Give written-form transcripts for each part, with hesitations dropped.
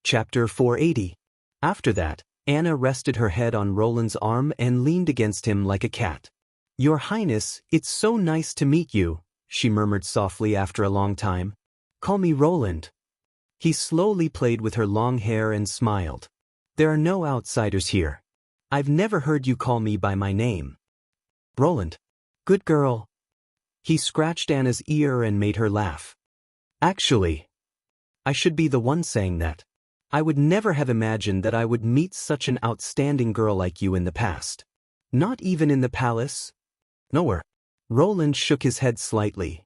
Chapter 480. After that, Anna rested her head on Roland's arm and leaned against him like a cat. "Your Highness, it's so nice to meet you," she murmured softly after a long time. "Call me Roland." He slowly played with her long hair and smiled. "There are no outsiders here. I've never heard you call me by my name." "Roland." "Good girl." He scratched Anna's ear and made her laugh. "Actually, I should be the one saying that. I would never have imagined that I would meet such an outstanding girl like you in the past. Not even in the palace? Nowhere." Roland shook his head slightly.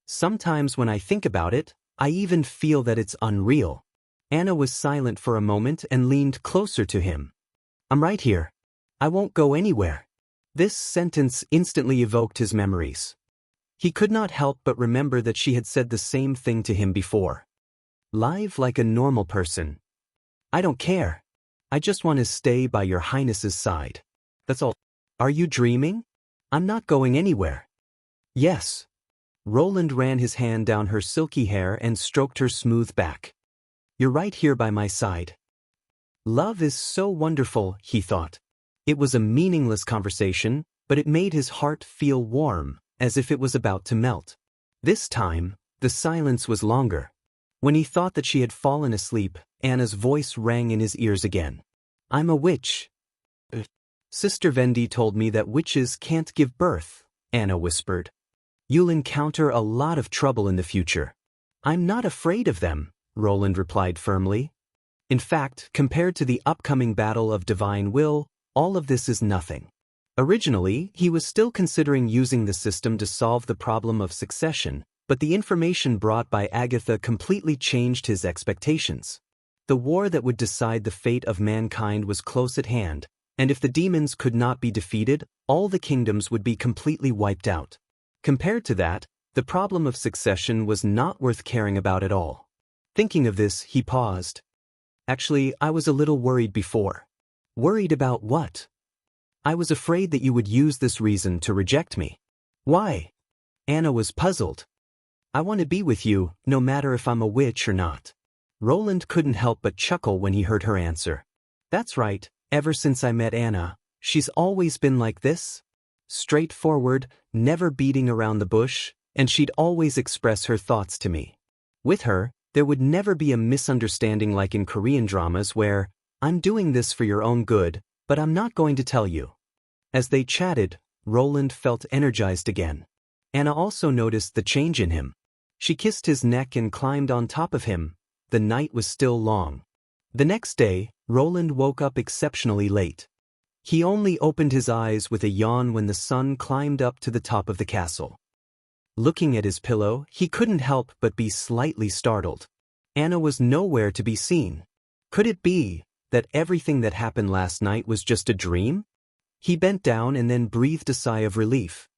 "Sometimes when I think about it, I even feel that it's unreal." Anna was silent for a moment and leaned closer to him. "I'm right here. I won't go anywhere." This sentence instantly evoked his memories. He could not help but remember that she had said the same thing to him before. "Live like a normal person. I don't care. I just want to stay by your Highness's side. That's all." "Are you dreaming? I'm not going anywhere." "Yes." Roland ran his hand down her silky hair and stroked her smooth back. "You're right here by my side." Love is so wonderful, he thought. It was a meaningless conversation, but it made his heart feel warm, as if it was about to melt. This time, the silence was longer. When he thought that she had fallen asleep, Anna's voice rang in his ears again. "I'm a witch." "Sister Vendi told me that witches can't give birth," Anna whispered. "You'll encounter a lot of trouble in the future." "I'm not afraid of them," Roland replied firmly. "In fact, compared to the upcoming battle of divine will, all of this is nothing." Originally, he was still considering using the system to solve the problem of succession, but the information brought by Agatha completely changed his expectations. The war that would decide the fate of mankind was close at hand, and if the demons could not be defeated, all the kingdoms would be completely wiped out. Compared to that, the problem of succession was not worth caring about at all. Thinking of this, he paused. "Actually, I was a little worried before." "Worried about what?" "I was afraid that you would use this reason to reject me." "Why?" Anna was puzzled. "I want to be with you, no matter if I'm a witch or not." Roland couldn't help but chuckle when he heard her answer. "That's right, ever since I met Anna, she's always been like this. Straightforward, never beating around the bush, and she'd always express her thoughts to me. With her, there would never be a misunderstanding like in Korean dramas where, 'I'm doing this for your own good, but I'm not going to tell you.'" As they chatted, Roland felt energized again. Anna also noticed the change in him. She kissed his neck and climbed on top of him. The night was still long. The next day, Roland woke up exceptionally late. He only opened his eyes with a yawn when the sun climbed up to the top of the castle. Looking at his pillow, he couldn't help but be slightly startled. Anna was nowhere to be seen. Could it be that everything that happened last night was just a dream? He bent down and then breathed a sigh of relief.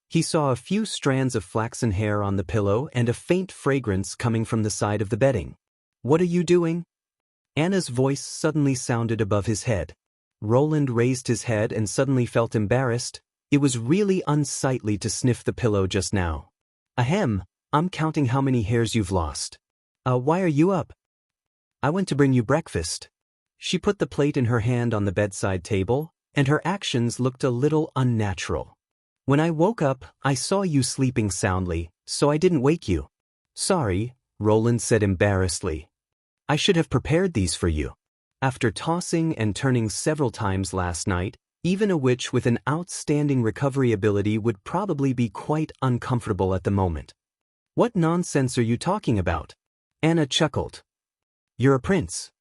He saw a few strands of flaxen hair on the pillow and a faint fragrance coming from the side of the bedding. "What are you doing?" Anna's voice suddenly sounded above his head. Roland raised his head and suddenly felt embarrassed. It was really unsightly to sniff the pillow just now. "Ahem, I'm counting how many hairs you've lost." Why are you up?" "I went to bring you breakfast." She put the plate in her hand on the bedside table, and her actions looked a little unnatural. "When I woke up, I saw you sleeping soundly, so I didn't wake you." "Sorry," Roland said embarrassedly. "I should have prepared these for you." After tossing and turning several times last night, even a witch with an outstanding recovery ability would probably be quite uncomfortable at the moment. "What nonsense are you talking about?" Anna chuckled. "You're a prince."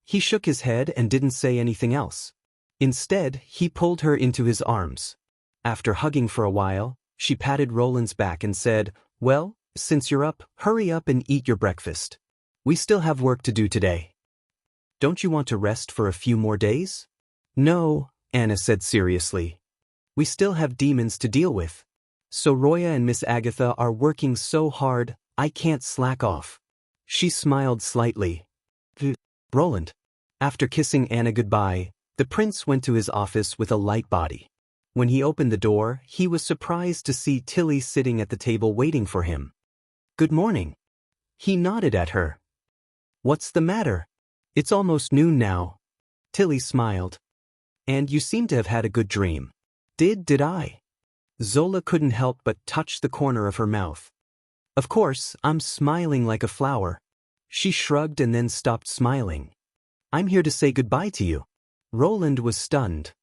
He shook his head and didn't say anything else. Instead, he pulled her into his arms. After hugging for a while, she patted Roland's back and said, "Well, since you're up, hurry up and eat your breakfast. We still have work to do today." "Don't you want to rest for a few more days?" "No," Anna said seriously. "We still have demons to deal with. Soroya and Miss Agatha are working so hard, I can't slack off." She smiled slightly. "Roland." After kissing Anna goodbye, the prince went to his office with a light body. When he opened the door, he was surprised to see Tilly sitting at the table waiting for him. "Good morning." He nodded at her. "What's the matter?" It's almost noon now. Tilly smiled. And you seem to have had a good dream. Did I? Zola couldn't help but touch the corner of her mouth. Of course, I'm smiling like a flower. She shrugged and then stopped smiling. I'm here to say goodbye to you. Roland was stunned.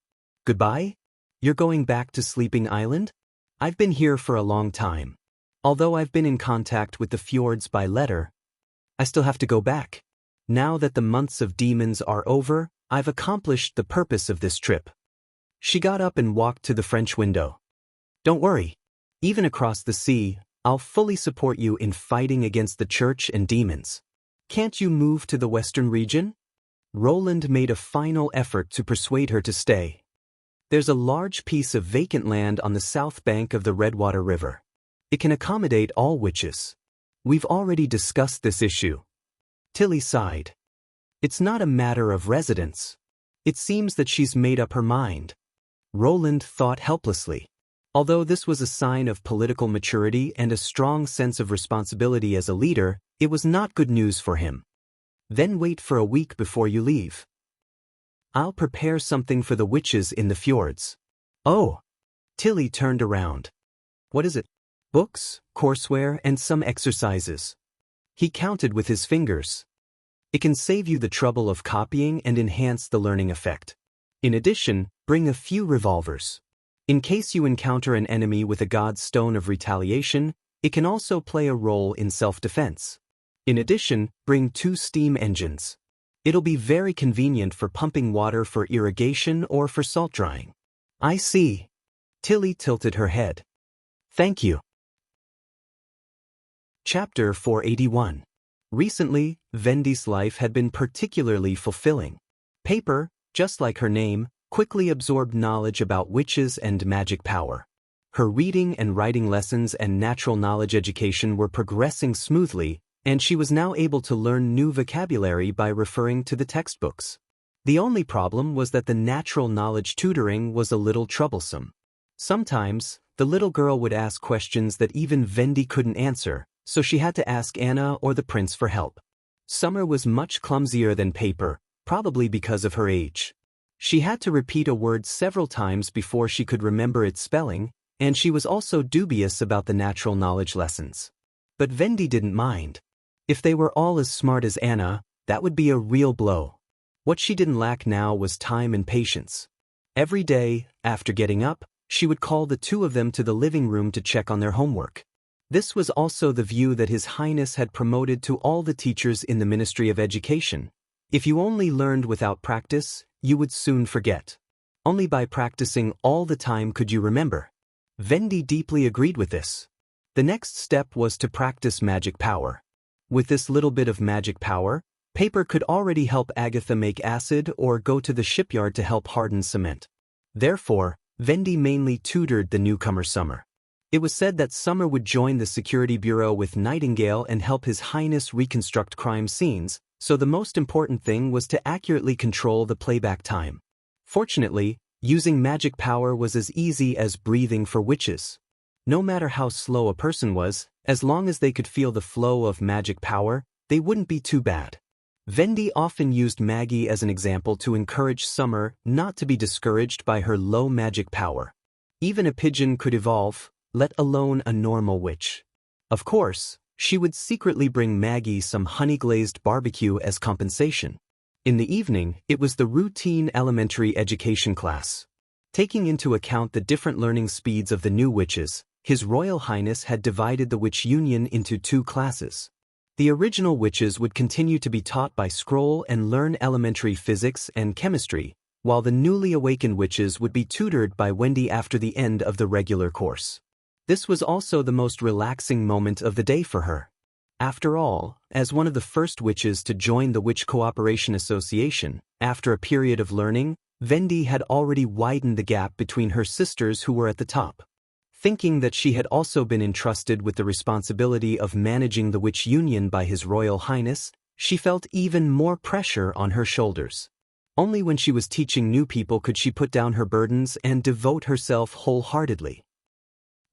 Goodbye? You're going back to Sleeping Island? I've been here for a long time. Although I've been in contact with the fjords by letter, I still have to go back. Now that the months of demons are over, I've accomplished the purpose of this trip. She got up and walked to the French window. Don't worry. Even across the sea, I'll fully support you in fighting against the church and demons. Can't you move to the western region? Roland made a final effort to persuade her to stay. There's a large piece of vacant land on the south bank of the Redwater River. It can accommodate all witches. We've already discussed this issue. Tilly sighed. It's not a matter of residence. It seems that she's made up her mind. Roland thought helplessly. Although this was a sign of political maturity and a strong sense of responsibility as a leader, it was not good news for him. Then wait for a week before you leave. I'll prepare something for the witches in the fjords. Oh! Tilly turned around. What is it? Books, courseware, and some exercises. He counted with his fingers. It can save you the trouble of copying and enhance the learning effect. In addition, bring a few revolvers. In case you encounter an enemy with a god's stone of retaliation, it can also play a role in self-defense. In addition, bring 2 steam engines. It'll be very convenient for pumping water for irrigation or for salt drying. I see. Tilly tilted her head. Thank you. Chapter 481. Recently, Vendy's life had been particularly fulfilling. Paper, just like her name, quickly absorbed knowledge about witches and magic power. Her reading and writing lessons and natural knowledge education were progressing smoothly, and she was now able to learn new vocabulary by referring to the textbooks. The only problem was that the natural knowledge tutoring was a little troublesome. Sometimes, the little girl would ask questions that even Vendy couldn't answer, so she had to ask Anna or the prince for help. Summer was much clumsier than Paper, probably because of her age. She had to repeat a word several times before she could remember its spelling, and she was also dubious about the natural knowledge lessons. But Vendy didn't mind. If they were all as smart as Anna, that would be a real blow. What she didn't lack now was time and patience. Every day, after getting up, she would call the 2 of them to the living room to check on their homework. This was also the view that His Highness had promoted to all the teachers in the Ministry of Education. If you only learned without practice, you would soon forget. Only by practicing all the time could you remember. Vendy deeply agreed with this. The next step was to practice magic power. With this little bit of magic power, Paper could already help Agatha make acid or go to the shipyard to help harden cement. Therefore, Vendy mainly tutored the newcomer Summer. It was said that Summer would join the security bureau with Nightingale and help His Highness reconstruct crime scenes, so the most important thing was to accurately control the playback time. Fortunately, using magic power was as easy as breathing for witches. No matter how slow a person was, as long as they could feel the flow of magic power, they wouldn't be too bad. Vendy often used Maggie as an example to encourage Summer not to be discouraged by her low magic power. Even a pigeon could evolve, let alone a normal witch. Of course, she would secretly bring Maggie some honey-glazed barbecue as compensation. In the evening, it was the routine elementary education class. Taking into account the different learning speeds of the new witches, His Royal Highness had divided the Witch Union into 2 classes. The original witches would continue to be taught by scroll and learn elementary physics and chemistry, while the newly awakened witches would be tutored by Wendy after the end of the regular course. This was also the most relaxing moment of the day for her. After all, as one of the first witches to join the Witch Cooperation Association, after a period of learning, Vendy had already widened the gap between her sisters who were at the top. Thinking that she had also been entrusted with the responsibility of managing the Witch Union by His Royal Highness, she felt even more pressure on her shoulders. Only when she was teaching new people could she put down her burdens and devote herself wholeheartedly.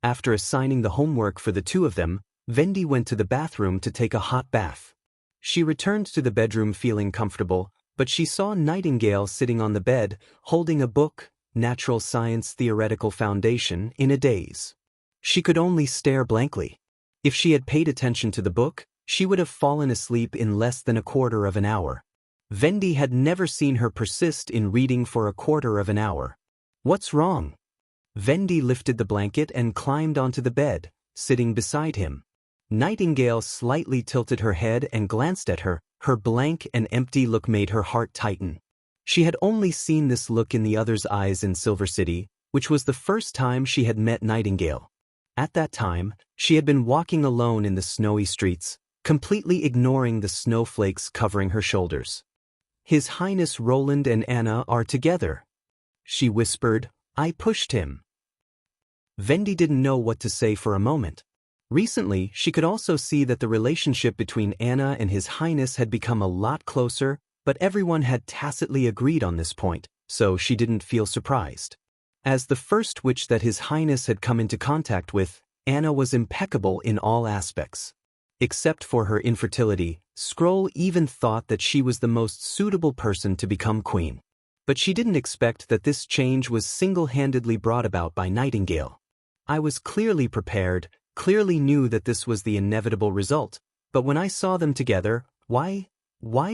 After assigning the homework for the 2 of them, Vendy went to the bathroom to take a hot bath. She returned to the bedroom feeling comfortable, but she saw Nightingale sitting on the bed, holding a book, Natural Science Theoretical Foundation, in a daze. She could only stare blankly. If she had paid attention to the book, she would have fallen asleep in less than a quarter of an hour. Vendi had never seen her persist in reading for a quarter of an hour. What's wrong? Vendi lifted the blanket and climbed onto the bed, sitting beside him. Nightingale slightly tilted her head and glanced at her. Her blank and empty look made her heart tighten. She had only seen this look in the other's eyes in Silver City, which was the first time she had met Nightingale. At that time, she had been walking alone in the snowy streets, completely ignoring the snowflakes covering her shoulders. His Highness Roland and Anna are together, she whispered. I pushed him. Vendi didn't know what to say for a moment. Recently, she could also see that the relationship between Anna and His Highness had become a lot closer, but everyone had tacitly agreed on this point, so she didn't feel surprised. As the first witch that His Highness had come into contact with, Anna was impeccable in all aspects. Except for her infertility, Scroll even thought that she was the most suitable person to become queen. But she didn't expect that this change was single-handedly brought about by Nightingale. I was clearly prepared, clearly knew that this was the inevitable result, but when I saw them together, why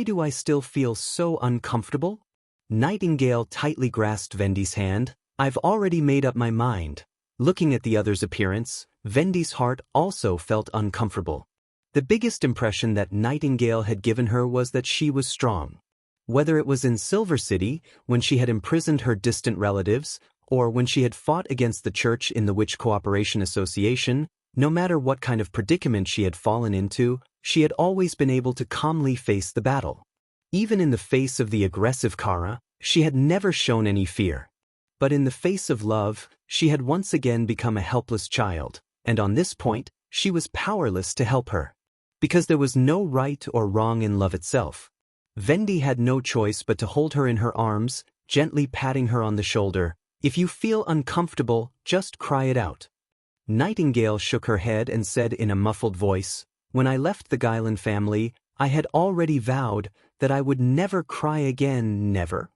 do I still feel so uncomfortable? Nightingale tightly grasped Vendi's hand. I've already made up my mind. Looking at the other's appearance, Vendi's heart also felt uncomfortable. The biggest impression that Nightingale had given her was that she was strong. Whether it was in Silver City, when she had imprisoned her distant relatives, or when she had fought against the church in the Witch Cooperation Association, no matter what kind of predicament she had fallen into, she had always been able to calmly face the battle. Even in the face of the aggressive Kara, she had never shown any fear. But in the face of love, she had once again become a helpless child, and on this point, she was powerless to help her. Because there was no right or wrong in love itself. Vendi had no choice but to hold her in her arms, gently patting her on the shoulder. If you feel uncomfortable, just cry it out. Nightingale shook her head and said in a muffled voice, when I left the Guyland family, I had already vowed that I would never cry again, never.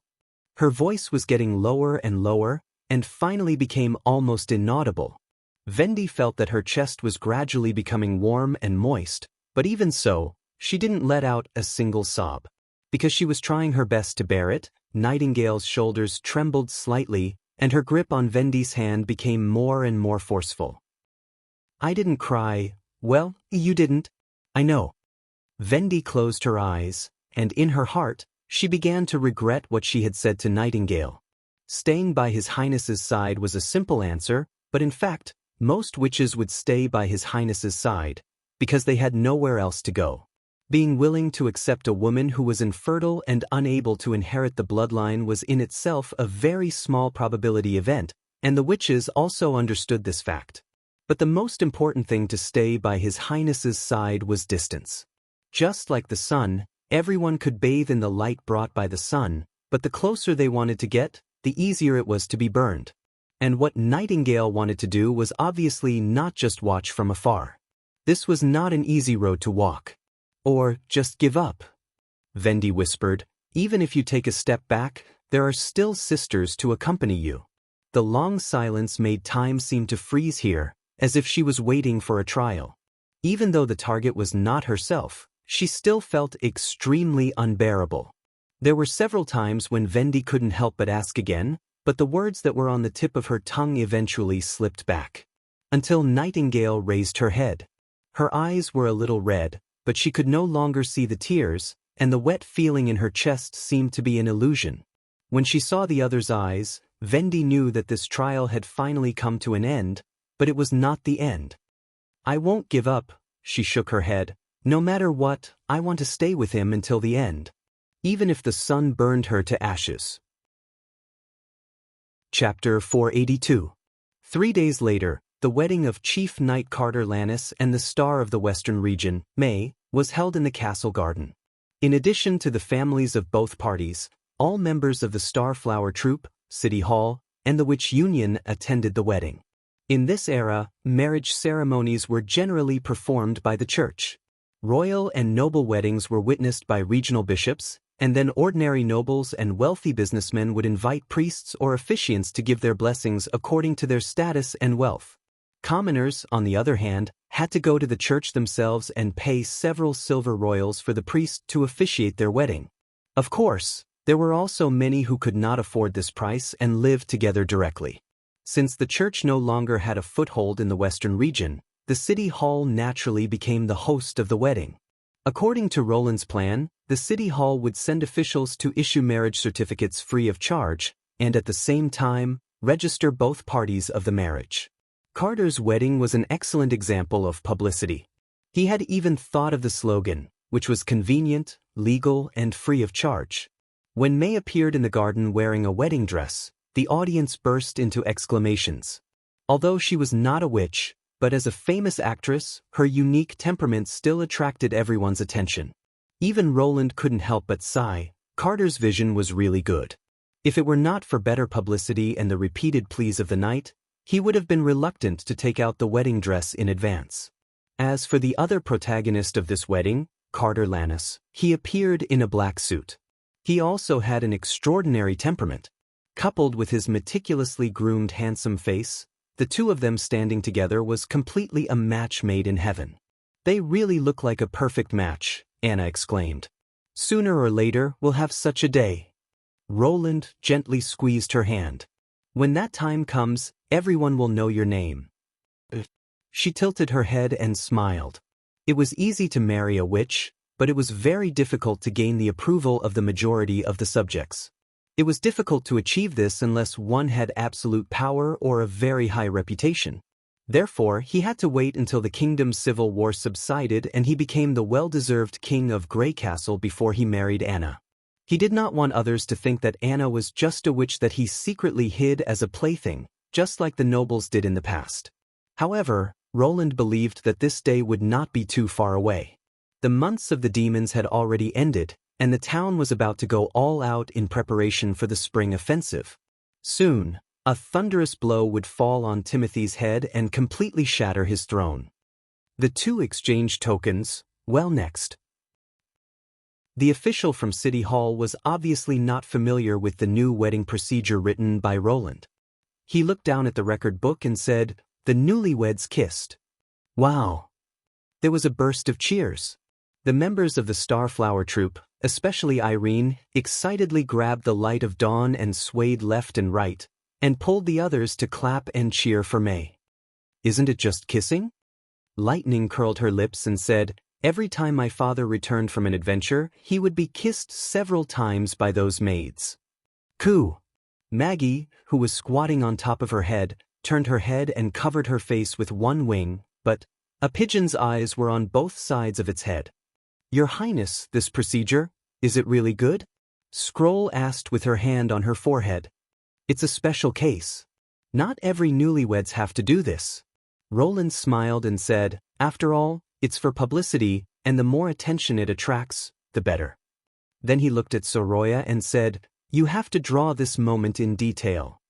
Her voice was getting lower and lower, and finally became almost inaudible. Vendi felt that her chest was gradually becoming warm and moist, but even so, she didn't let out a single sob. Because she was trying her best to bear it, Nightingale's shoulders trembled slightly, and her grip on Vendi's hand became more and more forceful. I didn't cry. Well, you didn't. I know. Vendi closed her eyes, and in her heart, she began to regret what she had said to Nightingale. Staying by His Highness's side was a simple answer, but in fact, most witches would stay by His Highness's side, because they had nowhere else to go. Being willing to accept a woman who was infertile and unable to inherit the bloodline was in itself a very small probability event, and the witches also understood this fact. But the most important thing to stay by His Highness's side was distance. Just like the sun, everyone could bathe in the light brought by the sun, but the closer they wanted to get, the easier it was to be burned. And what Nightingale wanted to do was obviously not just watch from afar. This was not an easy road to walk. Or just give up. Vendi whispered, even if you take a step back, there are still sisters to accompany you. The long silence made time seem to freeze here, as if she was waiting for a trial. Even though the target was not herself, she still felt extremely unbearable. There were several times when Vendi couldn't help but ask again, but the words that were on the tip of her tongue eventually slipped back. Until Nightingale raised her head. Her eyes were a little red, but she could no longer see the tears, and the wet feeling in her chest seemed to be an illusion. When she saw the other's eyes, Vendi knew that this trial had finally come to an end, but it was not the end. I won't give up, she shook her head. No matter what, I want to stay with him until the end. Even if the sun burned her to ashes. Chapter 482. 3 days later, the wedding of Chief Knight Carter Lannis and the Star of the Western Region, May, was held in the castle garden. In addition to the families of both parties, all members of the Starflower Troop, City Hall, and the Witch Union attended the wedding. In this era, marriage ceremonies were generally performed by the church. Royal and noble weddings were witnessed by regional bishops, and then ordinary nobles and wealthy businessmen would invite priests or officiants to give their blessings according to their status and wealth. Commoners, on the other hand, had to go to the church themselves and pay several silver royals for the priest to officiate their wedding. Of course, there were also many who could not afford this price and lived together directly. Since the church no longer had a foothold in the western region, the city hall naturally became the host of the wedding. According to Roland's plan, the city hall would send officials to issue marriage certificates free of charge, and at the same time, register both parties of the marriage. Carter's wedding was an excellent example of publicity. He had even thought of the slogan, which was convenient, legal, and free of charge. When May appeared in the garden wearing a wedding dress, the audience burst into exclamations. Although she was not a witch, but as a famous actress, her unique temperament still attracted everyone's attention. Even Roland couldn't help but sigh. Carter's vision was really good. If it were not for better publicity and the repeated pleas of the night, he would have been reluctant to take out the wedding dress in advance. As for the other protagonist of this wedding, Carter Lannis, he appeared in a black suit. He also had an extraordinary temperament. Coupled with his meticulously groomed handsome face, the two of them standing together was completely a match made in heaven. "They really look like a perfect match," Anna exclaimed. "Sooner or later we'll have such a day." Roland gently squeezed her hand. "When that time comes, everyone will know your name." She tilted her head and smiled. It was easy to marry a witch, but it was very difficult to gain the approval of the majority of the subjects. It was difficult to achieve this unless one had absolute power or a very high reputation. Therefore, he had to wait until the kingdom's civil war subsided and he became the well-deserved king of Grey Castle before he married Anna. He did not want others to think that Anna was just a witch that he secretly hid as a plaything, just like the nobles did in the past. However, Roland believed that this day would not be too far away. The months of the demons had already ended, and the town was about to go all out in preparation for the spring offensive. Soon, a thunderous blow would fall on Timothy's head and completely shatter his throne. The two exchanged tokens. Well, next. The official from City Hall was obviously not familiar with the new wedding procedure written by Roland. He looked down at the record book and said, "The newlyweds kissed." Wow! There was a burst of cheers. The members of the Starflower Troupe, especially Irene, excitedly grabbed the light of dawn and swayed left and right, and pulled the others to clap and cheer for May. "Isn't it just kissing?" Lightning curled her lips and said, "Every time my father returned from an adventure, he would be kissed several times by those maids." Coo! Maggie, who was squatting on top of her head, turned her head and covered her face with one wing, but a pigeon's eyes were on both sides of its head. "Your Highness, this procedure, is it really good?" Scroll asked with her hand on her forehead. "It's a special case. Not every newlyweds have to do this." Roland smiled and said, "After all, it's for publicity, and the more attention it attracts, the better." Then he looked at Soroya and said, "You have to draw this moment in detail."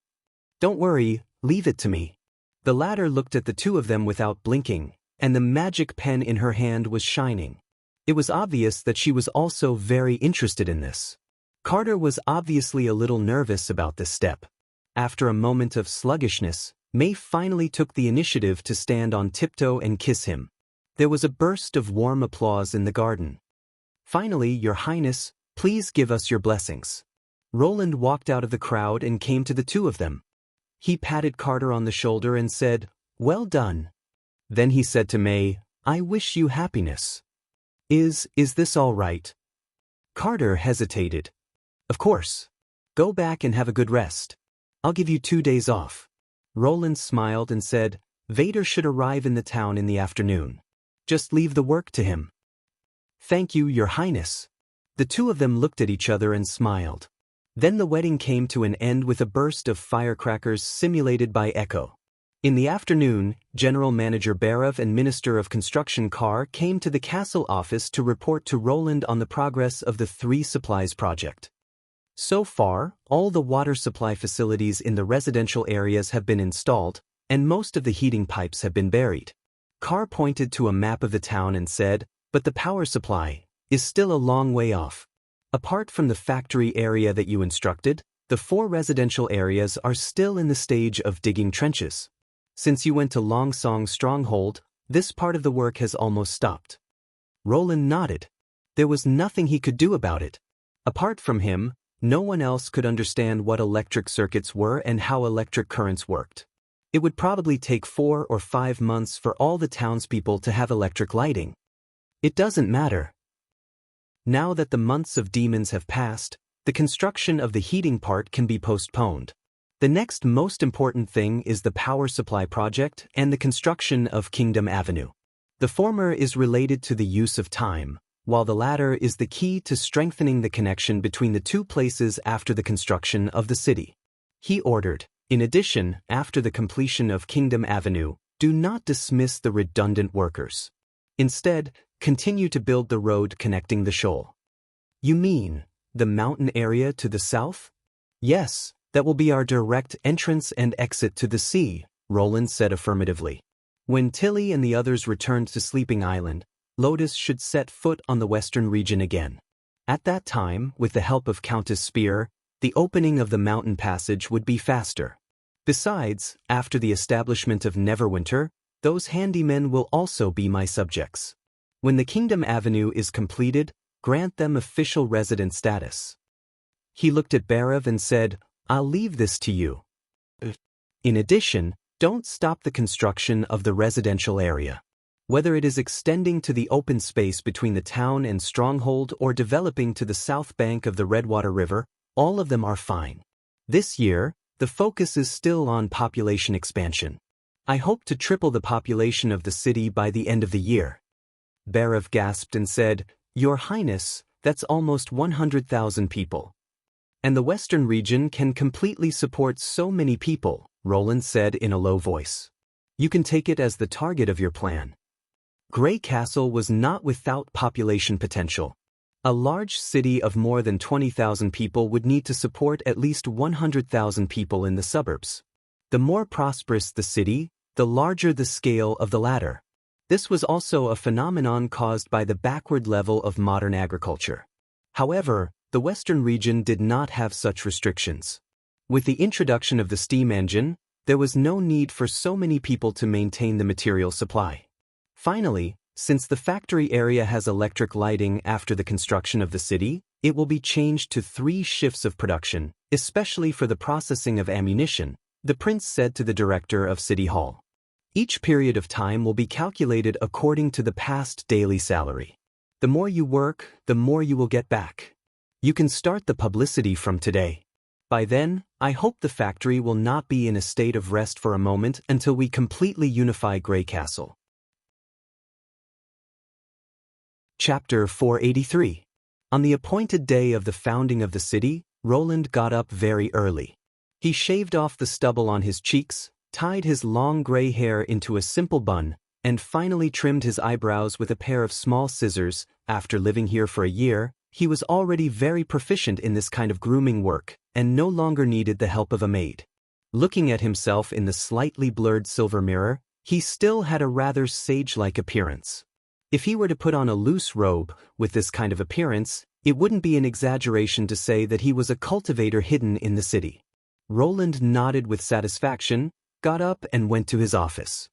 "Don't worry, leave it to me." The latter looked at the two of them without blinking, and the magic pen in her hand was shining. It was obvious that she was also very interested in this. Carter was obviously a little nervous about this step. After a moment of sluggishness, May finally took the initiative to stand on tiptoe and kiss him. There was a burst of warm applause in the garden. "Finally, Your Highness, please give us your blessings." Roland walked out of the crowd and came to the two of them. He patted Carter on the shoulder and said, "Well done." Then he said to May, "I wish you happiness. Is this all right?" Carter hesitated. "Of course. Go back and have a good rest. I'll give you 2 days off." Roland smiled and said, "Vader should arrive in the town in the afternoon. Just leave the work to him." "Thank you, Your Highness." The two of them looked at each other and smiled. Then the wedding came to an end with a burst of firecrackers simulated by Echo. In the afternoon, General Manager Barov and Minister of Construction Carr came to the castle office to report to Roland on the progress of the 3 supplies project. So far, all the water supply facilities in the residential areas have been installed, and most of the heating pipes have been buried. Carr pointed to a map of the town and said, but the power supply is still a long way off. Apart from the factory area that you instructed, the 4 residential areas are still in the stage of digging trenches. Since you went to Longsong's stronghold, this part of the work has almost stopped. Roland nodded. There was nothing he could do about it. Apart from him, no one else could understand what electric circuits were and how electric currents worked. It would probably take 4 or 5 months for all the townspeople to have electric lighting. It doesn't matter. Now that the months of demons have passed, the construction of the heating part can be postponed. The next most important thing is the power supply project and the construction of Kingdom Avenue. The former is related to the use of time, while the latter is the key to strengthening the connection between the 2 places after the construction of the city. He ordered, in addition, after the completion of Kingdom Avenue, do not dismiss the redundant workers. Instead, continue to build the road connecting the shoal. You mean the mountain area to the south? Yes, that will be our direct entrance and exit to the sea, Roland said affirmatively. When Tilly and the others returned to Sleeping Island, Lotus should set foot on the western region again. At that time, with the help of Countess Spear, the opening of the mountain passage would be faster. Besides, after the establishment of Neverwinter, those handymen will also be my subjects. When the Kingdom Avenue is completed, grant them official resident status. He looked at Barav and said, I'll leave this to you. In addition, don't stop the construction of the residential area. Whether it is extending to the open space between the town and stronghold or developing to the south bank of the Redwater River, all of them are fine. This year, the focus is still on population expansion. I hope to triple the population of the city by the end of the year. Barav gasped and said, Your Highness, that's almost 100,000 people. And the western region can completely support so many people, Roland said in a low voice. You can take it as the target of your plan. Grey Castle was not without population potential. A large city of more than 20,000 people would need to support at least 100,000 people in the suburbs. The more prosperous the city, the larger the scale of the latter. This was also a phenomenon caused by the backward level of modern agriculture. However, the western region did not have such restrictions. With the introduction of the steam engine, there was no need for so many people to maintain the material supply. Finally, since the factory area has electric lighting after the construction of the city, it will be changed to 3 shifts of production, especially for the processing of ammunition, the prince said to the director of City Hall. Each period of time will be calculated according to the past daily salary. The more you work, the more you will get back. You can start the publicity from today. By then, I hope the factory will not be in a state of rest for a moment until we completely unify Grey Castle. Chapter 483. On the appointed day of the founding of the city, Roland got up very early. He shaved off the stubble on his cheeks, tied his long gray hair into a simple bun, and finally trimmed his eyebrows with a pair of small scissors. After living here for a year, he was already very proficient in this kind of grooming work, and no longer needed the help of a maid. Looking at himself in the slightly blurred silver mirror, he still had a rather sage-like appearance. If he were to put on a loose robe with this kind of appearance, it wouldn't be an exaggeration to say that he was a cultivator hidden in the city. Roland nodded with satisfaction, got up and went to his office.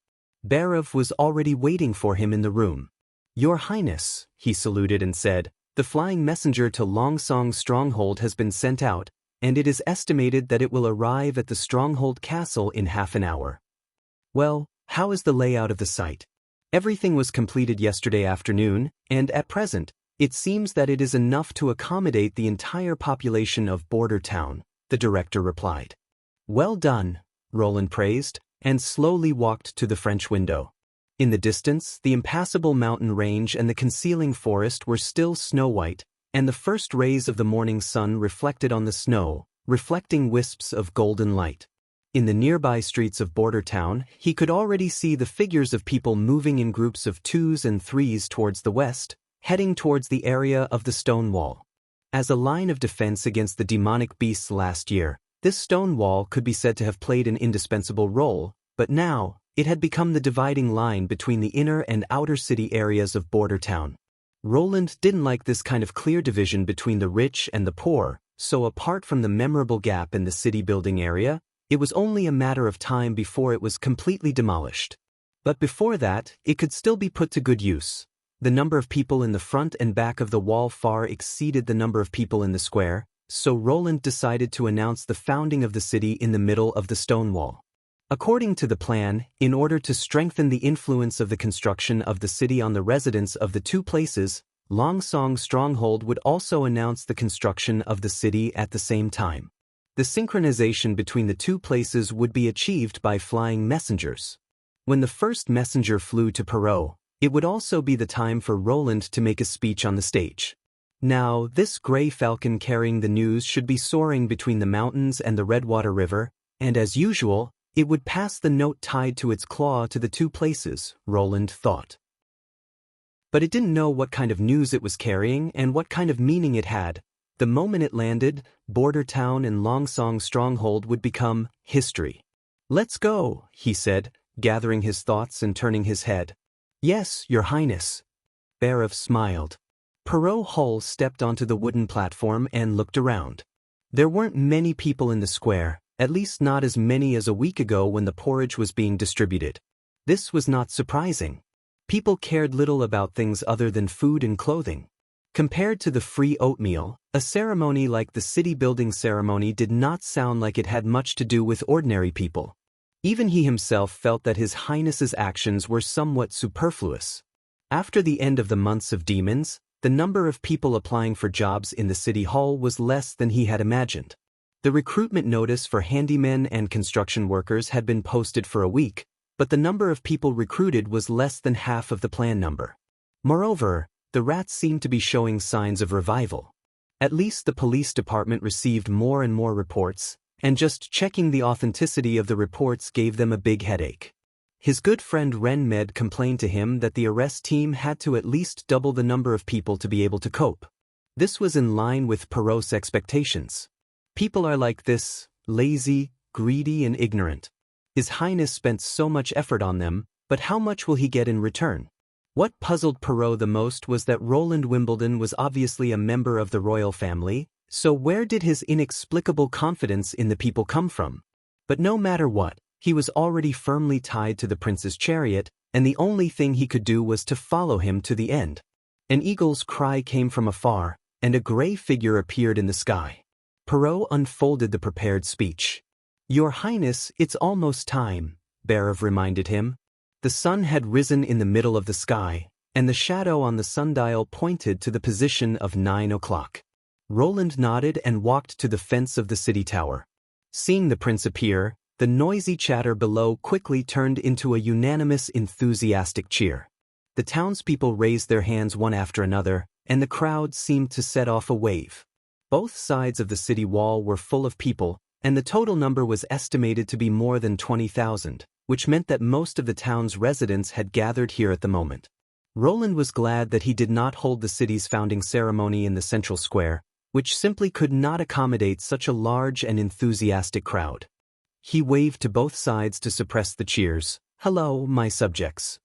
Barav was already waiting for him in the room. Your Highness, he saluted and said, the flying messenger to Longsong's stronghold has been sent out, and it is estimated that it will arrive at the stronghold castle in half an hour. Well, how is the layout of the site? Everything was completed yesterday afternoon, and at present, it seems that it is enough to accommodate the entire population of Border Town, the director replied. Well done, Roland praised, and slowly walked to the French window. In the distance, the impassable mountain range and the concealing forest were still snow-white, and the first rays of the morning sun reflected on the snow, reflecting wisps of golden light. In the nearby streets of Border Town, he could already see the figures of people moving in groups of 2s and 3s towards the west, heading towards the area of the stone wall. As a line of defense against the demonic beasts last year, this stone wall could be said to have played an indispensable role, but now, it had become the dividing line between the inner and outer city areas of Border Town. Roland didn't like this kind of clear division between the rich and the poor, so apart from the memorable gap in the city building area, it was only a matter of time before it was completely demolished. But before that, it could still be put to good use. The number of people in the front and back of the wall far exceeded the number of people in the square, so Roland decided to announce the founding of the city in the middle of the stone wall. According to the plan, in order to strengthen the influence of the construction of the city on the residents of the two places, Longsong Stronghold would also announce the construction of the city at the same time. The synchronization between the two places would be achieved by flying messengers. When the first messenger flew to Perot, it would also be the time for Roland to make a speech on the stage. Now, this gray falcon carrying the news should be soaring between the mountains and the Redwater River, and as usual, it would pass the note tied to its claw to the two places, Roland thought. But it didn't know what kind of news it was carrying and what kind of meaning it had. The moment it landed, Border Town and Longsong Stronghold would become history. "Let's go," he said, gathering his thoughts and turning his head. "Yes, Your Highness." Barov smiled. Perot Hull stepped onto the wooden platform and looked around. There weren't many people in the square, at least not as many as a week ago when the porridge was being distributed. This was not surprising. People cared little about things other than food and clothing. Compared to the free oatmeal, a ceremony like the city-building ceremony did not sound like it had much to do with ordinary people. Even he himself felt that His Highness's actions were somewhat superfluous. After the end of the months of demons, the number of people applying for jobs in the city hall was less than he had imagined. The recruitment notice for handymen and construction workers had been posted for a week, but the number of people recruited was less than half of the planned number. Moreover, the rats seemed to be showing signs of revival. At least the police department received more and more reports, and just checking the authenticity of the reports gave them a big headache. His good friend Ren Med complained to him that the arrest team had to at least double the number of people to be able to cope. This was in line with Perot's expectations. People are like this, lazy, greedy and ignorant. His Highness spent so much effort on them, but how much will he get in return? What puzzled Perot the most was that Roland Wimbledon was obviously a member of the royal family, so where did his inexplicable confidence in the people come from? But no matter what, he was already firmly tied to the prince's chariot, and the only thing he could do was to follow him to the end. An eagle's cry came from afar, and a gray figure appeared in the sky. Perot unfolded the prepared speech. "Your Highness, it's almost time," Barov reminded him. The sun had risen in the middle of the sky, and the shadow on the sundial pointed to the position of 9 o'clock. Roland nodded and walked to the fence of the city tower. Seeing the prince appear, the noisy chatter below quickly turned into a unanimous enthusiastic cheer. The townspeople raised their hands one after another, and the crowd seemed to set off a wave. Both sides of the city wall were full of people, and the total number was estimated to be more than 20,000, which meant that most of the town's residents had gathered here at the moment. Roland was glad that he did not hold the city's founding ceremony in the central square, which simply could not accommodate such a large and enthusiastic crowd. He waved to both sides to suppress the cheers. "Hello, my subjects."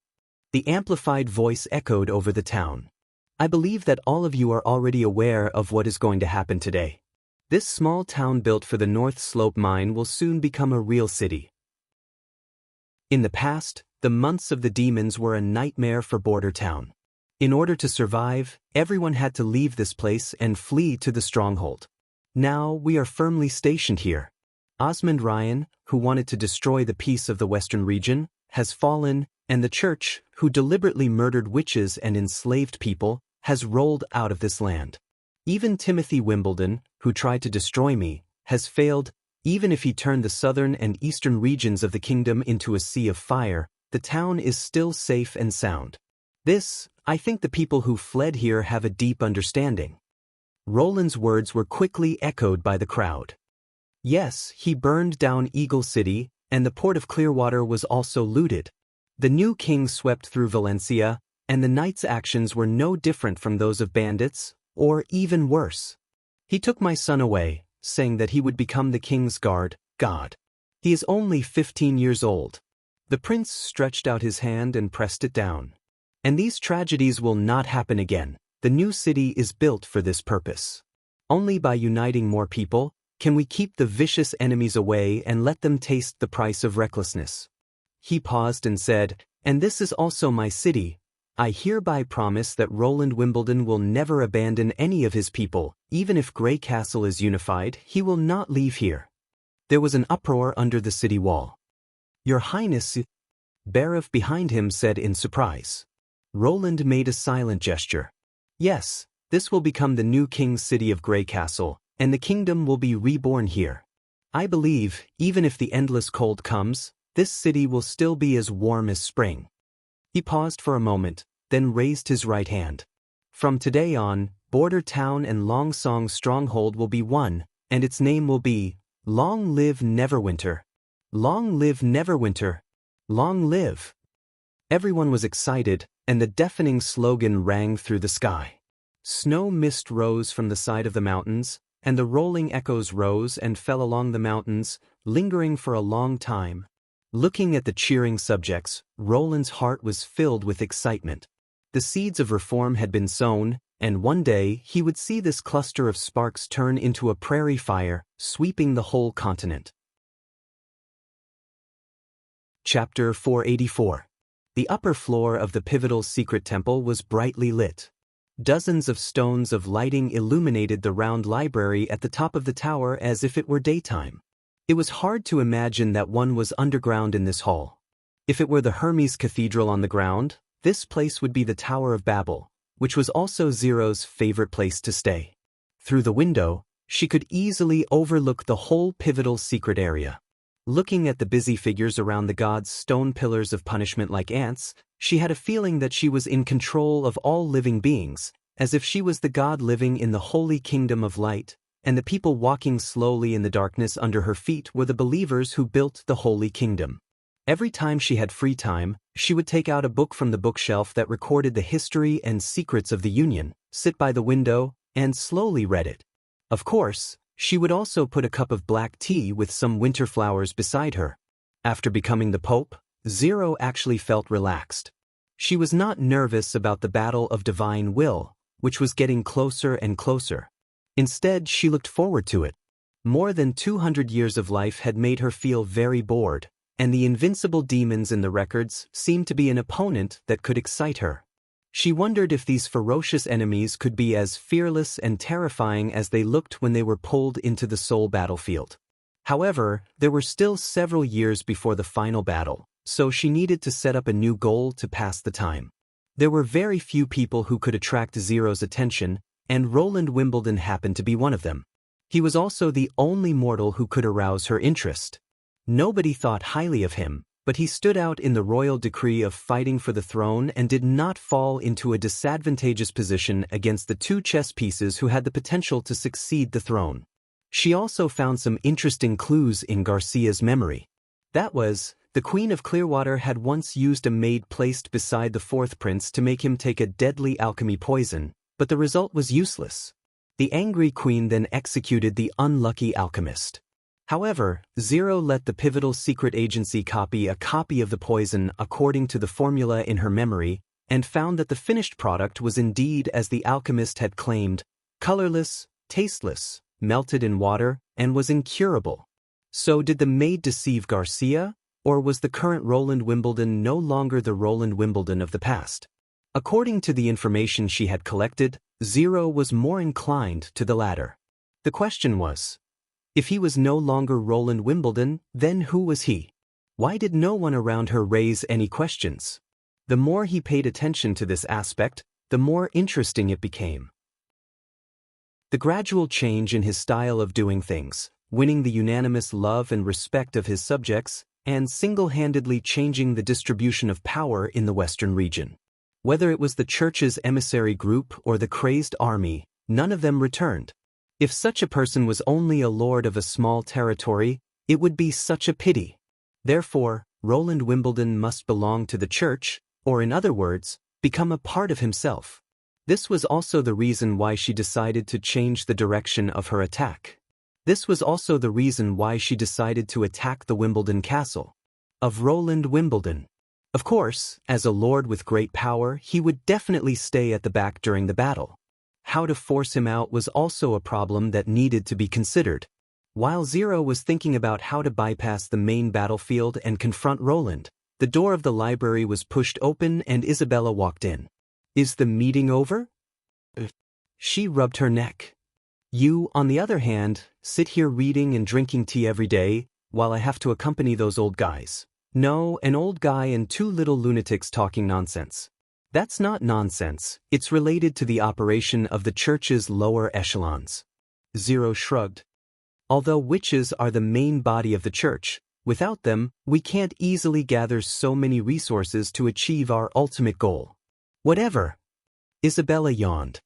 The amplified voice echoed over the town. "I believe that all of you are already aware of what is going to happen today. This small town built for the North Slope mine will soon become a real city." In the past, the months of the demons were a nightmare for Border Town. In order to survive, everyone had to leave this place and flee to the stronghold. Now we are firmly stationed here. Osmond Ryan, who wanted to destroy the peace of the western region, has fallen, and the church, who deliberately murdered witches and enslaved people, has rolled out of this land. Even Timothy Wimbledon, who tried to destroy me, has failed. Even if he turned the southern and eastern regions of the kingdom into a sea of fire, the town is still safe and sound. This, I think the people who fled here have a deep understanding. Roland's words were quickly echoed by the crowd. Yes, he burned down Eagle City, and the port of Clearwater was also looted. The new king swept through Valencia, and the knight's actions were no different from those of bandits, or even worse. He took my son away, saying that he would become the king's guard, God. He is only 15 years old. The prince stretched out his hand and pressed it down. And these tragedies will not happen again. The new city is built for this purpose. Only by uniting more people can we keep the vicious enemies away and let them taste the price of recklessness. He paused and said, "And this is also my city. I hereby promise that Roland Wimbledon will never abandon any of his people. Even if Grey Castle is unified, he will not leave here." There was an uproar under the city wall. "Your Highness," Barov behind him said in surprise. Roland made a silent gesture. "Yes, this will become the new king's city of Grey Castle, and the kingdom will be reborn here. I believe, even if the endless cold comes, this city will still be as warm as spring." He paused for a moment, then raised his right hand. "From today on, Border Town and Longsong Stronghold will be one, and its name will be, Long Live Neverwinter. Long live Neverwinter. Long live." Everyone was excited, and the deafening slogan rang through the sky. Snow mist rose from the side of the mountains, and the rolling echoes rose and fell along the mountains, lingering for a long time. Looking at the cheering subjects, Roland's heart was filled with excitement. The seeds of reform had been sown, and one day he would see this cluster of sparks turn into a prairie fire, sweeping the whole continent. Chapter 484. The upper floor of the pivotal secret temple was brightly lit. Dozens of stones of lighting illuminated the round library at the top of the tower as if it were daytime. It was hard to imagine that one was underground in this hall. If it were the Hermes Cathedral on the ground, this place would be the Tower of Babel, which was also Zero's favorite place to stay. Through the window, she could easily overlook the whole pivotal secret area. Looking at the busy figures around the god's stone pillars of punishment like ants, she had a feeling that she was in control of all living beings, as if she was the god living in the holy kingdom of light, and the people walking slowly in the darkness under her feet were the believers who built the holy kingdom. Every time she had free time, she would take out a book from the bookshelf that recorded the history and secrets of the Union, sit by the window, and slowly read it. Of course, she would also put a cup of black tea with some winter flowers beside her. After becoming the Pope, Zero actually felt relaxed. She was not nervous about the battle of divine will, which was getting closer and closer. Instead, she looked forward to it. More than 200 years of life had made her feel very bored, and the invincible demons in the records seemed to be an opponent that could excite her. She wondered if these ferocious enemies could be as fearless and terrifying as they looked when they were pulled into the soul battlefield. However, there were still several years before the final battle, so she needed to set up a new goal to pass the time. There were very few people who could attract Zero's attention, and Roland Wimbledon happened to be one of them. He was also the only mortal who could arouse her interest. Nobody thought highly of him, but he stood out in the royal decree of fighting for the throne and did not fall into a disadvantageous position against the two chess pieces who had the potential to succeed the throne. She also found some interesting clues in Garcia's memory. That was, the Queen of Clearwater had once used a maid placed beside the fourth prince to make him take a deadly alchemy poison, but the result was useless. The angry queen then executed the unlucky alchemist. However, Zero let the pivotal secret agency copy a copy of the poison according to the formula in her memory, and found that the finished product was indeed as the alchemist had claimed, colorless, tasteless, melted in water, and was incurable. So did the maid deceive Garcia, or was the current Roland Wimbledon no longer the Roland Wimbledon of the past? According to the information she had collected, Zero was more inclined to the latter. The question was, if he was no longer Roland Wimbledon, then who was he? Why did no one around her raise any questions? The more he paid attention to this aspect, the more interesting it became. The gradual change in his style of doing things, winning the unanimous love and respect of his subjects, and single-handedly changing the distribution of power in the Western region. Whether it was the church's emissary group or the crazed army, none of them returned. If such a person was only a lord of a small territory, it would be such a pity. Therefore, Roland Wimbledon must belong to the church, or in other words, become a part of himself. This was also the reason why she decided to change the direction of her attack. This was also the reason why she decided to attack the Wimbledon castle of Roland Wimbledon. Of course, as a lord with great power, he would definitely stay at the back during the battle. How to force him out was also a problem that needed to be considered. While Zero was thinking about how to bypass the main battlefield and confront Roland, the door of the library was pushed open and Isabella walked in. "Is the meeting over?" She rubbed her neck. "You, on the other hand, sit here reading and drinking tea every day, while I have to accompany those old guys." "No, an old guy and two little lunatics talking nonsense." "That's not nonsense, it's related to the operation of the church's lower echelons." Zero shrugged. "Although witches are the main body of the church, without them, we can't easily gather so many resources to achieve our ultimate goal." "Whatever." Isabella yawned.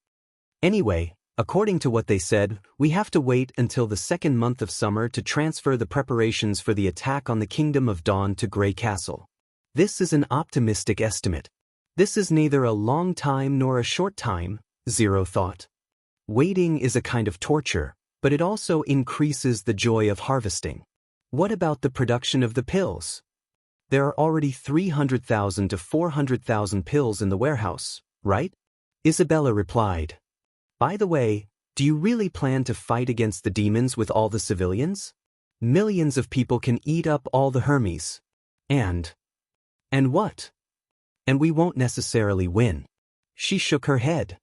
"Anyway, according to what they said, we have to wait until the second month of summer to transfer the preparations for the attack on the Kingdom of Dawn to Grey Castle. This is an optimistic estimate. This is neither a long time nor a short time," Zero thought. "Waiting is a kind of torture, but it also increases the joy of harvesting." "What about the production of the pills?" "There are already 300,000 to 400,000 pills in the warehouse, right?" Isabella replied. "By the way, do you really plan to fight against the demons with all the civilians? Millions of people can eat up all the Hermes. And what? And we won't necessarily win." She shook her head.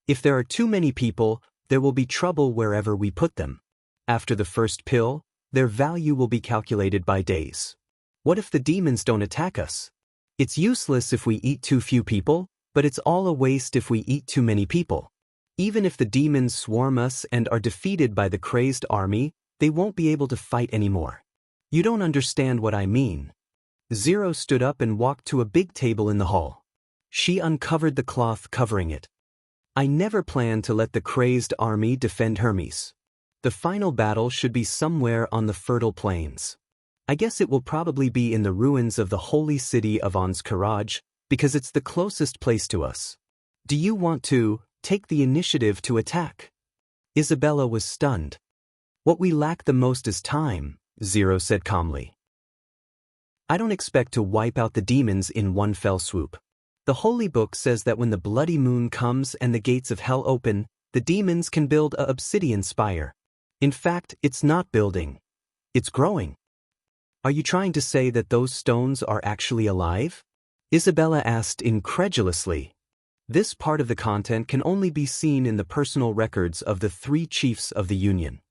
"If there are too many people, there will be trouble wherever we put them. After the first pill, their value will be calculated by days. What if the demons don't attack us? It's useless if we eat too few people, but it's all a waste if we eat too many people. Even if the demons swarm us and are defeated by the crazed army, they won't be able to fight anymore. You don't understand what I mean." Zero stood up and walked to a big table in the hall. She uncovered the cloth covering it. "I never planned to let the crazed army defend Hermes. The final battle should be somewhere on the fertile plains. I guess it will probably be in the ruins of the holy city of Anskaraj, because it's the closest place to us. Do you want to take the initiative to attack?" Isabella was stunned. "What we lack the most is time," Zero said calmly. "I don't expect to wipe out the demons in one fell swoop. The Holy Book says that when the bloody moon comes and the gates of hell open, the demons can build a obsidian spire. In fact, it's not building. It's growing." "Are you trying to say that those stones are actually alive?" Isabella asked incredulously. This part of the content can only be seen in the personal records of the three chiefs of the Union.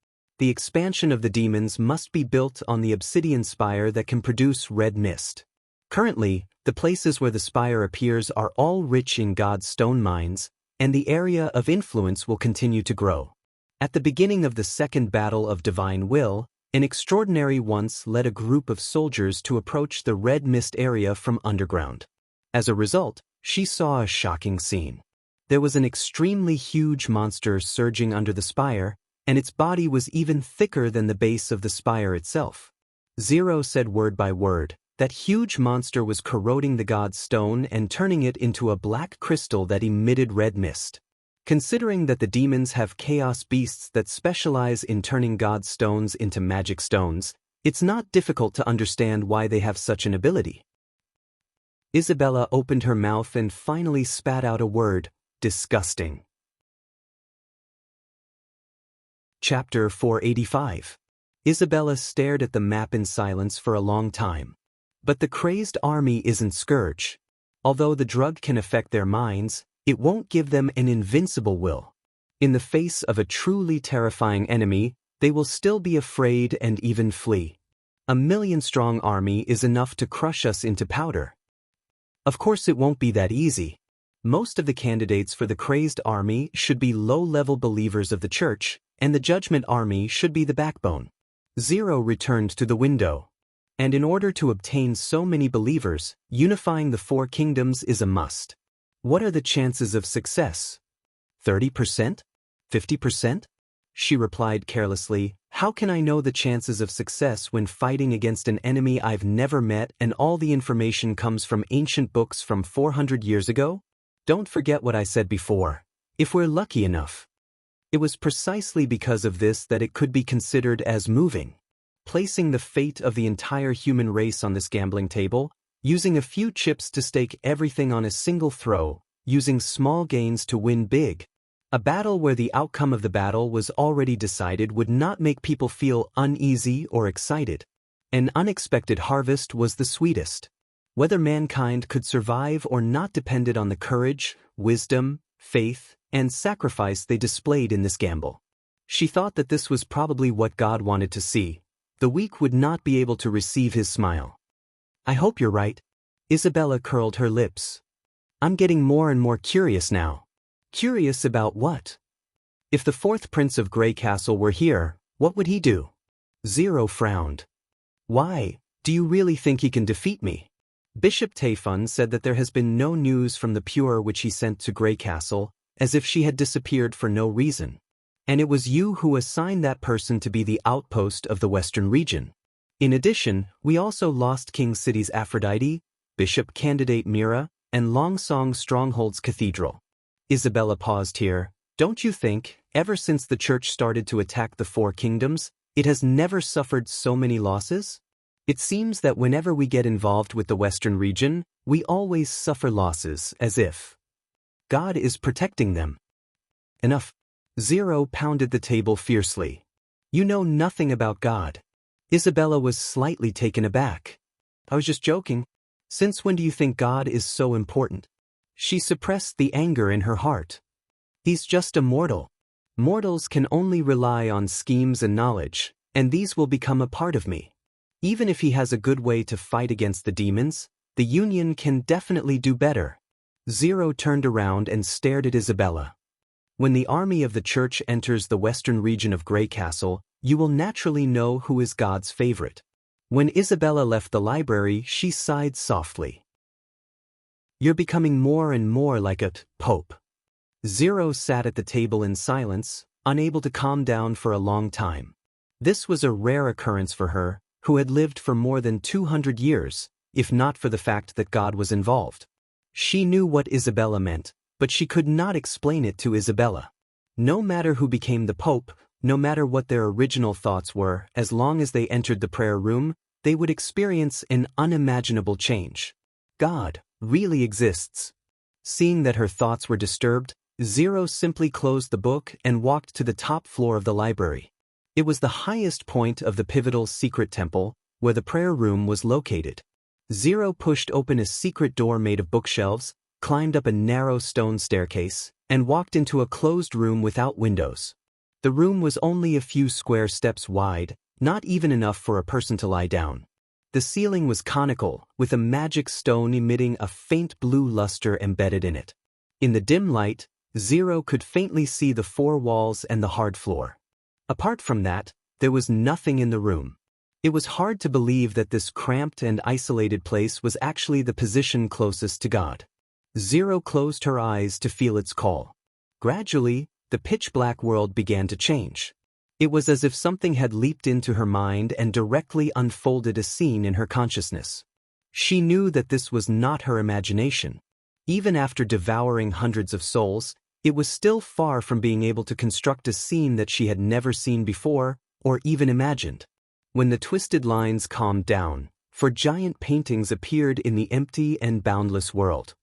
The expansion of the demons must be built on the obsidian spire that can produce red mist. Currently, the places where the spire appears are all rich in God's stone mines, and the area of influence will continue to grow. At the beginning of the Second Battle of Divine Will, an extraordinary once led a group of soldiers to approach the red mist area from underground. As a result, she saw a shocking scene. There was an extremely huge monster surging under the spire, and its body was even thicker than the base of the spire itself. Zero said word by word, that huge monster was corroding the god's stone and turning it into a black crystal that emitted red mist. Considering that the demons have chaos beasts that specialize in turning God's stones into magic stones, it's not difficult to understand why they have such an ability. Isabella opened her mouth and finally spat out a word, disgusting. Chapter 485. Isabella stared at the map in silence for a long time. But the crazed army isn't Scourge. Although the drug can affect their minds, it won't give them an invincible will. In the face of a truly terrifying enemy, they will still be afraid and even flee. A 1,000,000-strong army is enough to crush us into powder. Of course it won't be that easy. Most of the candidates for the crazed army should be low-level believers of the church, and the judgment army should be the backbone. Zero returned to the window. And in order to obtain so many believers, unifying the four kingdoms is a must. What are the chances of success? 30%? 50%? She replied carelessly, "How can I know the chances of success when fighting against an enemy I've never met and all the information comes from ancient books from 400 years ago? Don't forget what I said before. If we're lucky enough." It was precisely because of this that it could be considered as moving. Placing the fate of the entire human race on this gambling table, using a few chips to stake everything on a single throw, using small gains to win big. A battle where the outcome of the battle was already decided would not make people feel uneasy or excited. An unexpected harvest was the sweetest. Whether mankind could survive or not depended on the courage, wisdom, faith, and sacrifice they displayed in this gamble. She thought that this was probably what God wanted to see. The weak would not be able to receive his smile. I hope you're right. Isabella curled her lips. I'm getting more and more curious now. Curious about what? If the fourth prince of Grey Castle were here, what would he do? Zero frowned. Why, do you really think he can defeat me? Bishop Tayfun said that there has been no news from the Pure which he sent to Grey Castle, as if she had disappeared for no reason. And it was you who assigned that person to be the outpost of the Western region. In addition, we also lost King City's Aphrodite, Bishop Candidate Mira, and Longsong Stronghold's Cathedral. Isabella paused here. Don't you think, ever since the church started to attack the Four Kingdoms, it has never suffered so many losses? It seems that whenever we get involved with the Western region, we always suffer losses, as if God is protecting them. Enough. Zero pounded the table fiercely. You know nothing about God. Isabella was slightly taken aback. I was just joking. Since when do you think God is so important? She suppressed the anger in her heart. He's just a mortal. Mortals can only rely on schemes and knowledge, and these will become a part of me. Even if he has a good way to fight against the demons, the Union can definitely do better. Zero turned around and stared at Isabella. When the army of the church enters the western region of Grey Castle, you will naturally know who is God's favorite. When Isabella left the library, she sighed softly. You're becoming more and more like a pope. Zero sat at the table in silence, unable to calm down for a long time. This was a rare occurrence for her, who had lived for more than 200 years, if not for the fact that God was involved. She knew what Isabella meant, but she could not explain it to Isabella. No matter who became the Pope, no matter what their original thoughts were, as long as they entered the prayer room, they would experience an unimaginable change. God really exists. Seeing that her thoughts were disturbed, Zero simply closed the book and walked to the top floor of the library. It was the highest point of the pivotal secret temple, where the prayer room was located. Zero pushed open a secret door made of bookshelves, climbed up a narrow stone staircase, and walked into a closed room without windows. The room was only a few square steps wide, not even enough for a person to lie down. The ceiling was conical, with a magic stone emitting a faint blue luster embedded in it. In the dim light, Zero could faintly see the four walls and the hard floor. Apart from that, there was nothing in the room. It was hard to believe that this cramped and isolated place was actually the position closest to God. Zero closed her eyes to feel its call. Gradually, the pitch-black world began to change. It was as if something had leaped into her mind and directly unfolded a scene in her consciousness. She knew that this was not her imagination. Even after devouring hundreds of souls, it was still far from being able to construct a scene that she had never seen before or even imagined. When the twisted lines calmed down, four giant paintings appeared in the empty and boundless world.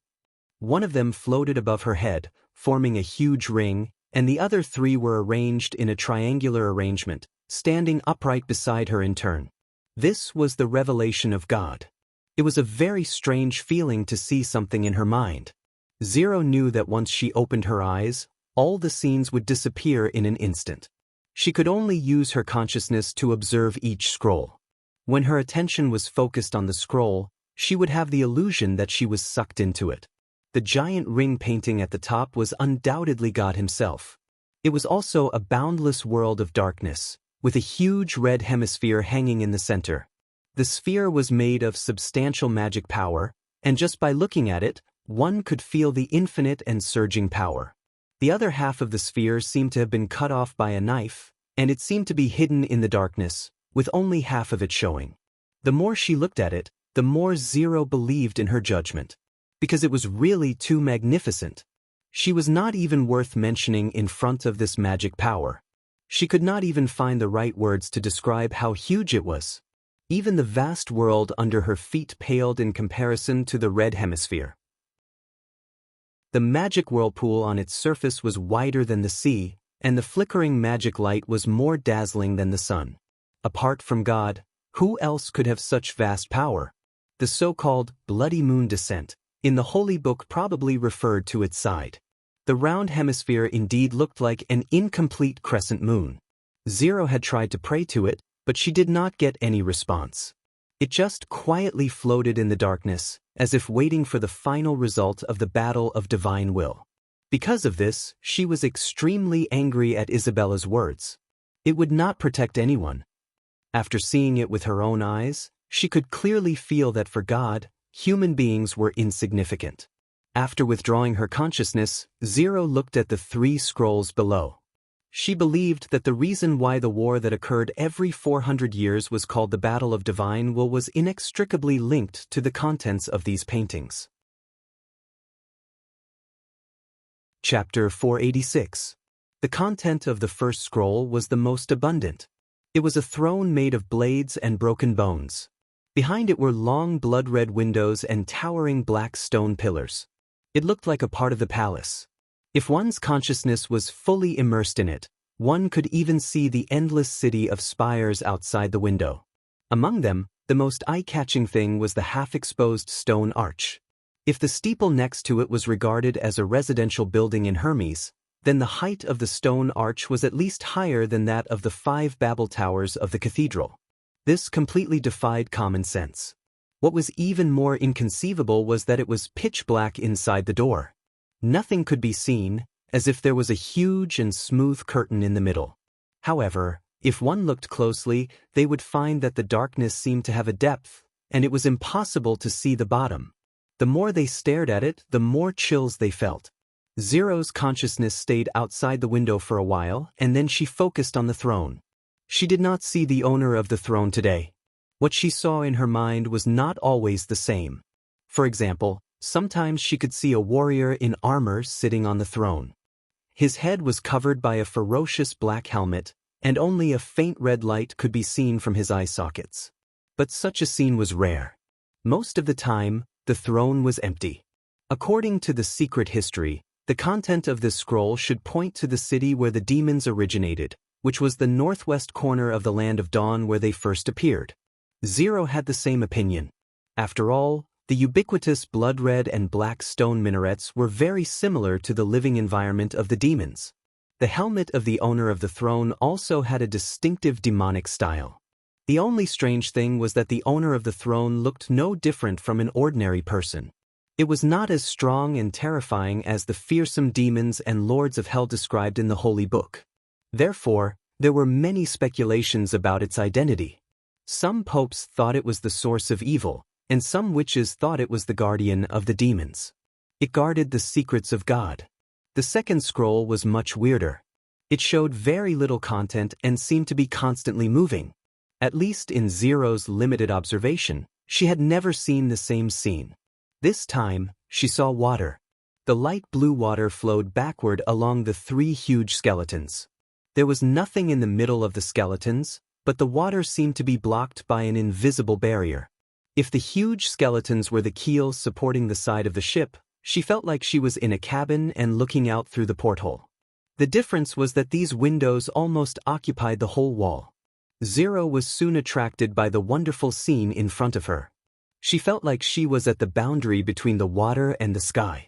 One of them floated above her head, forming a huge ring, and the other three were arranged in a triangular arrangement, standing upright beside her in turn. This was the revelation of God. It was a very strange feeling to see something in her mind. Zero knew that once she opened her eyes, all the scenes would disappear in an instant. She could only use her consciousness to observe each scroll. When her attention was focused on the scroll, she would have the illusion that she was sucked into it. The giant ring painting at the top was undoubtedly God himself. It was also a boundless world of darkness, with a huge red hemisphere hanging in the center. The sphere was made of substantial magic power, and just by looking at it, one could feel the infinite and surging power. The other half of the sphere seemed to have been cut off by a knife, and it seemed to be hidden in the darkness, with only half of it showing. The more she looked at it, the more Zero believed in her judgment. Because it was really too magnificent. She was not even worth mentioning in front of this magic power. She could not even find the right words to describe how huge it was. Even the vast world under her feet paled in comparison to the red hemisphere. The magic whirlpool on its surface was wider than the sea, and the flickering magic light was more dazzling than the sun. Apart from God, who else could have such vast power? The so-called bloody moon descent in the Holy Book probably referred to its side. The round hemisphere indeed looked like an incomplete crescent moon. Zero had tried to pray to it, but she did not get any response. It just quietly floated in the darkness, as if waiting for the final result of the battle of divine will. Because of this, she was extremely angry at Isabella's words. It would not protect anyone. After seeing it with her own eyes, she could clearly feel that for God, human beings were insignificant. After withdrawing her consciousness, Zero looked at the 3 scrolls below. She believed that the reason why the war that occurred every 400 years was called the Battle of Divine Will was inextricably linked to the contents of these paintings. Chapter 486. The content of the first scroll was the most abundant. It was a throne made of blades and broken bones. Behind it were long blood-red windows and towering black stone pillars. It looked like a part of the palace. If one's consciousness was fully immersed in it, one could even see the endless city of spires outside the window. Among them, the most eye-catching thing was the half-exposed stone arch. If the steeple next to it was regarded as a residential building in Hermes, then the height of the stone arch was at least higher than that of the 5 Babel towers of the cathedral. This completely defied common sense. What was even more inconceivable was that it was pitch black inside the door. Nothing could be seen, as if there was a huge and smooth curtain in the middle. However, if one looked closely, they would find that the darkness seemed to have a depth, and it was impossible to see the bottom. The more they stared at it, the more chills they felt. Zero's consciousness stayed outside the window for a while, and then she focused on the throne. She did not see the owner of the throne today. What she saw in her mind was not always the same. For example, sometimes she could see a warrior in armor sitting on the throne. His head was covered by a ferocious black helmet, and only a faint red light could be seen from his eye sockets. But such a scene was rare. Most of the time, the throne was empty. According to the secret history, the content of this scroll should point to the city where the demons originated, which was the northwest corner of the Land of Dawn where they first appeared. Zero had the same opinion. After all, the ubiquitous blood-red and black stone minarets were very similar to the living environment of the demons. The helmet of the owner of the throne also had a distinctive demonic style. The only strange thing was that the owner of the throne looked no different from an ordinary person. It was not as strong and terrifying as the fearsome demons and lords of hell described in the Holy Book. Therefore, there were many speculations about its identity. Some popes thought it was the source of evil, and some witches thought it was the guardian of the demons. It guarded the secrets of God. The second scroll was much weirder. It showed very little content and seemed to be constantly moving. At least in Zero's limited observation, she had never seen the same scene. This time, she saw water. The light blue water flowed backward along the 3 huge skeletons. There was nothing in the middle of the skeletons, but the water seemed to be blocked by an invisible barrier. If the huge skeletons were the keels supporting the side of the ship, she felt like she was in a cabin and looking out through the porthole. The difference was that these windows almost occupied the whole wall. Zero was soon attracted by the wonderful scene in front of her. She felt like she was at the boundary between the water and the sky.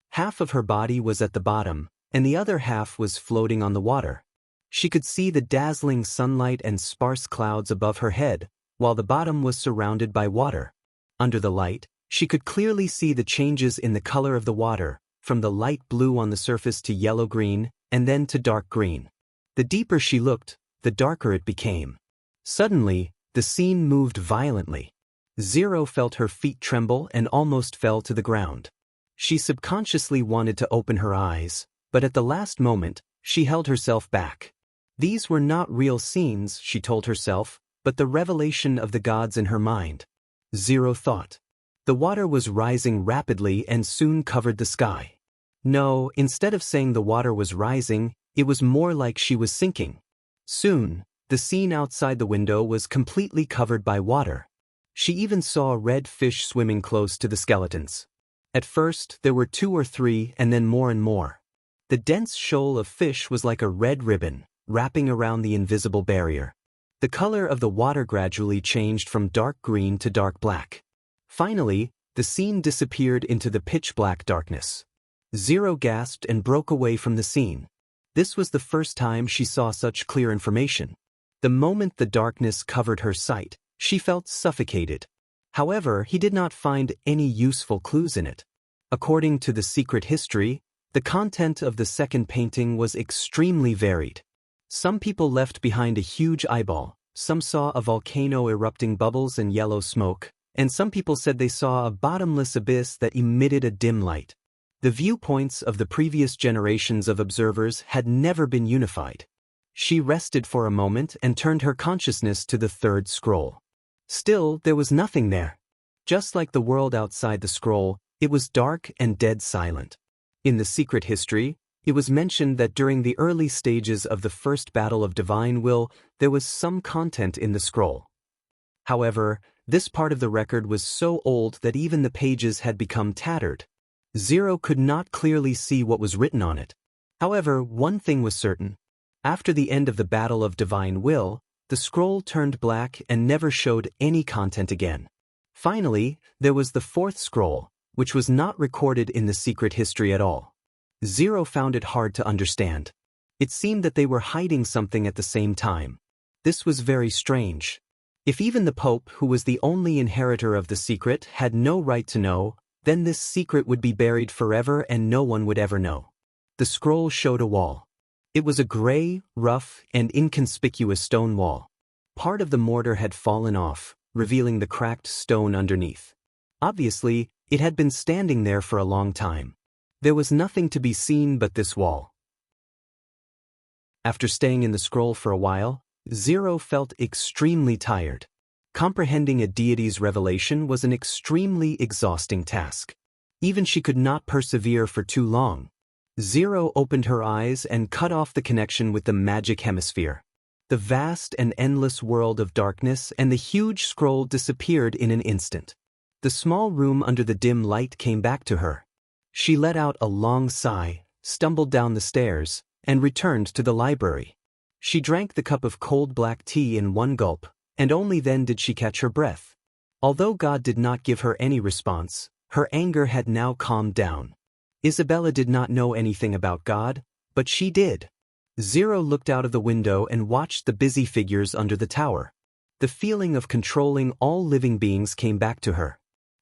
Half of her body was at the bottom, and the other half was floating on the water. She could see the dazzling sunlight and sparse clouds above her head, while the bottom was surrounded by water. Under the light, she could clearly see the changes in the color of the water, from the light blue on the surface to yellow-green, and then to dark green. The deeper she looked, the darker it became. Suddenly, the scene moved violently. Zero felt her feet tremble and almost fell to the ground. She subconsciously wanted to open her eyes, but at the last moment, she held herself back. These were not real scenes, she told herself, but the revelation of the gods in her mind. Zero thought. The water was rising rapidly and soon covered the sky. No, instead of saying the water was rising, it was more like she was sinking. Soon, The scene outside the window was completely covered by water. She even saw red fish swimming close to the skeletons. At first, there were 2 or 3 and then more and more. The dense shoal of fish was like a red ribbon, wrapping around the invisible barrier. The color of the water gradually changed from dark green to dark black. Finally, the scene disappeared into the pitch-black darkness. Zero gasped and broke away from the scene. This was the first time she saw such clear information. The moment the darkness covered her sight, she felt suffocated. However, he did not find any useful clues in it. According to the secret history, the content of the second painting was extremely varied. Some people left behind a huge eyeball, some saw a volcano erupting bubbles and yellow smoke, and some people said they saw a bottomless abyss that emitted a dim light. The viewpoints of the previous generations of observers had never been unified. She rested for a moment and turned her consciousness to the third scroll. Still, there was nothing there. Just like the world outside the scroll, it was dark and dead silent. In the secret history, it was mentioned that during the early stages of the first battle of divine will, there was some content in the scroll. However, this part of the record was so old that even the pages had become tattered. Zero could not clearly see what was written on it. However, one thing was certain. After the end of the battle of divine will, the scroll turned black and never showed any content again. Finally, there was the fourth scroll, which was not recorded in the secret history at all. Zero found it hard to understand. It seemed that they were hiding something at the same time. This was very strange. If even the Pope, who was the only inheritor of the secret, had no right to know, then this secret would be buried forever and no one would ever know. The scroll showed a wall. It was a gray, rough, and inconspicuous stone wall. Part of the mortar had fallen off, revealing the cracked stone underneath. Obviously, it had been standing there for a long time. There was nothing to be seen but this wall. After staying in the scroll for a while, Zero felt extremely tired. Comprehending a deity's revelation was an extremely exhausting task. Even she could not persevere for too long. Zero opened her eyes and cut off the connection with the magic hemisphere. The vast and endless world of darkness and the huge scroll disappeared in an instant. The small room under the dim light came back to her. She let out a long sigh, stumbled down the stairs, and returned to the library. She drank the cup of cold black tea in one gulp, and only then did she catch her breath. Although God did not give her any response, her anger had now calmed down. Isabella did not know anything about God, but she did. Zero looked out of the window and watched the busy figures under the tower. The feeling of controlling all living beings came back to her.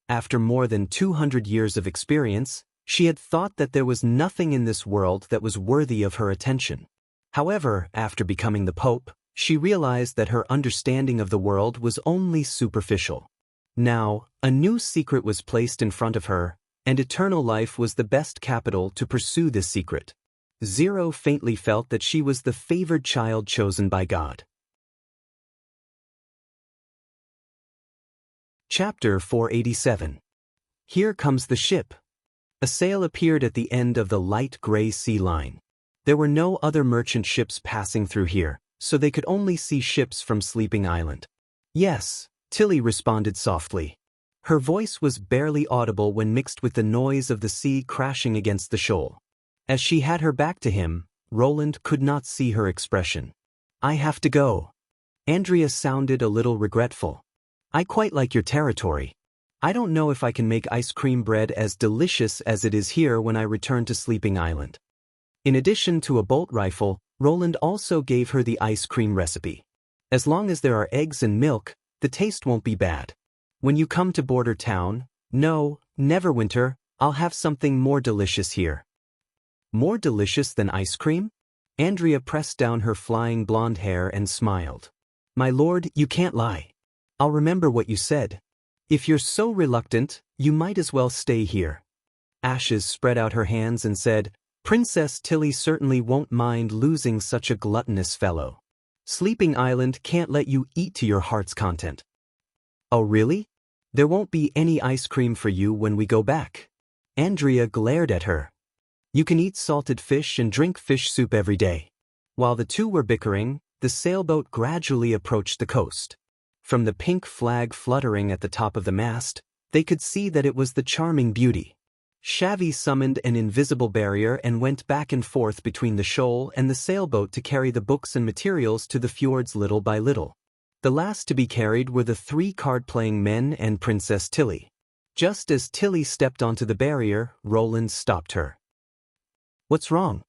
After more than 200 years of experience, she had thought that there was nothing in this world that was worthy of her attention. However, after becoming the Pope, she realized that her understanding of the world was only superficial. Now, a new secret was placed in front of her, and eternal life was the best capital to pursue this secret. Zero faintly felt that she was the favored child chosen by God. Chapter 487. Here comes the ship. A sail appeared at the end of the light gray sea line. There were no other merchant ships passing through here, so they could only see ships from Sleeping Island. Yes, Tilly responded softly. Her voice was barely audible when mixed with the noise of the sea crashing against the shoal. As she had her back to him, Roland could not see her expression. I have to go. Andrea sounded a little regretful. I quite like your territory. I don't know if I can make ice cream bread as delicious as it is here when I return to Sleeping Island. In addition to a bolt rifle, Roland also gave her the ice cream recipe. As long as there are eggs and milk, the taste won't be bad. When you come to Border Town, no, Neverwinter, I'll have something more delicious here. More delicious than ice cream? Andrea pressed down her flying blonde hair and smiled. My lord, you can't lie. I'll remember what you said. If you're so reluctant, you might as well stay here. Ashes spread out her hands and said, Princess Tilly certainly won't mind losing such a gluttonous fellow. Sleeping Island can't let you eat to your heart's content. Oh really? There won't be any ice cream for you when we go back. Andrea glared at her. You can eat salted fish and drink fish soup every day. While the two were bickering, the sailboat gradually approached the coast. From the pink flag fluttering at the top of the mast, they could see that it was the charming beauty. Shavi summoned an invisible barrier and went back and forth between the shoal and the sailboat to carry the books and materials to the fjords little by little. The last to be carried were the 3 card-playing men and Princess Tilly. Just as Tilly stepped onto the barrier, Roland stopped her. "What's wrong?"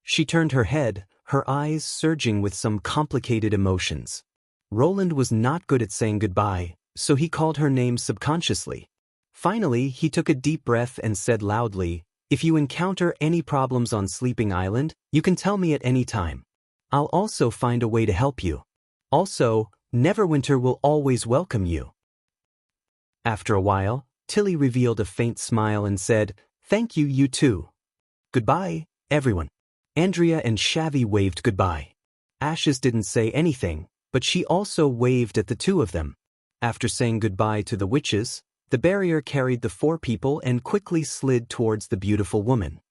She turned her head, her eyes surging with some complicated emotions. Roland was not good at saying goodbye, so he called her name subconsciously. Finally, he took a deep breath and said loudly, "If you encounter any problems on Sleeping Island, you can tell me at any time. I'll also find a way to help you. Also, Neverwinter will always welcome you." After a while, Tilly revealed a faint smile and said, "Thank you, you too. Goodbye, everyone." Andrea and Shavi waved goodbye. Ashes didn't say anything, but she also waved at the 2 of them. After saying goodbye to the witches, the barrier carried the 4 people and quickly slid towards the beautiful woman.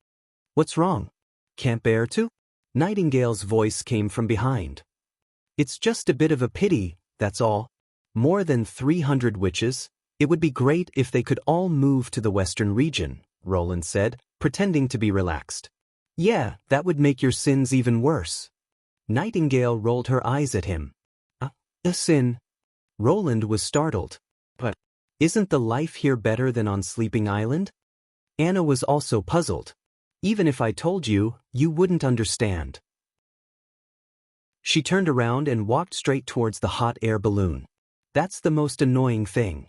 "What's wrong? Can't bear to?" Nightingale's voice came from behind. "It's just a bit of a pity, that's all. More than 300 witches. It would be great if they could all move to the western region," Roland said, pretending to be relaxed. "Yeah, that would make your sins even worse." Nightingale rolled her eyes at him. A sin?" Roland was startled. "But isn't the life here better than on Sleeping Island?" Anna was also puzzled. "Even if I told you, you wouldn't understand." She turned around and walked straight towards the hot air balloon. "That's the most annoying thing."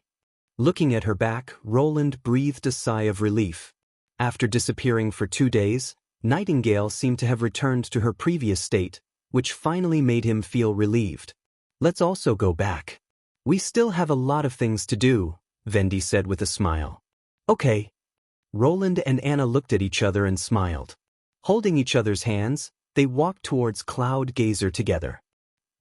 Looking at her back, Roland breathed a sigh of relief. After disappearing for 2 days, Nightingale seemed to have returned to her previous state, which finally made him feel relieved. "Let's also go back. We still have a lot of things to do," Vendi said with a smile. "Okay." Roland and Anna looked at each other and smiled. Holding each other's hands, they walked towards Cloud Gazer together.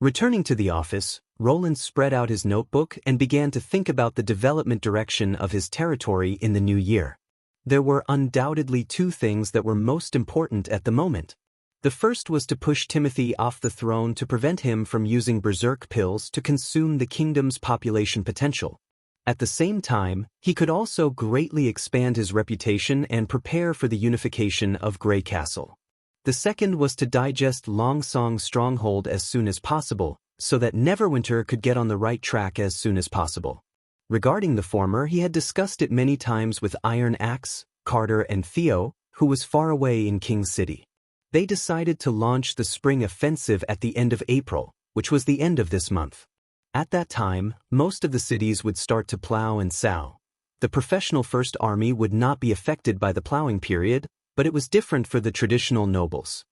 Returning to the office, Roland spread out his notebook and began to think about the development direction of his territory in the new year. There were undoubtedly 2 things that were most important at the moment. The first was to push Timothy off the throne to prevent him from using berserk pills to consume the kingdom's population potential. At the same time, he could also greatly expand his reputation and prepare for the unification of Grey Castle. The second was to digest Longsong's stronghold as soon as possible, so that Neverwinter could get on the right track as soon as possible. Regarding the former, he had discussed it many times with Iron Axe, Carter and Theo, who was far away in King City. They decided to launch the spring offensive at the end of April, which was the end of this month. At that time, most of the cities would start to plow and sow. The professional First Army would not be affected by the plowing period, but it was different for the traditional nobles.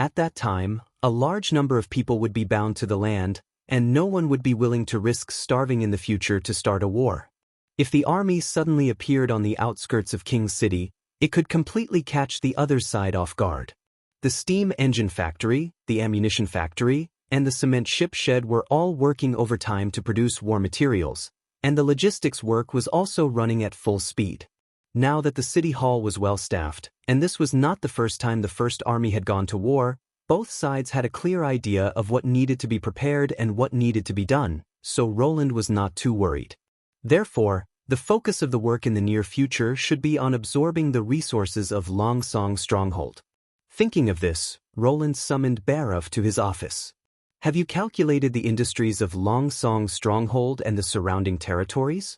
At that time, a large number of people would be bound to the land, and no one would be willing to risk starving in the future to start a war. If the army suddenly appeared on the outskirts of King City, it could completely catch the other side off guard. The steam engine factory, the ammunition factory, and the cement ship shed were all working overtime to produce war materials, and the logistics work was also running at full speed. Now that the city hall was well staffed, and this was not the first time the First Army had gone to war, both sides had a clear idea of what needed to be prepared and what needed to be done, so Roland was not too worried. Therefore, the focus of the work in the near future should be on absorbing the resources of Longsong Stronghold. Thinking of this, Roland summoned Barav to his office. "Have you calculated the industries of Longsong Stronghold and the surrounding territories?"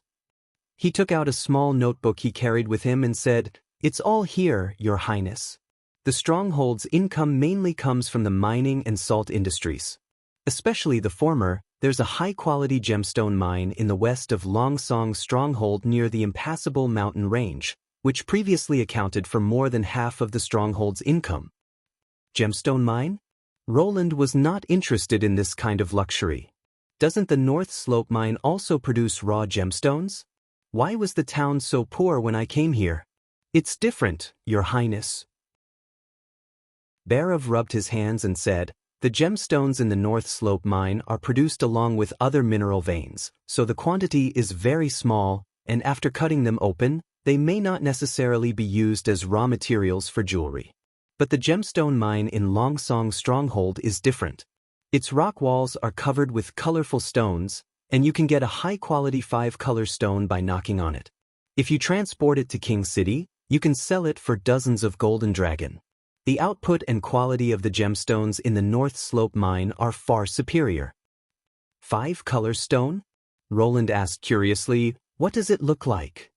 He took out a small notebook he carried with him and said, "It's all here, Your Highness. The stronghold's income mainly comes from the mining and salt industries. Especially the former, there's a high-quality gemstone mine in the west of Longsong Stronghold near the impassable mountain range, which previously accounted for more than half of the stronghold's income." Gemstone mine? Roland was not interested in this kind of luxury. Doesn't the North Slope mine also produce raw gemstones? Why was the town so poor when I came here? "It's different, Your Highness." Barav rubbed his hands and said, "The gemstones in the North Slope mine are produced along with other mineral veins, so the quantity is very small, and after cutting them open, they may not necessarily be used as raw materials for jewelry. But the gemstone mine in Longsong Stronghold is different. Its rock walls are covered with colorful stones, and you can get a high-quality 5-color stone by knocking on it. If you transport it to King City, you can sell it for dozens of golden dragon. The output and quality of the gemstones in the North Slope mine are far superior. 5-color stone? Roland asked curiously, what does it look like?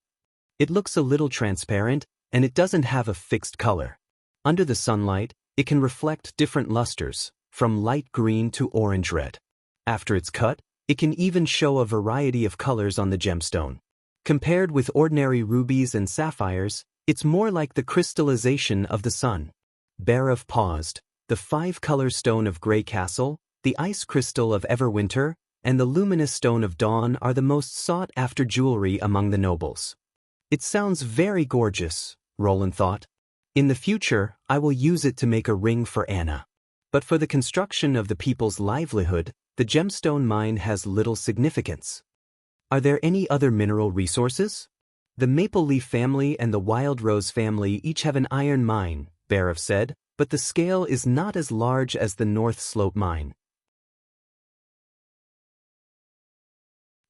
It looks a little transparent, and it doesn't have a fixed color. Under the sunlight, it can reflect different lusters, from light green to orange red. After it's cut, it can even show a variety of colors on the gemstone. Compared with ordinary rubies and sapphires, it's more like the crystallization of the sun. Bhairav paused. The 5-color stone of Grey Castle, the ice crystal of Everwinter, and the luminous stone of Dawn are the most sought-after jewelry among the nobles. It sounds very gorgeous, Roland thought. In the future, I will use it to make a ring for Anna. But for the construction of the people's livelihood, the gemstone mine has little significance. Are there any other mineral resources? The Maple Leaf family and the Wild Rose family each have an iron mine, Bhairav said, but the scale is not as large as the North Slope mine.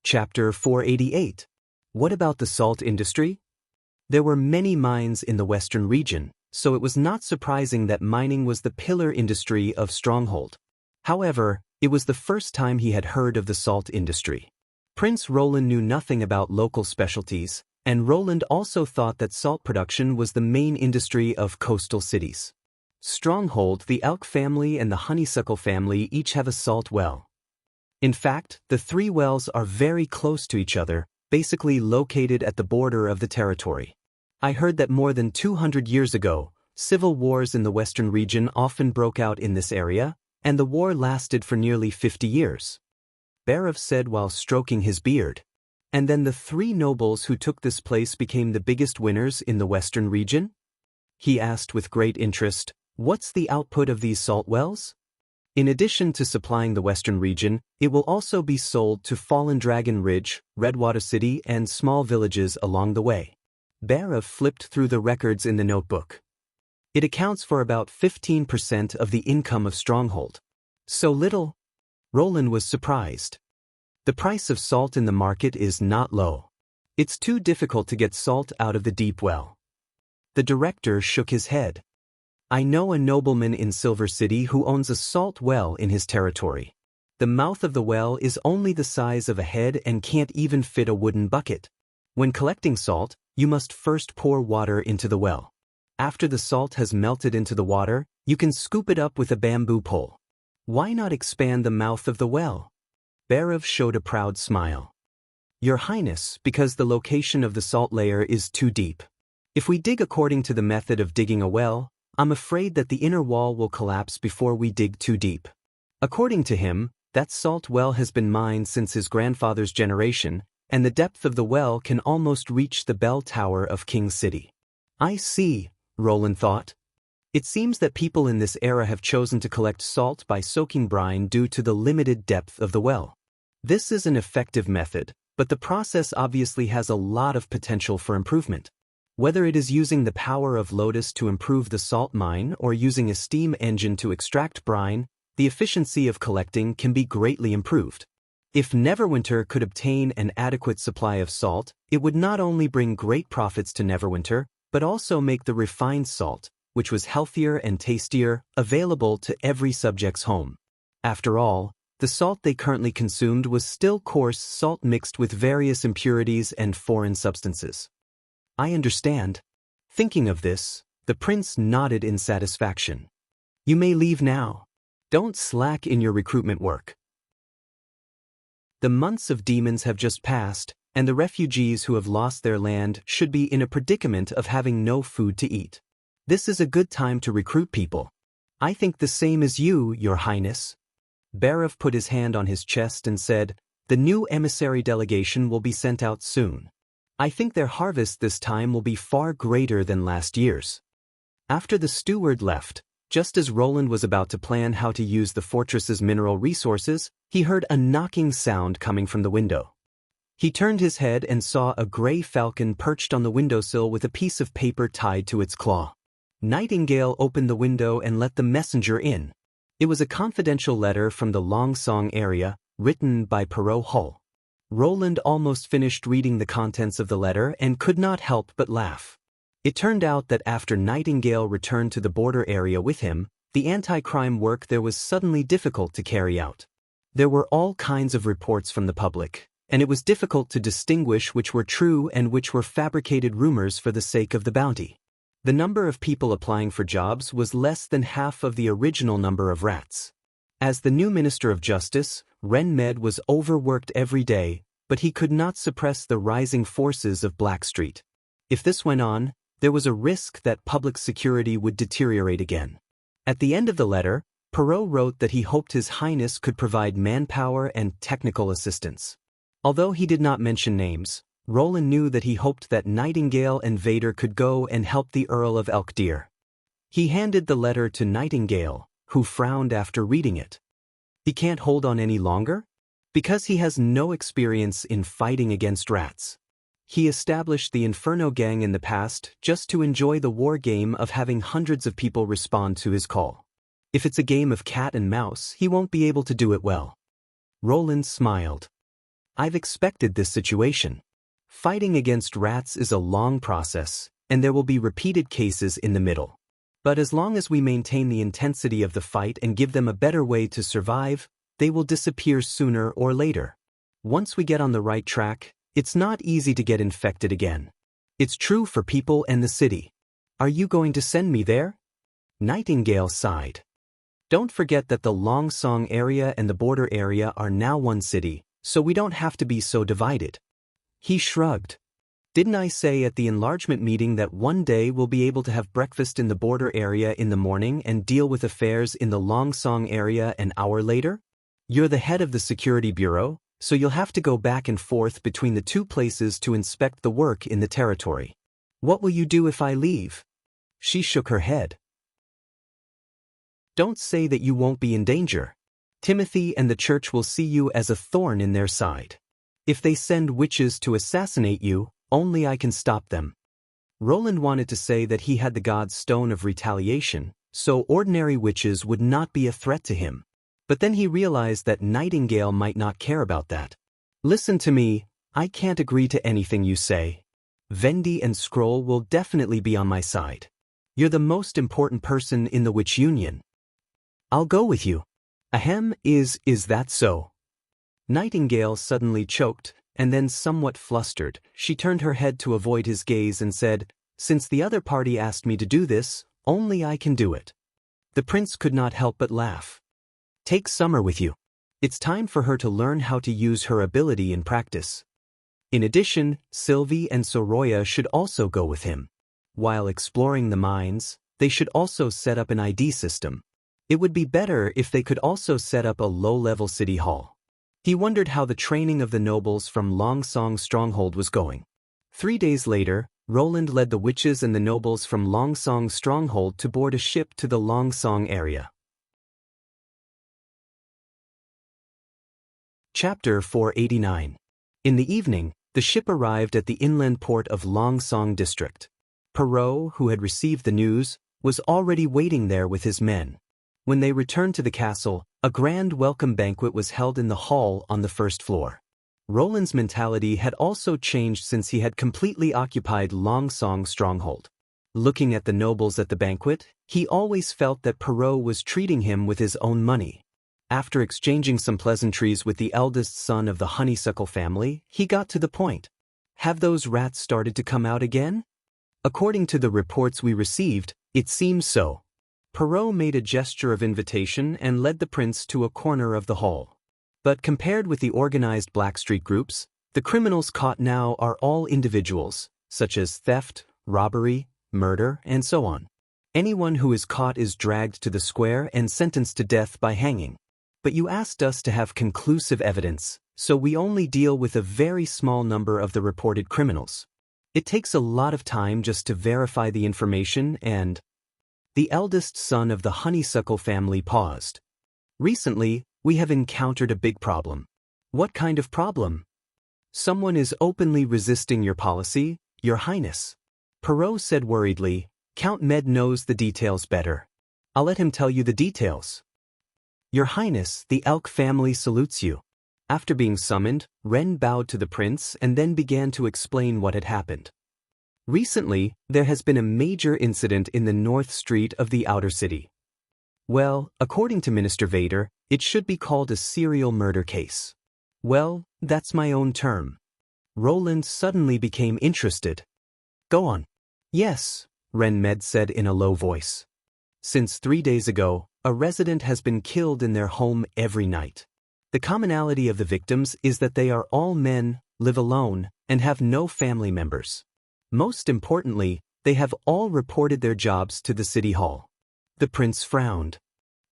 Chapter 488. What about the salt industry? There were many mines in the western region, so it was not surprising that mining was the pillar industry of Stronghold. However, it was the first time he had heard of the salt industry. Prince Roland knew nothing about local specialties, and Roland also thought that salt production was the main industry of coastal cities. Stronghold, the Elk family and the Honeysuckle family each have a salt well. In fact, the 3 wells are very close to each other, basically located at the border of the territory. I heard that more than 200 years ago, civil wars in the western region often broke out in this area, and the war lasted for nearly 50 years. Bhairav said while stroking his beard. And then the 3 nobles who took this place became the biggest winners in the western region? He asked with great interest, what's the output of these salt wells? In addition to supplying the western region, it will also be sold to Fallen Dragon Ridge, Redwater City, and small villages along the way. Bhairav flipped through the records in the notebook. It accounts for about 15% of the income of Stronghold. So little? Roland was surprised. The price of salt in the market is not low. It's too difficult to get salt out of the deep well. The director shook his head. I know a nobleman in Silver City who owns a salt well in his territory. The mouth of the well is only the size of a head and can't even fit a wooden bucket. When collecting salt, you must first pour water into the well. After the salt has melted into the water, you can scoop it up with a bamboo pole. Why not expand the mouth of the well? Bhairav showed a proud smile. Your Highness, because the location of the salt layer is too deep. If we dig according to the method of digging a well, I'm afraid that the inner wall will collapse before we dig too deep. According to him, that salt well has been mined since his grandfather's generation, and the depth of the well can almost reach the bell tower of King City. I see, Roland thought. It seems that people in this era have chosen to collect salt by soaking brine due to the limited depth of the well. This is an effective method, but the process obviously has a lot of potential for improvement. Whether it is using the power of Lotus to improve the salt mine or using a steam engine to extract brine, the efficiency of collecting can be greatly improved. If Neverwinter could obtain an adequate supply of salt, it would not only bring great profits to Neverwinter, but also make the refined salt, which was healthier and tastier, available to every subject's home. After all, the salt they currently consumed was still coarse salt mixed with various impurities and foreign substances. I understand. Thinking of this, the prince nodded in satisfaction. You may leave now. Don't slack in your recruitment work. The months of demons have just passed, and the refugees who have lost their land should be in a predicament of having no food to eat. This is a good time to recruit people. I think the same as you, Your Highness. Bhairav put his hand on his chest and said, the new emissary delegation will be sent out soon. I think their harvest this time will be far greater than last year's. After the steward left, just as Roland was about to plan how to use the fortress's mineral resources, he heard a knocking sound coming from the window. He turned his head and saw a gray falcon perched on the windowsill with a piece of paper tied to its claw. Nightingale opened the window and let the messenger in. It was a confidential letter from the Longsong area, written by Perot Hull. Roland almost finished reading the contents of the letter and could not help but laugh. It turned out that after Nightingale returned to the border area with him, the anti-crime work there was suddenly difficult to carry out. There were all kinds of reports from the public, and it was difficult to distinguish which were true and which were fabricated rumors for the sake of the bounty. The number of people applying for jobs was less than half of the original number of rats. As the new Minister of Justice, Ren Med was overworked every day, but he could not suppress the rising forces of Blackstreet. If this went on, there was a risk that public security would deteriorate again. At the end of the letter, Perot wrote that he hoped His Highness could provide manpower and technical assistance. Although he did not mention names, Roland knew that he hoped that Nightingale and Vader could go and help the Earl of Elkdeer. He handed the letter to Nightingale, who frowned after reading it. He can't hold on any longer? Because he has no experience in fighting against rats. He established the Inferno Gang in the past just to enjoy the war game of having hundreds of people respond to his call. If it's a game of cat and mouse, he won't be able to do it well. Roland smiled. I've expected this situation. Fighting against rats is a long process, and there will be repeated cases in the middle. But as long as we maintain the intensity of the fight and give them a better way to survive, they will disappear sooner or later. Once we get on the right track, it's not easy to get infected again. It's true for people and the city. Are you going to send me there? Nightingale sighed. Don't forget that the Longsong area and the border area are now one city, so we don't have to be so divided. He shrugged. Didn't I say at the enlargement meeting that one day we'll be able to have breakfast in the border area in the morning and deal with affairs in the Longsong area an hour later? You're the head of the Security Bureau, so you'll have to go back and forth between the two places to inspect the work in the territory. What will you do if I leave? She shook her head. Don't say that you won't be in danger. Timothy and the church will see you as a thorn in their side. If they send witches to assassinate you, only I can stop them. Roland wanted to say that he had the god's stone of retaliation, so ordinary witches would not be a threat to him. But then he realized that Nightingale might not care about that. Listen to me, I can't agree to anything you say. Vendy and Scroll will definitely be on my side. You're the most important person in the Witch Union. I'll go with you. Ahem, is that so? Nightingale suddenly choked, and then somewhat flustered, she turned her head to avoid his gaze and said, Since the other party asked me to do this, only I can do it. The prince could not help but laugh. Take Summer with you. It's time for her to learn how to use her ability in practice. In addition, Sylvie and Soroya should also go with him. While exploring the mines, they should also set up an ID system. It would be better if they could also set up a low-level city hall. He wondered how the training of the nobles from Longsong Stronghold was going. 3 days later, Roland led the witches and the nobles from Longsong Stronghold to board a ship to the Longsong area. Chapter 489. In the evening, the ship arrived at the inland port of Longsong District. Perot, who had received the news, was already waiting there with his men. When they returned to the castle, a grand welcome banquet was held in the hall on the first floor. Roland's mentality had also changed since he had completely occupied Longsong Stronghold. Looking at the nobles at the banquet, he always felt that Perot was treating him with his own money. After exchanging some pleasantries with the eldest son of the Honeysuckle family, he got to the point. Have those rats started to come out again? According to the reports we received, it seems so. Perot made a gesture of invitation and led the prince to a corner of the hall. But compared with the organized Blackstreet groups, the criminals caught now are all individuals, such as theft, robbery, murder, and so on. Anyone who is caught is dragged to the square and sentenced to death by hanging. But you asked us to have conclusive evidence, so we only deal with a very small number of the reported criminals. It takes a lot of time just to verify the information and... The eldest son of the Honeysuckle family paused. Recently, we have encountered a big problem. What kind of problem? Someone is openly resisting your policy, Your Highness. Perot said worriedly, Count Med knows the details better. I'll let him tell you the details. Your Highness, the elk family salutes you. After being summoned, Ren bowed to the prince and then began to explain what had happened. Recently, there has been a major incident in the north street of the outer city. Well, according to Minister Vader, it should be called a serial murder case. Well, that's my own term. Roland suddenly became interested. Go on. Yes, Ren Med said in a low voice. Since 3 days ago, a resident has been killed in their home every night. The commonality of the victims is that they are all men, live alone, and have no family members. Most importantly, they have all reported their jobs to the city hall. The prince frowned.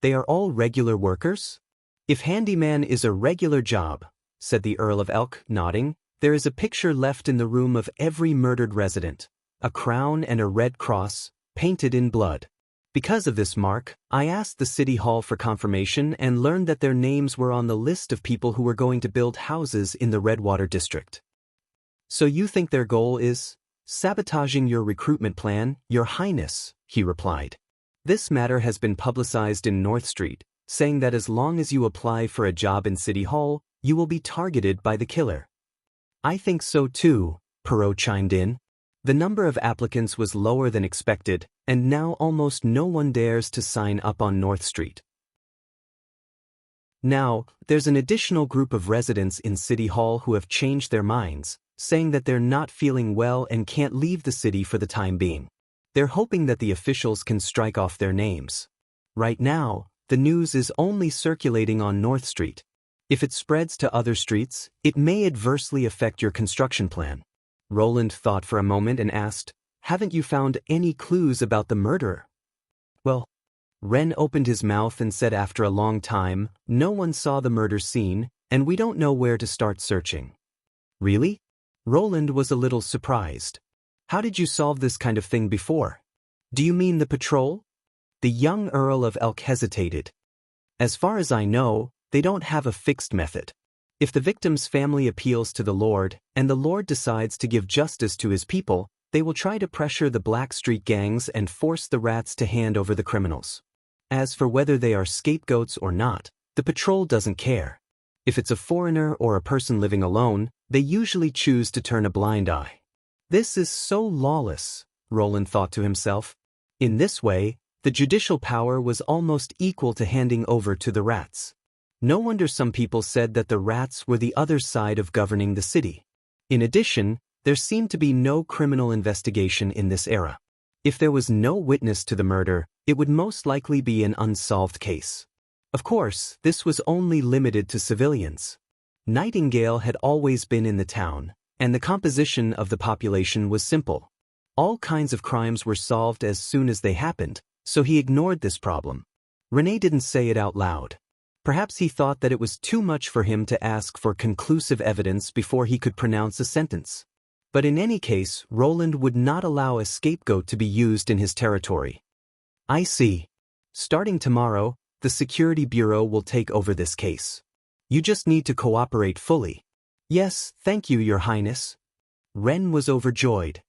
They are all regular workers? If handyman is a regular job, said the Earl of Elk, nodding, there is a picture left in the room of every murdered resident, a crown and a red cross, painted in blood. Because of this mark, I asked the city hall for confirmation and learned that their names were on the list of people who were going to build houses in the Redwater district. So you think their goal is sabotaging your recruitment plan, Your Highness, he replied. This matter has been publicized in North Street, saying that as long as you apply for a job in City Hall, you will be targeted by the killer. I think so too, Perot chimed in. The number of applicants was lower than expected, and now almost no one dares to sign up on North Street. Now, there's an additional group of residents in City Hall who have changed their minds, saying that they're not feeling well and can't leave the city for the time being. They're hoping that the officials can strike off their names. Right now, the news is only circulating on North Street. If it spreads to other streets, it may adversely affect your construction plan. Roland thought for a moment and asked, haven't you found any clues about the murderer? Well, Ren opened his mouth and said after a long time, no one saw the murder scene, and we don't know where to start searching. Really? Roland was a little surprised. How did you solve this kind of thing before? Do you mean the patrol? The young Earl of Elk hesitated. As far as I know, they don't have a fixed method. If the victim's family appeals to the Lord, and the Lord decides to give justice to his people, they will try to pressure the Black Street gangs and force the rats to hand over the criminals. As for whether they are scapegoats or not, the patrol doesn't care. If it's a foreigner or a person living alone, they usually choose to turn a blind eye. This is so lawless, Roland thought to himself. In this way, the judicial power was almost equal to handing over to the rats. No wonder some people said that the rats were the other side of governing the city. In addition, there seemed to be no criminal investigation in this era. If there was no witness to the murder, it would most likely be an unsolved case. Of course, this was only limited to civilians. Nightingale had always been in the town, and the composition of the population was simple. All kinds of crimes were solved as soon as they happened, so he ignored this problem. Renee didn't say it out loud. Perhaps he thought that it was too much for him to ask for conclusive evidence before he could pronounce a sentence. But in any case, Roland would not allow a scapegoat to be used in his territory. I see. Starting tomorrow, the Security Bureau will take over this case. You just need to cooperate fully. Yes, thank you, Your Highness. Ren was overjoyed.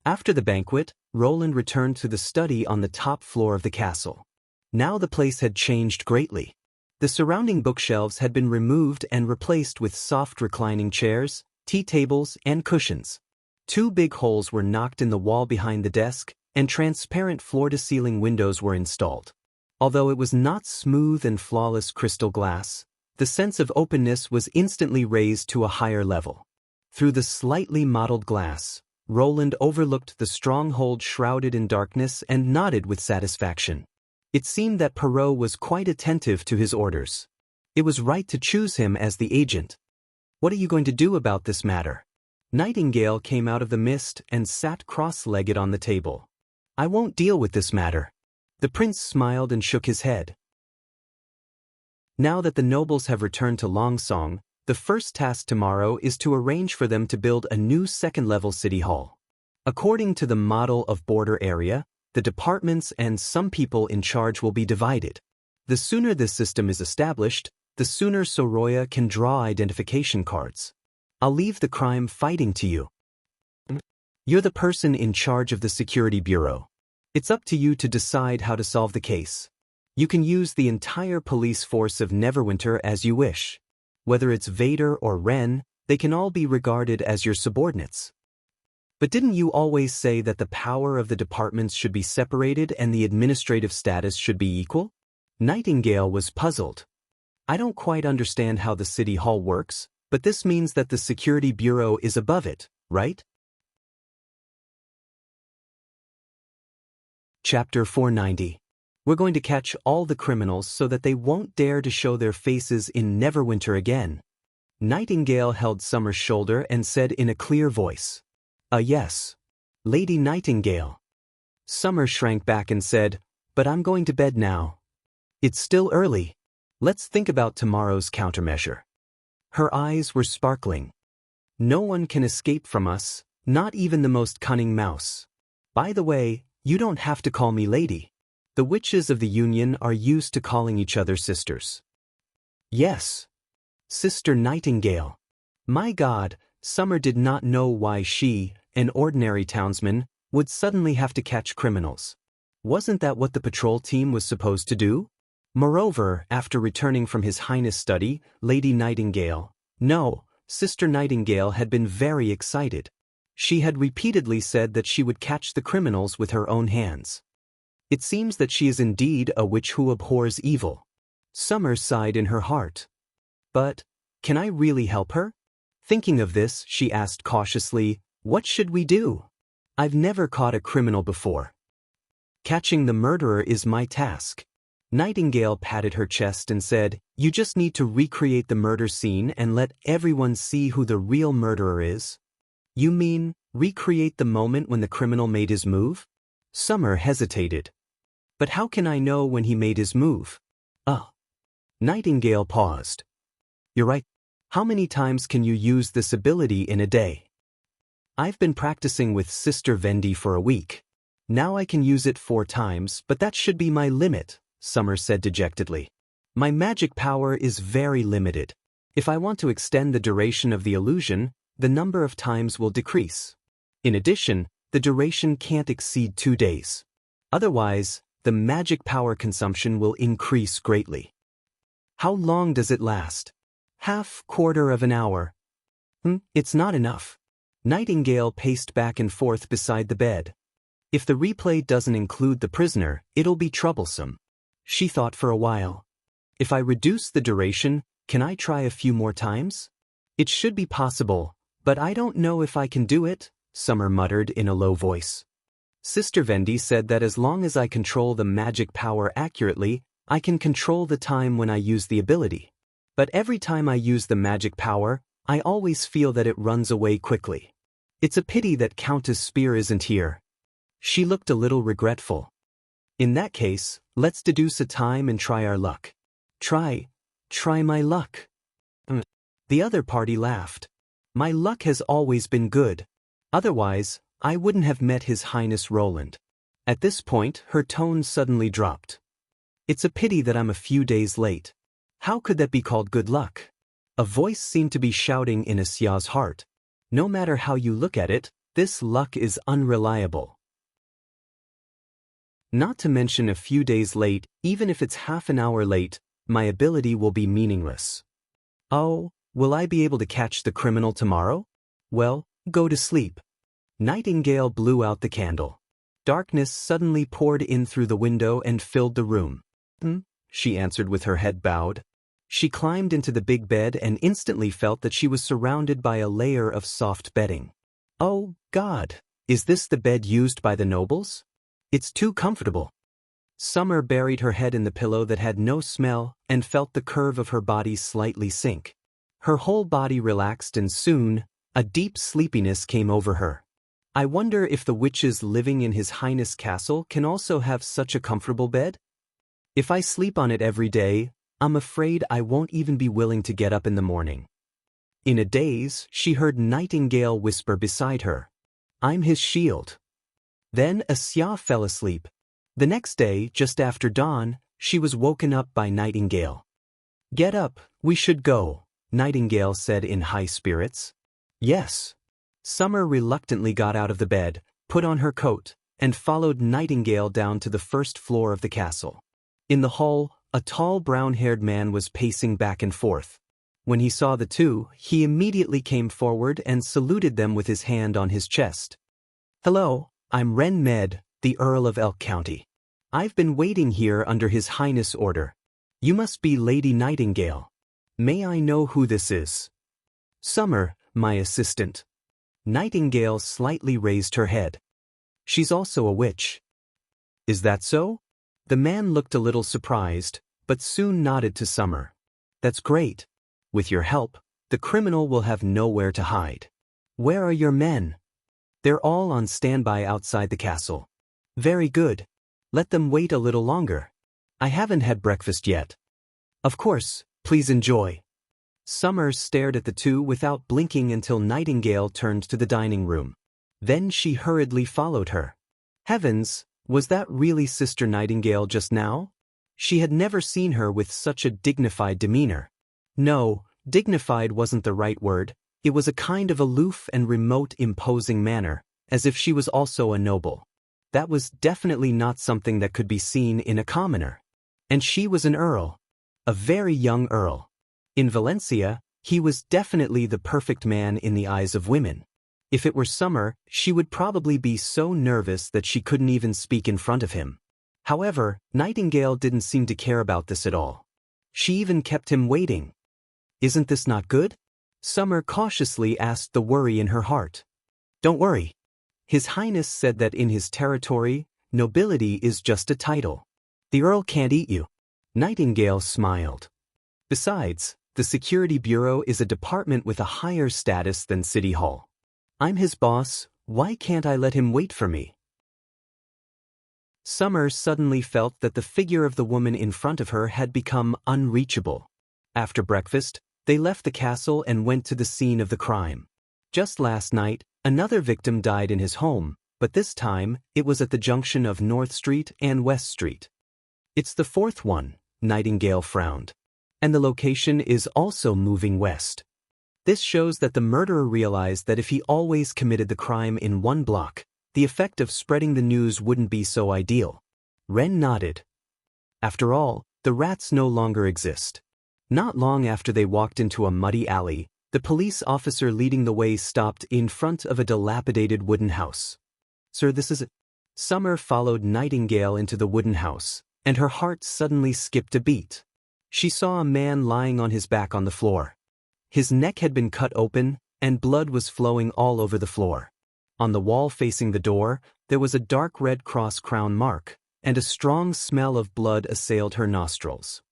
After the banquet, Roland returned to the study on the top floor of the castle. Now the place had changed greatly. The surrounding bookshelves had been removed and replaced with soft reclining chairs, tea tables, and cushions. 2 big holes were knocked in the wall behind the desk, and transparent floor-to-ceiling windows were installed. Although it was not smooth and flawless crystal glass, the sense of openness was instantly raised to a higher level. Through the slightly mottled glass, Roland overlooked the stronghold shrouded in darkness and nodded with satisfaction. It seemed that Perot was quite attentive to his orders. It was right to choose him as the agent. What are you going to do about this matter? Nightingale came out of the mist and sat cross-legged on the table. I won't deal with this matter. The prince smiled and shook his head. Now that the nobles have returned to Longsong, the first task tomorrow is to arrange for them to build a new second-level city hall. According to the model of border area, the departments and some people in charge will be divided. The sooner this system is established, the sooner Soroya can draw identification cards. I'll leave the crime fighting to you. You're the person in charge of the Security Bureau. It's up to you to decide how to solve the case. You can use the entire police force of Neverwinter as you wish. Whether it's Vader or Ren, they can all be regarded as your subordinates. But didn't you always say that the power of the departments should be separated and the administrative status should be equal? Nightingale was puzzled. I don't quite understand how the City Hall works, but this means that the Security Bureau is above it, right? Chapter 490. We're going to catch all the criminals so that they won't dare to show their faces in Neverwinter again. Nightingale held Summer's shoulder and said in a clear voice, yes. Lady Nightingale. Summer shrank back and said, but I'm going to bed now. It's still early. Let's think about tomorrow's countermeasure. Her eyes were sparkling. No one can escape from us, not even the most cunning mouse. By the way, you don't have to call me lady. The witches of the Union are used to calling each other sisters. Yes. Sister Nightingale. My God, Summer did not know why she, an ordinary townsman, would suddenly have to catch criminals. Wasn't that what the patrol team was supposed to do? Moreover, after returning from His Highness' study, Lady Nightingale, no, Sister Nightingale had been very excited. She had repeatedly said that she would catch the criminals with her own hands. It seems that she is indeed a witch who abhors evil. Summer sighed in her heart. But, can I really help her? Thinking of this, she asked cautiously, what should we do? I've never caught a criminal before. Catching the murderer is my task. Nightingale patted her chest and said, you just need to recreate the murder scene and let everyone see who the real murderer is. You mean, recreate the moment when the criminal made his move? Summer hesitated. But how can I know when he made his move? Nightingale paused. You're right. How many times can you use this ability in a day? I've been practicing with Sister Vendi for a week. Now I can use it 4 times, but that should be my limit, Summer said dejectedly. My magic power is very limited. If I want to extend the duration of the illusion, the number of times will decrease. In addition, the duration can't exceed 2 days. Otherwise, the magic power consumption will increase greatly. How long does it last? Quarter of an hour. It's not enough. Nightingale paced back and forth beside the bed. If the replay doesn't include the prisoner, it'll be troublesome. She thought for a while. If I reduce the duration, can I try a few more times? It should be possible, but I don't know if I can do it, Summer muttered in a low voice. Sister Vendi said that as long as I control the magic power accurately, I can control the time when I use the ability. But every time I use the magic power, I always feel that it runs away quickly. It's a pity that Countess Spear isn't here. She looked a little regretful. In that case, let's deduce a time and try our luck. Try my luck. The other party laughed. My luck has always been good. Otherwise, I wouldn't have met His Highness Roland. At this point, her tone suddenly dropped. It's a pity that I'm a few days late. How could that be called good luck? A voice seemed to be shouting in Asia's heart. No matter how you look at it, this luck is unreliable. Not to mention a few days late, even if it's half an hour late, my ability will be meaningless. Oh, will I be able to catch the criminal tomorrow? Well, go to sleep. Nightingale blew out the candle. Darkness suddenly poured in through the window and filled the room. She answered with her head bowed. She climbed into the big bed and instantly felt that she was surrounded by a layer of soft bedding. Oh, God, is this the bed used by the nobles? It's too comfortable. Summer buried her head in the pillow that had no smell and felt the curve of her body slightly sink. Her whole body relaxed and soon, a deep sleepiness came over her. I wonder if the witches living in His Highness Castle can also have such a comfortable bed? If I sleep on it every day, I'm afraid I won't even be willing to get up in the morning. In a daze, she heard Nightingale whisper beside her, I'm his shield. Then Asia fell asleep. The next day, just after dawn, she was woken up by Nightingale. Get up, we should go, Nightingale said in high spirits. Yes. Summer reluctantly got out of the bed, put on her coat, and followed Nightingale down to the first floor of the castle. In the hall, a tall brown-haired man was pacing back and forth. When he saw the two, he immediately came forward and saluted them with his hand on his chest. "Hello, I'm Ren Med, the Earl of Elk County. I've been waiting here under His Highness' order. You must be Lady Nightingale. May I know who this is?" "Summer, my assistant." Nightingale slightly raised her head. "She's also a witch." "Is that so?" The man looked a little surprised, but soon nodded to Summer. "That's great. With your help, the criminal will have nowhere to hide. Where are your men?" "They're all on standby outside the castle." "Very good. Let them wait a little longer. I haven't had breakfast yet." "Of course, please enjoy." Summer stared at the two without blinking until Nightingale turned to the dining room. Then she hurriedly followed her. Heavens, was that really Sister Nightingale just now? She had never seen her with such a dignified demeanor. No, dignified wasn't the right word. It was a kind of aloof and remote imposing manner, as if she was also a noble. That was definitely not something that could be seen in a commoner. And she was an earl. A very young earl. In Valencia, he was definitely the perfect man in the eyes of women. If it were Summer, she would probably be so nervous that she couldn't even speak in front of him. However, Nightingale didn't seem to care about this at all. She even kept him waiting. "Isn't this not good?" Summer cautiously asked the worry in her heart. "Don't worry. His Highness said that in his territory, nobility is just a title. The Earl can't eat you." Nightingale smiled. "Besides, the Security Bureau is a department with a higher status than City Hall. I'm his boss, why can't I let him wait for me?" Summer suddenly felt that the figure of the woman in front of her had become unreachable. After breakfast, they left the castle and went to the scene of the crime. Just last night, another victim died in his home, but this time, it was at the junction of North Street and West Street. "It's the fourth one," Nightingale frowned. "And the location is also moving west. This shows that the murderer realized that if he always committed the crime in one block, the effect of spreading the news wouldn't be so ideal." Ren nodded. "After all, the rats no longer exist." Not long after they walked into a muddy alley, the police officer leading the way stopped in front of a dilapidated wooden house. "Sir, this is it." Summer followed Nightingale into the wooden house, and her heart suddenly skipped a beat. She saw a man lying on his back on the floor. His neck had been cut open, and blood was flowing all over the floor. On the wall facing the door, there was a dark red cross crown mark, and a strong smell of blood assailed her nostrils.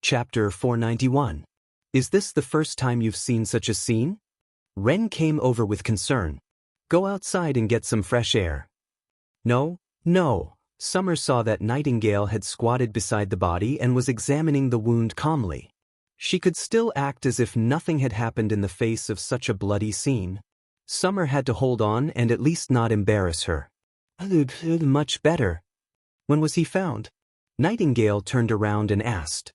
Chapter 491. Is this the first time you've seen such a scene? Ren came over with concern. "Go outside and get some fresh air." "No, no." Summer saw that Nightingale had squatted beside the body and was examining the wound calmly. She could still act as if nothing had happened in the face of such a bloody scene. Summer had to hold on and at least not embarrass her. "Much better." "When was he found?" Nightingale turned around and asked.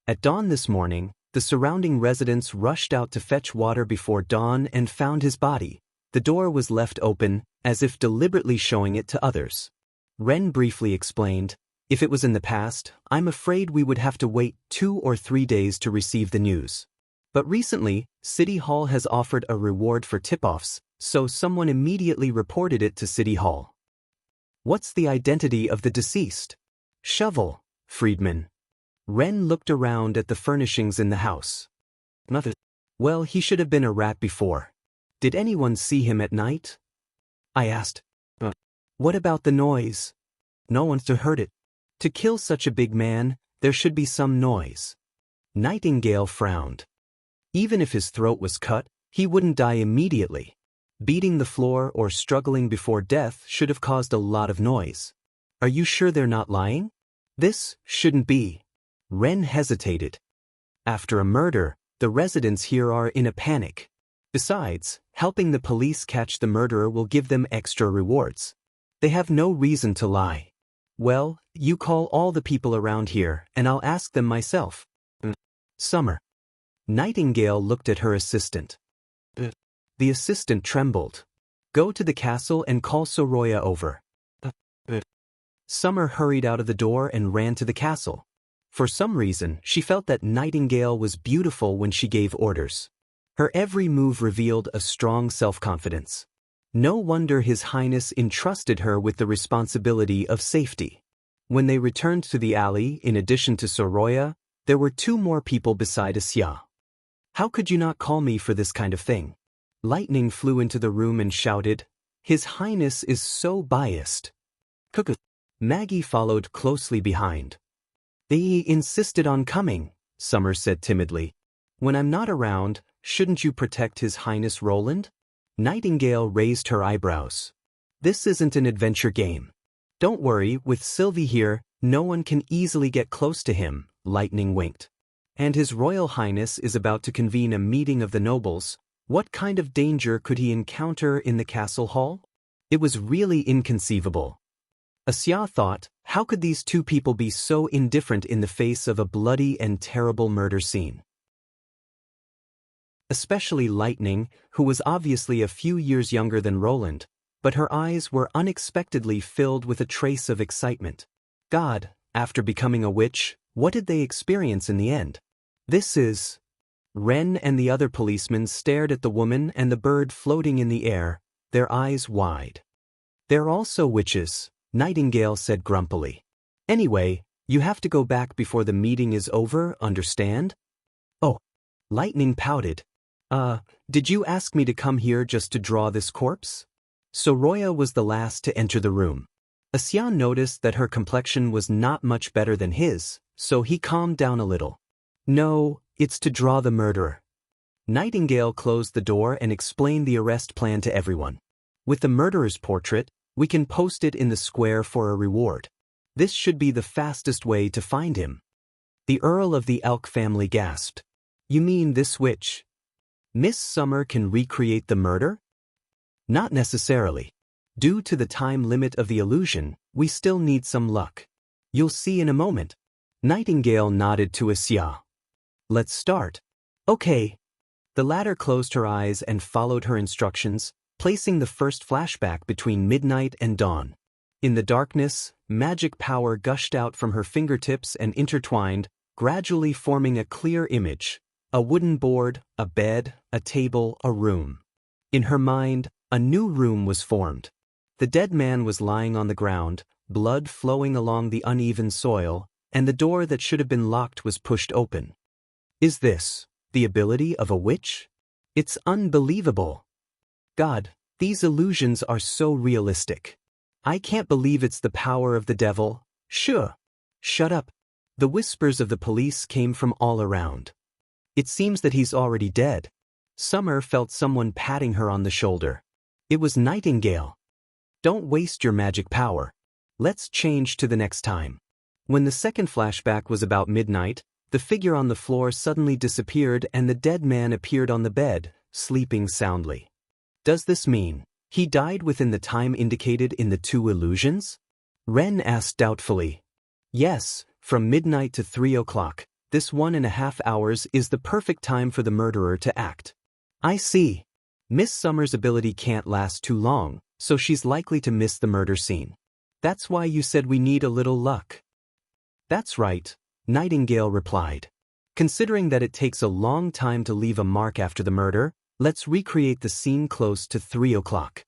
At dawn this morning, the surrounding residents rushed out to fetch water before dawn and found his body. The door was left open, as if deliberately showing it to others. Ren briefly explained, "If it was in the past, I'm afraid we would have to wait 2 or 3 days to receive the news. But recently, City Hall has offered a reward for tip-offs, so someone immediately reported it to City Hall." "What's the identity of the deceased?" "Shovel, Friedman." Ren looked around at the furnishings in the house. "Nothing. Well, he should have been a rat before. Did anyone see him at night?" I asked. "What about the noise?" "No one's heard it. To kill such a big man, there should be some noise." Nightingale frowned. Even if his throat was cut, he wouldn't die immediately. Beating the floor or struggling before death should have caused a lot of noise. "Are you sure they're not lying?" "This shouldn't be." Ren hesitated. "After a murder, the residents here are in a panic. Besides, helping the police catch the murderer will give them extra rewards. They have no reason to lie." "Well, you call all the people around here, and I'll ask them myself." "Summer." Nightingale looked at her assistant. The assistant trembled. "Go to the castle and call Soroya over." Summer hurried out of the door and ran to the castle. For some reason, she felt that Nightingale was beautiful when she gave orders. Her every move revealed a strong self-confidence. No wonder His Highness entrusted her with the responsibility of safety. When they returned to the alley, in addition to Soroya, there were 2 more people beside Asya. "How could you not call me for this kind of thing?" Lightning flew into the room and shouted, "His Highness is so biased." Cuckoo. Maggie followed closely behind. "They insisted on coming," Summer said timidly. "When I'm not around, shouldn't you protect His Highness Roland?" Nightingale raised her eyebrows. "This isn't an adventure game. Don't worry, with Sylvie here, no one can easily get close to him," Lightning winked. "And His Royal Highness is about to convene a meeting of the nobles. What kind of danger could he encounter in the castle hall?" It was really inconceivable. Asya thought, how could these 2 people be so indifferent in the face of a bloody and terrible murder scene? Especially Lightning, who was obviously a few years younger than Roland, but her eyes were unexpectedly filled with a trace of excitement. God, after becoming a witch, what did they experience in the end? This is... Ren and the other policemen stared at the woman and the bird floating in the air, their eyes wide. "They're also witches," Nightingale said grumpily. "Anyway, you have to go back before the meeting is over, understand?" "Oh." Lightning pouted. Did you ask me to come here just to draw this corpse?" Soroya was the last to enter the room. Asya noticed that her complexion was not much better than his, so he calmed down a little. "No, it's to draw the murderer." Nightingale closed the door and explained the arrest plan to everyone. "With the murderer's portrait, we can post it in the square for a reward. This should be the fastest way to find him." The Earl of the Elk family gasped. "You mean this witch? Miss Summer can recreate the murder?" "Not necessarily. Due to the time limit of the illusion, we still need some luck. You'll see in a moment." Nightingale nodded to Asya. "Let's start." "Okay." The latter closed her eyes and followed her instructions, placing the first flashback between midnight and dawn. In the darkness, magic power gushed out from her fingertips and intertwined, gradually forming a clear image. A wooden board, a bed, a table, a room. In her mind, a new room was formed. The dead man was lying on the ground, blood flowing along the uneven soil, and the door that should have been locked was pushed open. Is this the ability of a witch? It's unbelievable. God, these illusions are so realistic. I can't believe it's the power of the devil. Sure. Shut up. The whispers of the police came from all around. It seems that he's already dead. Summer felt someone patting her on the shoulder. It was Nightingale. Don't waste your magic power. Let's change to the next time. When the second flashback was about midnight, the figure on the floor suddenly disappeared and the dead man appeared on the bed, sleeping soundly. Does this mean he died within the time indicated in the 2 illusions? Ren asked doubtfully. Yes, from midnight to 3 o'clock. This 1.5 hours is the perfect time for the murderer to act. I see. Miss Summer's ability can't last too long, so she's likely to miss the murder scene. That's why you said we need a little luck. That's right, Nightingale replied. Considering that it takes a long time to leave a mark after the murder, let's recreate the scene close to 3 o'clock.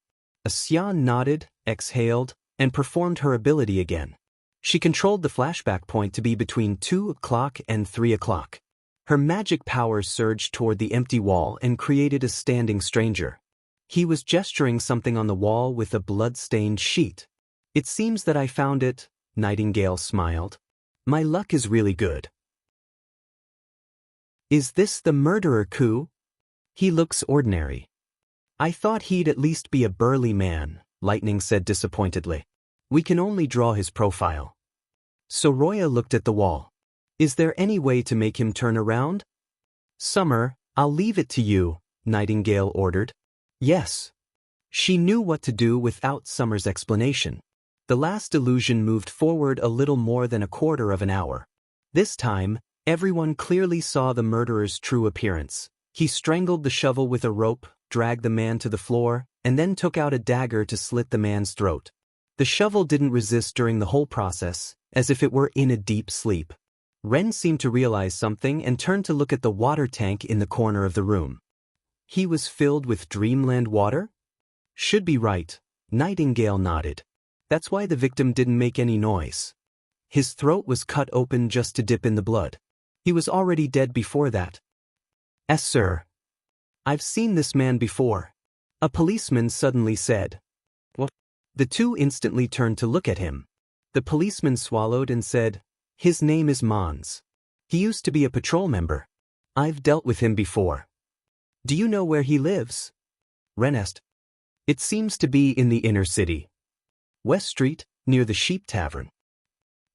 Asya nodded, exhaled, and performed her ability again. She controlled the flashback point to be between 2 o'clock and 3 o'clock. Her magic power surged toward the empty wall and created a standing stranger. He was gesturing something on the wall with a blood-stained sheet. It seems that I found it, Nightingale smiled. My luck is really good. Is this the murderer, Ku? He looks ordinary. I thought he'd at least be a burly man, Lightning said disappointedly. We can only draw his profile. Soroya looked at the wall. Is there any way to make him turn around? Summer, I'll leave it to you, Nightingale ordered. Yes. She knew what to do without Summer's explanation. The last illusion moved forward a little more than a quarter of an hour. This time, everyone clearly saw the murderer's true appearance. He strangled the shovel with a rope, dragged the man to the floor, and then took out a dagger to slit the man's throat. The shovel didn't resist during the whole process, as if it were in a deep sleep. Ren seemed to realize something and turned to look at the water tank in the corner of the room. He was filled with dreamland water? Should be right, Nightingale nodded. That's why the victim didn't make any noise. His throat was cut open just to dip in the blood. He was already dead before that. Yes, sir. I've seen this man before. A policeman suddenly said. What? The two instantly turned to look at him. The policeman swallowed and said, his name is Mons. He used to be a patrol member. I've dealt with him before. Do you know where he lives? Ren asked. It seems to be in the inner city. West Street, near the Sheep Tavern.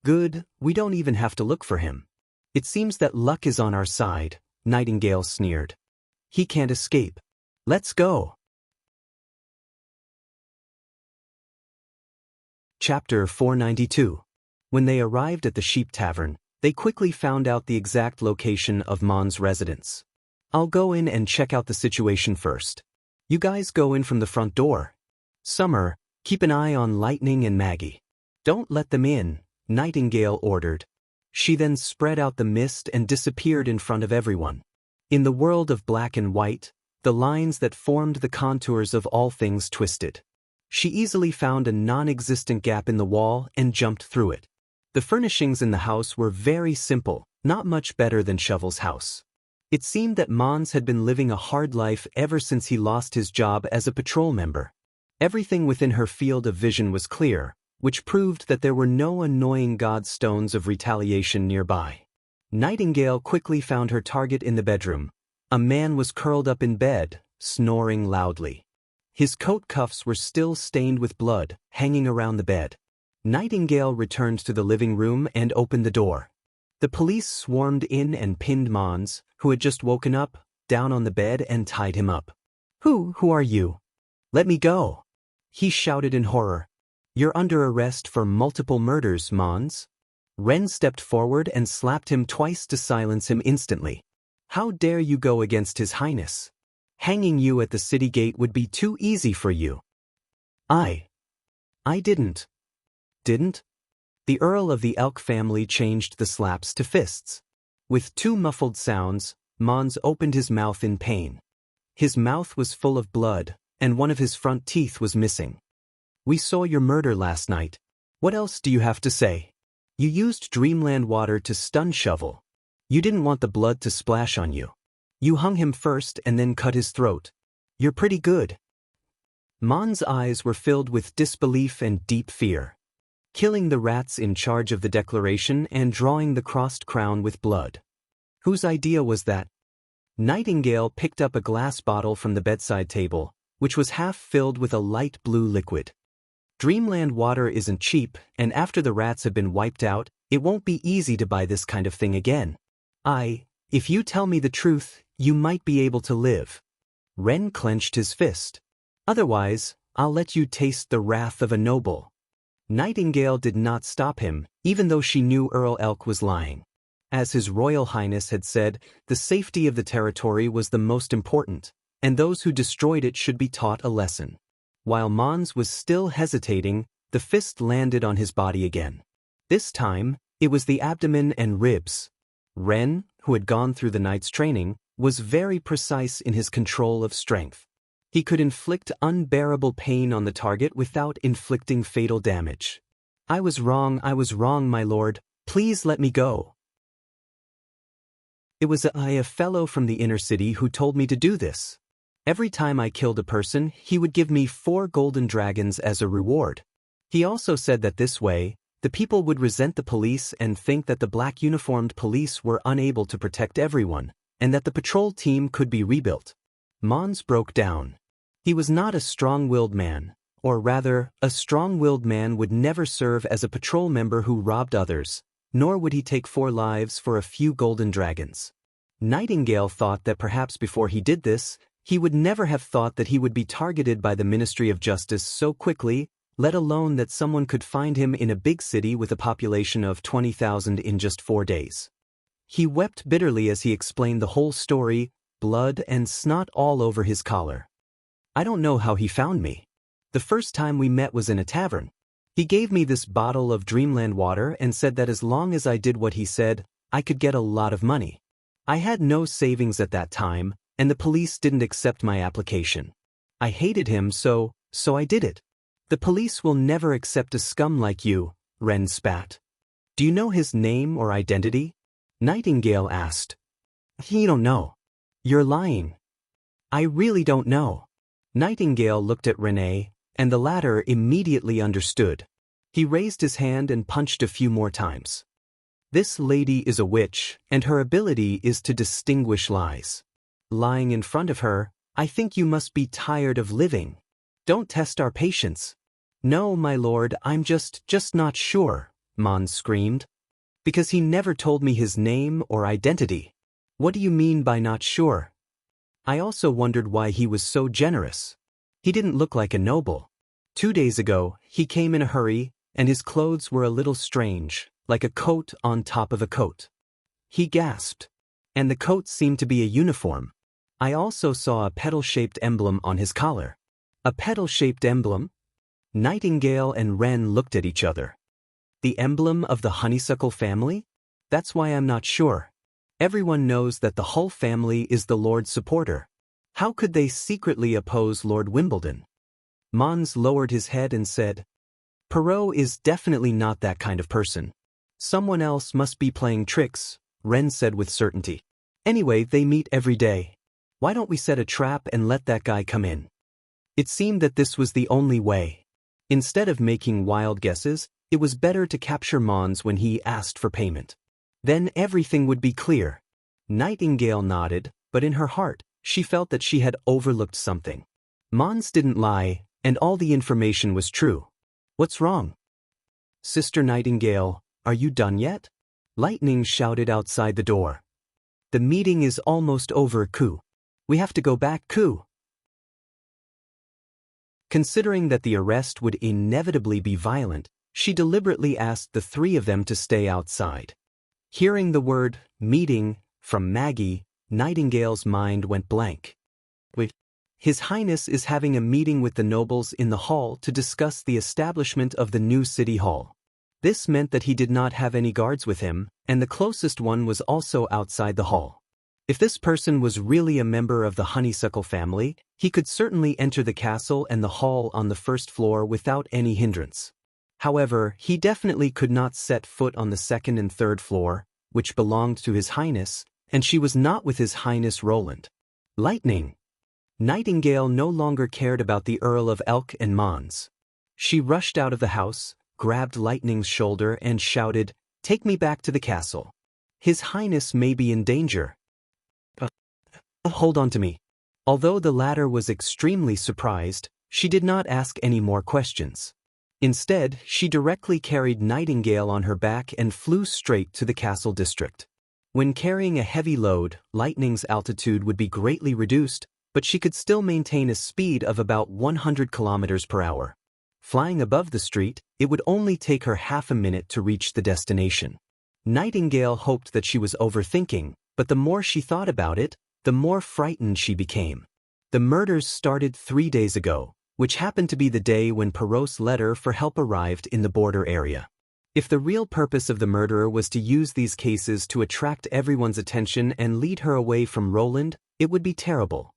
Good, we don't even have to look for him. It seems that luck is on our side, Nightingale sneered. He can't escape. Let's go. Chapter 492. When they arrived at the Sheep Tavern, they quickly found out the exact location of Mon's residence. I'll go in and check out the situation first. You guys go in from the front door. Summer, keep an eye on Lightning and Maggie. Don't let them in, Nightingale ordered. She then spread out the mist and disappeared in front of everyone. In the world of black and white, the lines that formed the contours of all things twisted. She easily found a non-existent gap in the wall and jumped through it. The furnishings in the house were very simple, not much better than Shovel's house. It seemed that Mons had been living a hard life ever since he lost his job as a patrol member. Everything within her field of vision was clear, which proved that there were no annoying godstones of retaliation nearby. Nightingale quickly found her target in the bedroom. A man was curled up in bed, snoring loudly. His coat cuffs were still stained with blood, hanging around the bed. Nightingale returned to the living room and opened the door. The police swarmed in and pinned Mons, who had just woken up, down on the bed and tied him up. Who are you? Let me go! He shouted in horror. You're under arrest for multiple murders, Mons. Ren stepped forward and slapped him twice to silence him instantly. How dare you go against His Highness? Hanging you at the city gate would be too easy for you. I didn't. Didn't? The Earl of the Elk family changed the slaps to fists. With two muffled sounds, Mons opened his mouth in pain. His mouth was full of blood, and one of his front teeth was missing. We saw your murder last night. What else do you have to say? You used dreamland water to stun Shovel. You didn't want the blood to splash on you. You hung him first and then cut his throat. You're pretty good. Mon's eyes were filled with disbelief and deep fear. Killing the rats in charge of the declaration and drawing the crossed crown with blood. Whose idea was that? Nightingale picked up a glass bottle from the bedside table, which was half filled with a light blue liquid. Dreamland water isn't cheap, and after the rats have been wiped out, it won't be easy to buy this kind of thing again. If you tell me the truth, you might be able to live. Ren clenched his fist. Otherwise, I'll let you taste the wrath of a noble. Nightingale did not stop him, even though she knew Earl Elk was lying. As His Royal Highness had said, the safety of the territory was the most important, and those who destroyed it should be taught a lesson. While Mons was still hesitating, the fist landed on his body again. This time, it was the abdomen and ribs. Ren, who had gone through the knight's training, was very precise in his control of strength. He could inflict unbearable pain on the target without inflicting fatal damage. I was wrong, my lord. Please let me go. It was a fellow from the inner city who told me to do this. Every time I killed a person, he would give me 4 golden dragons as a reward. He also said that this way, the people would resent the police and think that the black uniformed police were unable to protect everyone, and that the patrol team could be rebuilt. Mons broke down. He was not a strong-willed man, or rather, a strong-willed man would never serve as a patrol member who robbed others, nor would he take 4 lives for a few golden dragons. Nightingale thought that perhaps before he did this, he would never have thought that he would be targeted by the Ministry of Justice so quickly, let alone that someone could find him in a big city with a population of 20,000 in just 4 days. He wept bitterly as he explained the whole story, blood and snot all over his collar. I don't know how he found me. The first time we met was in a tavern. He gave me this bottle of dreamland water and said that as long as I did what he said, I could get a lot of money. I had no savings at that time, and the police didn't accept my application. I hated him, so I did it. The police will never accept a scum like you, Wren spat. Do you know his name or identity? Nightingale asked. You don't know. You're lying. I really don't know. Nightingale looked at Renee, and the latter immediately understood. He raised his hand and punched a few more times. This lady is a witch, and her ability is to distinguish lies. Lying in front of her, I think you must be tired of living. Don't test our patience. No, my lord, I'm just not sure, Mons screamed. Because he never told me his name or identity. What do you mean by not sure? I also wondered why he was so generous. He didn't look like a noble. 2 days ago, he came in a hurry, and his clothes were a little strange, like a coat on top of a coat. He gasped. And the coat seemed to be a uniform. I also saw a petal-shaped emblem on his collar. A petal-shaped emblem? Nightingale and Wren looked at each other. The emblem of the honeysuckle family? That's why I'm not sure. Everyone knows that the Hull family is the Lord's supporter. How could they secretly oppose Lord Wimbledon? Mons lowered his head and said, Perrault is definitely not that kind of person. Someone else must be playing tricks, Wren said with certainty. Anyway, they meet every day. Why don't we set a trap and let that guy come in? It seemed that this was the only way. Instead of making wild guesses, it was better to capture Mons when he asked for payment. Then everything would be clear. Nightingale nodded, but in her heart, she felt that she had overlooked something. Mons didn't lie, and all the information was true. What's wrong? Sister Nightingale, are you done yet? Lightning shouted outside the door. The meeting is almost over, Coo. We have to go back, Coo. Considering that the arrest would inevitably be violent, she deliberately asked the three of them to stay outside. Hearing the word, meeting, from Maggie, Nightingale's mind went blank. Wait. His Highness is having a meeting with the nobles in the hall to discuss the establishment of the new city hall. This meant that he did not have any guards with him, and the closest one was also outside the hall. If this person was really a member of the honeysuckle family, he could certainly enter the castle and the hall on the first floor without any hindrance. However, he definitely could not set foot on the second and third floor, which belonged to His Highness, and she was not with His Highness Roland. Lightning! Nightingale no longer cared about the Earl of Elk and Mons. She rushed out of the house, grabbed Lightning's shoulder and shouted, "Take me back to the castle. His Highness may be in danger. Hold on to me." Although the latter was extremely surprised, she did not ask any more questions. Instead, she directly carried Nightingale on her back and flew straight to the castle district. When carrying a heavy load, Lightning's altitude would be greatly reduced, but she could still maintain a speed of about 100 kilometers per hour. Flying above the street, it would only take her half a minute to reach the destination. Nightingale hoped that she was overthinking, but the more she thought about it, the more frightened she became. The murders started 3 days ago, which happened to be the day when Perrault's letter for help arrived in the border area. If the real purpose of the murderer was to use these cases to attract everyone's attention and lead her away from Roland, it would be terrible.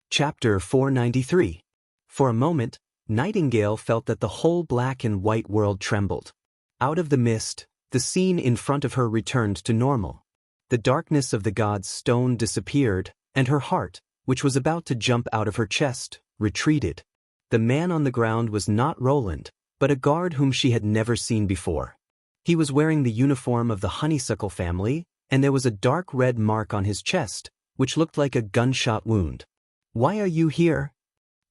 Chapter 493. For a moment, Nightingale felt that the whole black and white world trembled. Out of the mist, the scene in front of her returned to normal. The darkness of the god's stone disappeared, and her heart, which was about to jump out of her chest, retreated. The man on the ground was not Roland, but a guard whom she had never seen before. He was wearing the uniform of the honeysuckle family, and there was a dark red mark on his chest, which looked like a gunshot wound. "Why are you here?"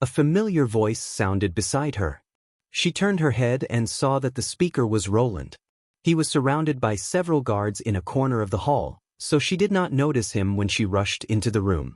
A familiar voice sounded beside her. She turned her head and saw that the speaker was Roland. He was surrounded by several guards in a corner of the hall, so she did not notice him when she rushed into the room.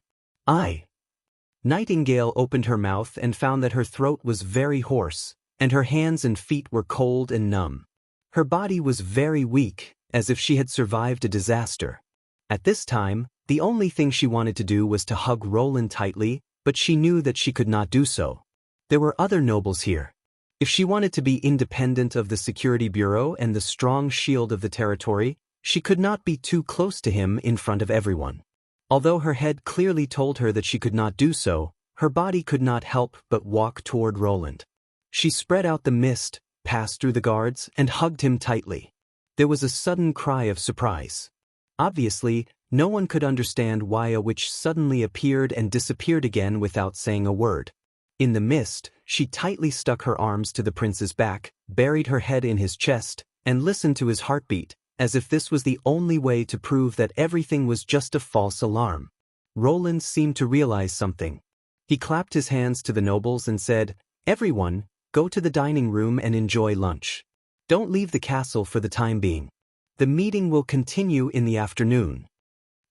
Nightingale opened her mouth and found that her throat was very hoarse, and her hands and feet were cold and numb. Her body was very weak, as if she had survived a disaster. At this time, the only thing she wanted to do was to hug Roland tightly but she knew that she could not do so. There were other nobles here. If she wanted to be independent of the security bureau and the strong shield of the territory, she could not be too close to him in front of everyone. Although her head clearly told her that she could not do so, her body could not help but walk toward Roland. She spread out the mist, passed through the guards, and hugged him tightly. There was a sudden cry of surprise. Obviously, no one could understand why a witch suddenly appeared and disappeared again without saying a word. In the mist, she tightly stuck her arms to the prince's back, buried her head in his chest, and listened to his heartbeat, as if this was the only way to prove that everything was just a false alarm. Roland seemed to realize something. He clapped his hands to the nobles and said, "Everyone, go to the dining room and enjoy lunch. Don't leave the castle for the time being. The meeting will continue in the afternoon."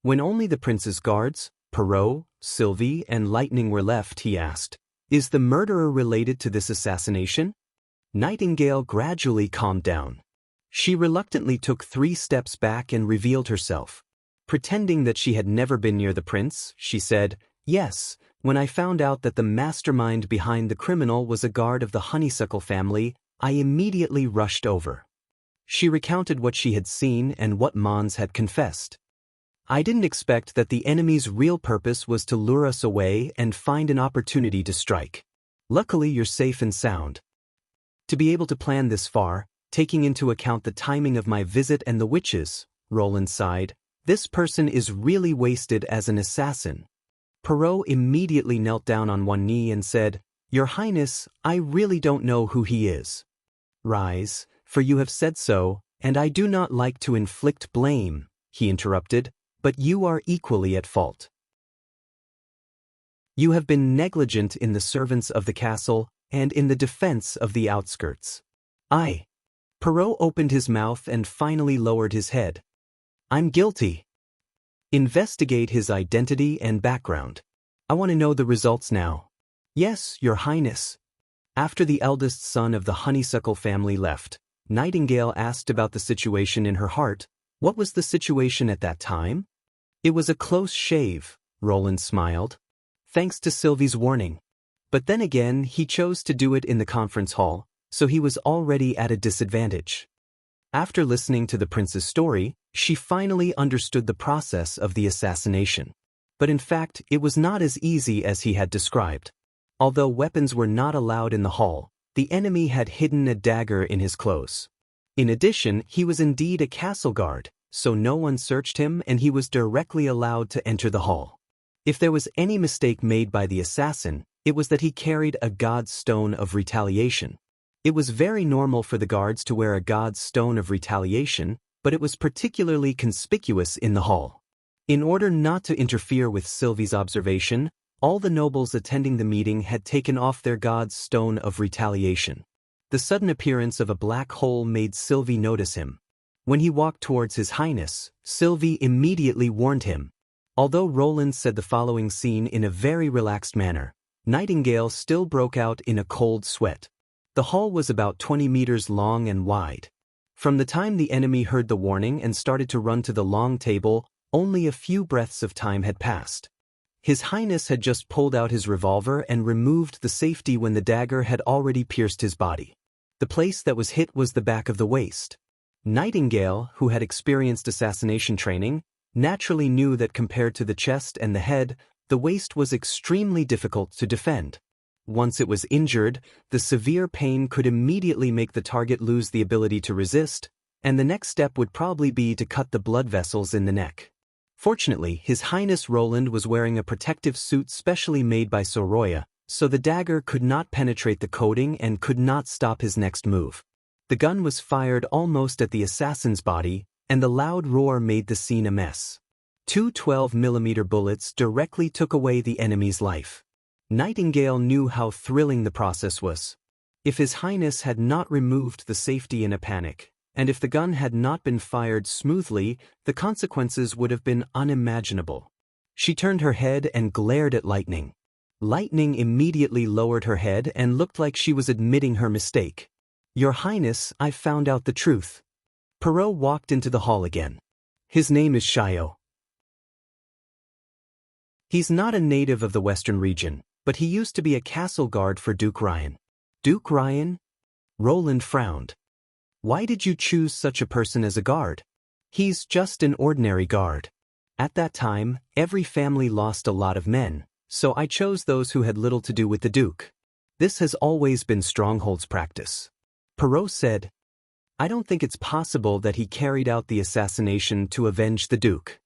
When only the prince's guards, Perrault, Sylvie, and Lightning were left, he asked, "Is the murderer related to this assassination?" Nightingale gradually calmed down. She reluctantly took 3 steps back and revealed herself. Pretending that she had never been near the prince, she said, "Yes, when I found out that the mastermind behind the criminal was a guard of the Honeysuckle family, I immediately rushed over." She recounted what she had seen and what Mons had confessed. "I didn't expect that the enemy's real purpose was to lure us away and find an opportunity to strike. Luckily, you're safe and sound. To be able to plan this far, taking into account the timing of my visit and the witches," Roland sighed, "this person is really wasted as an assassin." Perrault immediately knelt down on one knee and said, "Your Highness, I really don't know who he is." "Rise, for you have said so, and I do not like to inflict blame," he interrupted, "but you are equally at fault. You have been negligent in the servants of the castle and in the defense of the outskirts." Perrault opened his mouth and finally lowered his head. "I'm guilty." "Investigate his identity and background. I want to know the results now." "Yes, Your Highness." After the eldest son of the Honeysuckle family left, Nightingale asked about the situation in her heart. What was the situation at that time? "It was a close shave," Roland smiled. "Thanks to Sylvie's warning. But then again, he chose to do it in the conference hall, so he was already at a disadvantage." After listening to the prince's story, she finally understood the process of the assassination. But in fact, it was not as easy as he had described. Although weapons were not allowed in the hall, the enemy had hidden a dagger in his clothes. In addition, he was indeed a castle guard, so no one searched him and he was directly allowed to enter the hall. If there was any mistake made by the assassin, it was that he carried a god's stone of retaliation. It was very normal for the guards to wear a god's stone of retaliation, but it was particularly conspicuous in the hall. In order not to interfere with Sylvie's observation, all the nobles attending the meeting had taken off their god's stone of retaliation. The sudden appearance of a black hole made Sylvie notice him. When he walked towards His Highness, Sylvie immediately warned him. Although Roland said the following scene in a very relaxed manner, Nightingale still broke out in a cold sweat. The hall was about 20 meters long and wide. From the time the enemy heard the warning and started to run to the long table, only a few breaths of time had passed. His Highness had just pulled out his revolver and removed the safety when the dagger had already pierced his body. The place that was hit was the back of the waist. Nightingale, who had experienced assassination training, naturally knew that compared to the chest and the head, the waist was extremely difficult to defend. Once it was injured, the severe pain could immediately make the target lose the ability to resist, and the next step would probably be to cut the blood vessels in the neck. Fortunately, His Highness Roland was wearing a protective suit specially made by Soroya, so the dagger could not penetrate the coating and could not stop his next move. The gun was fired almost at the assassin's body, and the loud roar made the scene a mess. 2 12mm bullets directly took away the enemy's life. Nightingale knew how thrilling the process was. If His Highness had not removed the safety in a panic, and if the gun had not been fired smoothly, the consequences would have been unimaginable. She turned her head and glared at Lightning. Lightning immediately lowered her head and looked like she was admitting her mistake. "Your Highness, I've found out the truth." Perrault walked into the hall again. "His name is Shio." He's not a native of the Western region, but he used to be a castle guard for Duke Ryan. Duke Ryan? Roland frowned. Why did you choose such a person as a guard? He's just an ordinary guard. At that time, every family lost a lot of men, so I chose those who had little to do with the Duke. This has always been Stronghold's practice. Perrault said, I don't think it's possible that he carried out the assassination to avenge the Duke.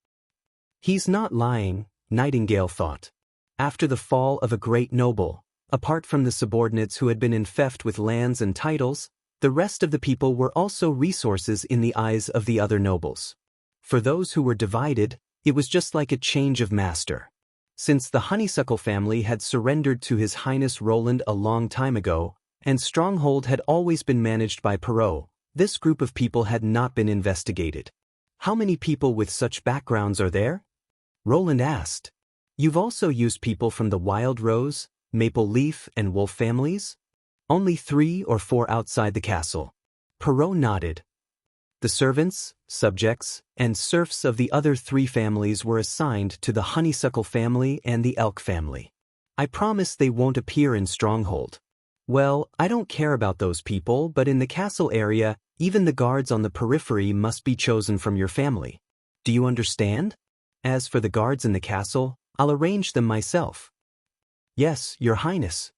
He's not lying, Nightingale thought. After the fall of a great noble, apart from the subordinates who had been infeft with lands and titles, the rest of the people were also resources in the eyes of the other nobles. For those who were divided, it was just like a change of master. Since the Honeysuckle family had surrendered to His Highness Roland a long time ago, and Stronghold had always been managed by Perrault, this group of people had not been investigated. How many people with such backgrounds are there? Roland asked. You've also used people from the Wild Rose, Maple Leaf, and Wolf families? Only 3 or 4 outside the castle. Perrault nodded. The servants, subjects, and serfs of the other 3 families were assigned to the Honeysuckle family and the Elk family. I promise they won't appear in Stronghold. Well, I don't care about those people, but in the castle area, even the guards on the periphery must be chosen from your family. Do you understand? As for the guards in the castle, I'll arrange them myself. Yes, Your Highness.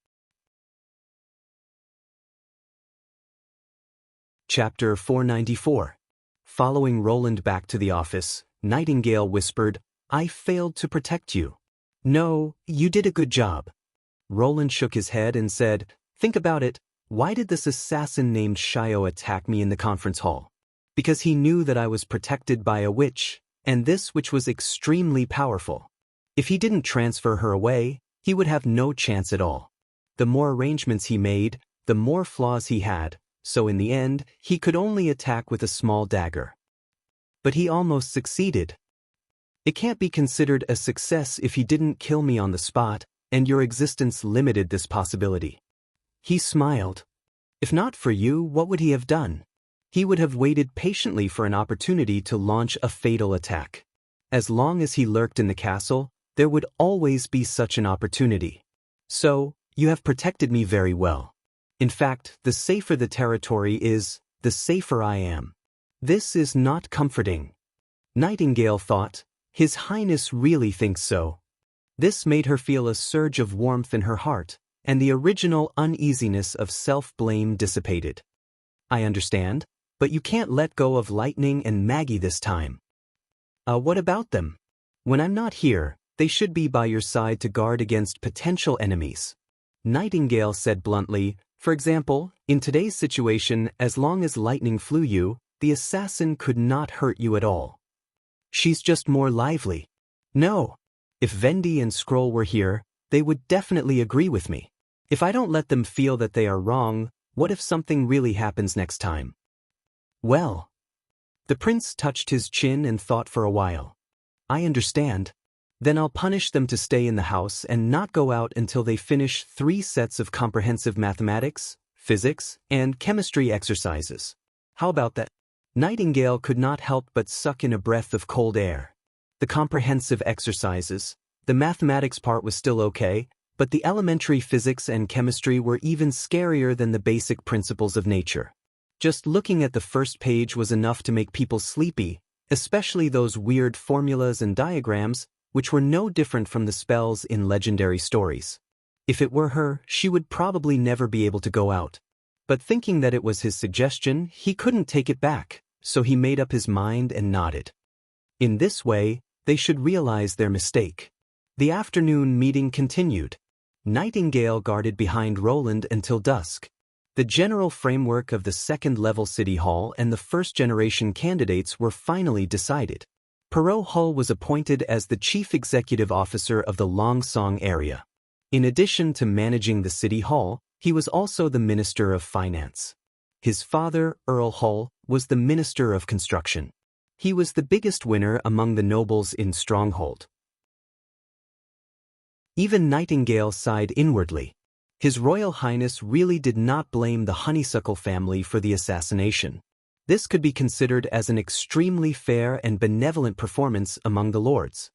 Chapter 494. Following Roland back to the office, Nightingale whispered, I failed to protect you. No, you did a good job. Roland shook his head and said, think about it, why did this assassin named Shio attack me in the conference hall? Because he knew that I was protected by a witch, and this witch was extremely powerful. If he didn't transfer her away, he would have no chance at all. The more arrangements he made, the more flaws he had, so in the end, he could only attack with a small dagger. But he almost succeeded. It can't be considered a success if he didn't kill me on the spot, and your existence limited this possibility. He smiled. If not for you, what would he have done? He would have waited patiently for an opportunity to launch a fatal attack. As long as he lurked in the castle, there would always be such an opportunity. So, you have protected me very well. In fact, the safer the territory is, the safer I am. This is not comforting. Nightingale thought, His Highness really thinks so. This made her feel a surge of warmth in her heart, and the original uneasiness of self-blame dissipated. I understand, but you can't let go of Lightning and Maggie this time. What about them? When I'm not here, they should be by your side to guard against potential enemies. Nightingale said bluntly, for example, in today's situation, as long as lightning flew you, the assassin could not hurt you at all. She's just more lively. No. If Vendy and Scroll were here, they would definitely agree with me. If I don't let them feel that they are wrong, what if something really happens next time? Well. The prince touched his chin and thought for a while. I understand. Then I'll punish them to stay in the house and not go out until they finish 3 sets of comprehensive mathematics, physics, and chemistry exercises. How about that? Nightingale could not help but suck in a breath of cold air. The comprehensive exercises, the mathematics part was still okay, but the elementary physics and chemistry were even scarier than the basic principles of nature. Just looking at the first page was enough to make people sleepy, especially those weird formulas and diagrams, which were no different from the spells in legendary stories. If it were her, she would probably never be able to go out. But thinking that it was his suggestion, he couldn't take it back, so he made up his mind and nodded. In this way, they should realize their mistake. The afternoon meeting continued. Nightingale guarded behind Roland until dusk. The general framework of the second-level City Hall and the first-generation candidates were finally decided. Perrault Hull was appointed as the chief executive officer of the Long Song area. In addition to managing the City Hall, he was also the Minister of Finance. His father, Earl Hull, was the Minister of Construction. He was the biggest winner among the nobles in Stronghold. Even Nightingale sighed inwardly. His Royal Highness really did not blame the Honeysuckle family for the assassination. This could be considered as an extremely fair and benevolent performance among the lords.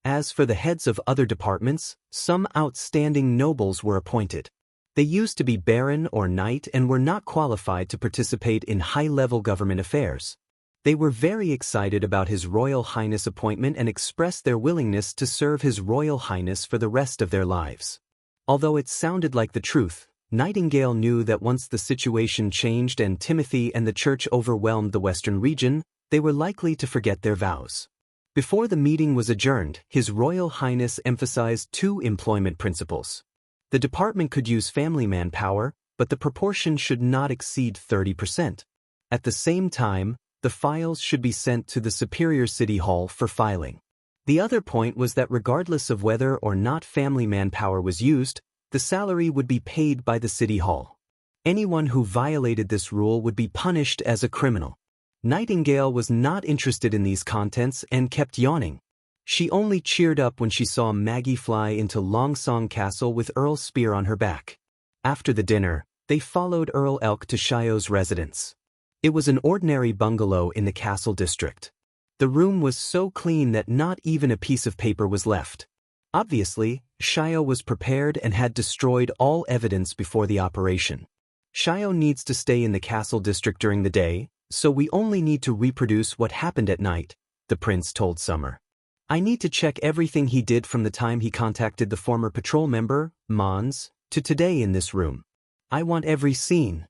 As for the heads of other departments, some outstanding nobles were appointed. They used to be baron or knight and were not qualified to participate in high-level government affairs. They were very excited about His Royal Highness' appointment and expressed their willingness to serve His Royal Highness for the rest of their lives. Although it sounded like the truth, Nightingale knew that once the situation changed and Timothy and the church overwhelmed the Western region, they were likely to forget their vows. Before the meeting was adjourned, His Royal Highness emphasized 2 employment principles. The department could use family manpower, but the proportion should not exceed 30%. At the same time, the files should be sent to the Superior City Hall for filing. The other point was that regardless of whether or not family manpower was used, the salary would be paid by the City Hall. Anyone who violated this rule would be punished as a criminal. Nightingale was not interested in these contents and kept yawning. She only cheered up when she saw Maggie fly into Longsong Castle with Earl Spear on her back. After the dinner, they followed Earl Elk to Shio's residence. It was an ordinary bungalow in the castle district. The room was so clean that not even a piece of paper was left. Obviously, Shio was prepared and had destroyed all evidence before the operation. Shio needs to stay in the castle district during the day, so we only need to reproduce what happened at night, the prince told Summer. I need to check everything he did from the time he contacted the former patrol member, Mons, to today in this room. I want every scene.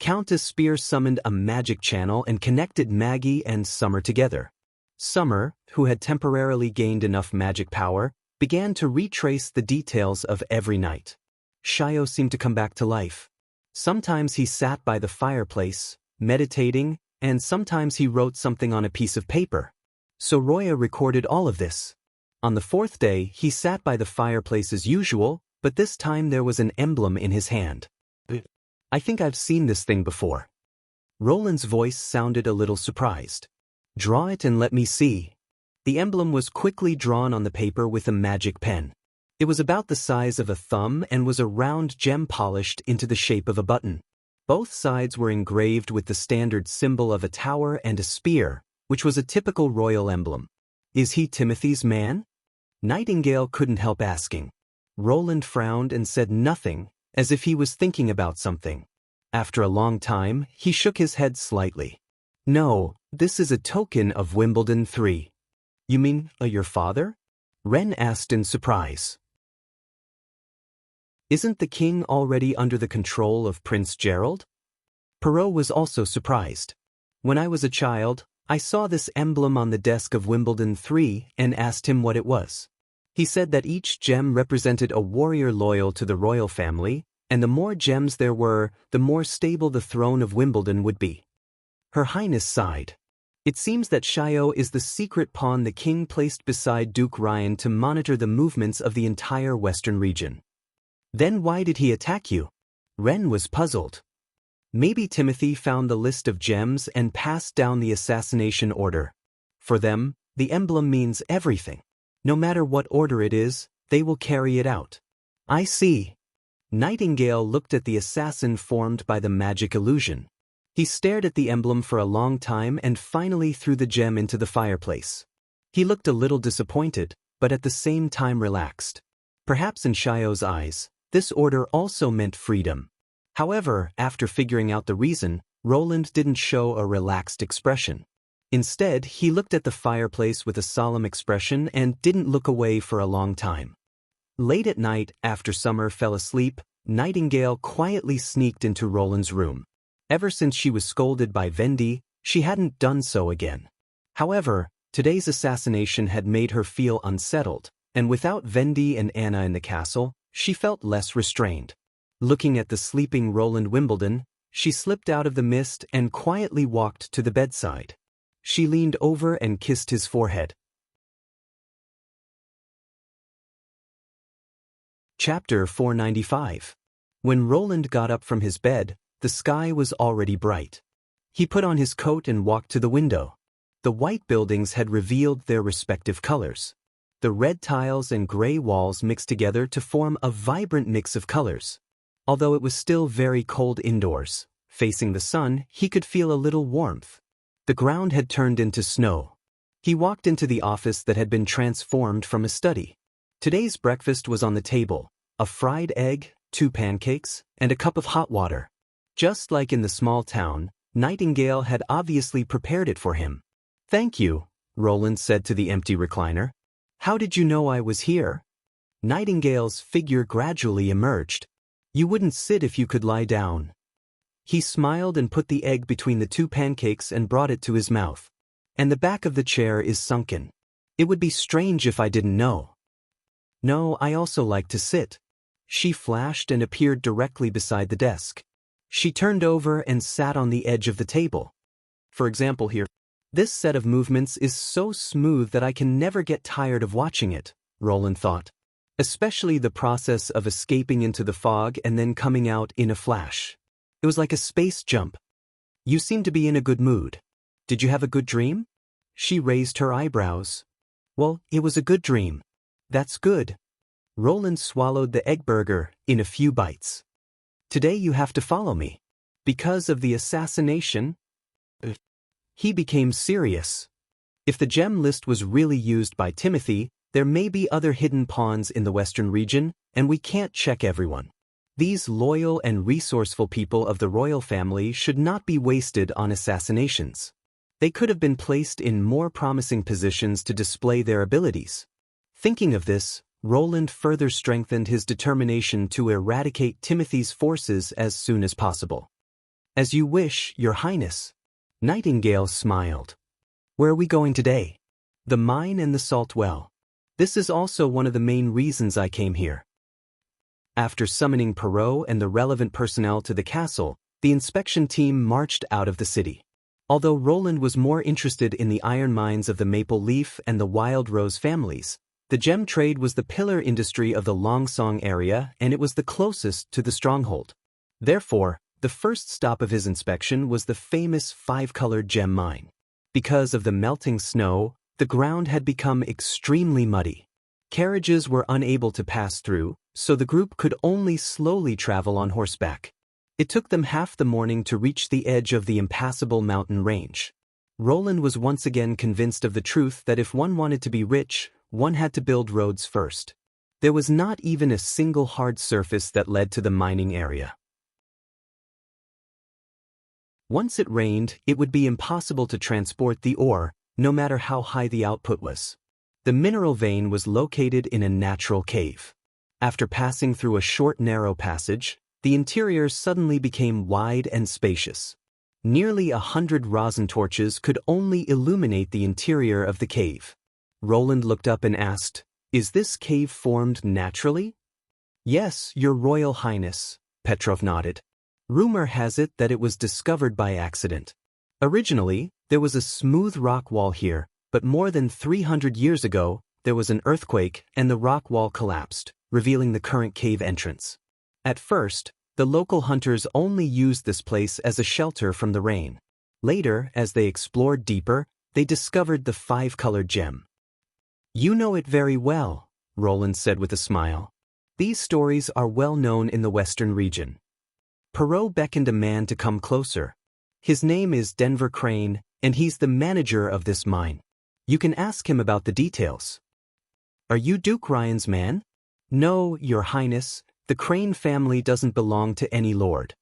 Countess Spear summoned a magic channel and connected Maggie and Summer together. Summer, who had temporarily gained enough magic power, began to retrace the details of every night. Shio seemed to come back to life. Sometimes he sat by the fireplace, meditating, and sometimes he wrote something on a piece of paper. Soroya recorded all of this. On the 4th day, he sat by the fireplace as usual, but this time there was an emblem in his hand. I think I've seen this thing before. Roland's voice sounded a little surprised. Draw it and let me see. The emblem was quickly drawn on the paper with a magic pen. It was about the size of a thumb and was a round gem polished into the shape of a button. Both sides were engraved with the standard symbol of a tower and a spear, which was a typical royal emblem. Is he Timothy's man? Nightingale couldn't help asking. Roland frowned and said nothing, as if he was thinking about something. After a long time, he shook his head slightly. No, this is a token of Wimbledon 3. You mean, your father? Ren asked in surprise. Isn't the king already under the control of Prince Gerald? Perrault was also surprised. When I was a child, I saw this emblem on the desk of Wimbledon 3 and asked him what it was. He said that each gem represented a warrior loyal to the royal family, and the more gems there were, the more stable the throne of Wimbledon would be. Her Highness sighed. It seems that Shio is the secret pawn the king placed beside Duke Ryan to monitor the movements of the entire western region. Then why did he attack you? Ren was puzzled. Maybe Timothy found the list of gems and passed down the assassination order. For them, the emblem means everything. No matter what order it is, they will carry it out. I see. Nightingale looked at the assassin formed by the magic illusion. He stared at the emblem for a long time and finally threw the gem into the fireplace. He looked a little disappointed, but at the same time relaxed. Perhaps in Shio's eyes, this order also meant freedom. However, after figuring out the reason, Roland didn't show a relaxed expression. Instead, he looked at the fireplace with a solemn expression and didn't look away for a long time. Late at night, after Summer fell asleep, Nightingale quietly sneaked into Roland's room. Ever since she was scolded by Vendi, she hadn't done so again. However, today's assassination had made her feel unsettled, and without Vendi and Anna in the castle, she felt less restrained. Looking at the sleeping Roland Wimbledon, she slipped out of the mist and quietly walked to the bedside. She leaned over and kissed his forehead. Chapter 495. When Roland got up from his bed, the sky was already bright. He put on his coat and walked to the window. The white buildings had revealed their respective colors. The red tiles and gray walls mixed together to form a vibrant mix of colors. Although it was still very cold indoors, facing the sun, he could feel a little warmth. The ground had turned into snow. He walked into the office that had been transformed from a study. Today's breakfast was on the table: a fried egg, 2 pancakes, and a cup of hot water. Just like in the small town, Nightingale had obviously prepared it for him. "Thank you," Roland said to the empty recliner. "How did you know I was here?" Nightingale's figure gradually emerged. "You wouldn't sit if you could lie down." He smiled and put the egg between the 2 pancakes and brought it to his mouth. "And the back of the chair is sunken. It would be strange if I didn't know." "No, I also like to sit." She flashed and appeared directly beside the desk. She turned over and sat on the edge of the table. "For example here, this set of movements is so smooth that I can never get tired of watching it," Roland thought. Especially the process of escaping into the fog and then coming out in a flash. It was like a space jump. "You seem to be in a good mood. Did you have a good dream?" She raised her eyebrows. "Well, it was a good dream." "That's good." Roland swallowed the egg burger in a few bites. "Today you have to follow me. Because of the assassination?" He became serious. If the gem list was really used by Timothy, there may be other hidden pawns in the Western region, and we can't check everyone. These loyal and resourceful people of the royal family should not be wasted on assassinations. They could have been placed in more promising positions to display their abilities. Thinking of this, Roland further strengthened his determination to eradicate Timothy's forces as soon as possible. "As you wish, Your Highness." Nightingale smiled. "Where are we going today?" "The mine and the salt well. This is also one of the main reasons I came here." After summoning Perrault and the relevant personnel to the castle, the inspection team marched out of the city. Although Roland was more interested in the iron mines of the Maple Leaf and the Wild Rose families, the gem trade was the pillar industry of the Longsong area, and it was the closest to the stronghold. Therefore, the first stop of his inspection was the famous 5-colored gem mine. Because of the melting snow, the ground had become extremely muddy. Carriages were unable to pass through, so the group could only slowly travel on horseback. It took them half the morning to reach the edge of the impassable mountain range. Roland was once again convinced of the truth that if one wanted to be rich, one had to build roads first. There was not even a single hard surface that led to the mining area. Once it rained, it would be impossible to transport the ore, no matter how high the output was. The mineral vein was located in a natural cave. After passing through a short narrow passage, the interior suddenly became wide and spacious. Nearly 100 rosin torches could only illuminate the interior of the cave. Roland looked up and asked, "Is this cave formed naturally?" "Yes, Your Royal Highness," Petrov nodded. "Rumor has it that it was discovered by accident. Originally, there was a smooth rock wall here, but more than 300 years ago, there was an earthquake and the rock wall collapsed, revealing the current cave entrance. At first, the local hunters only used this place as a shelter from the rain. Later, as they explored deeper, they discovered the 5-colored gem." "You know it very well," Roland said with a smile. "These stories are well known in the Western region." Perrault beckoned a man to come closer. "His name is Denver Crane, and he's the manager of this mine. You can ask him about the details." "Are you Duke Ryan's man?" "No, Your Highness, the Crane family doesn't belong to any lord."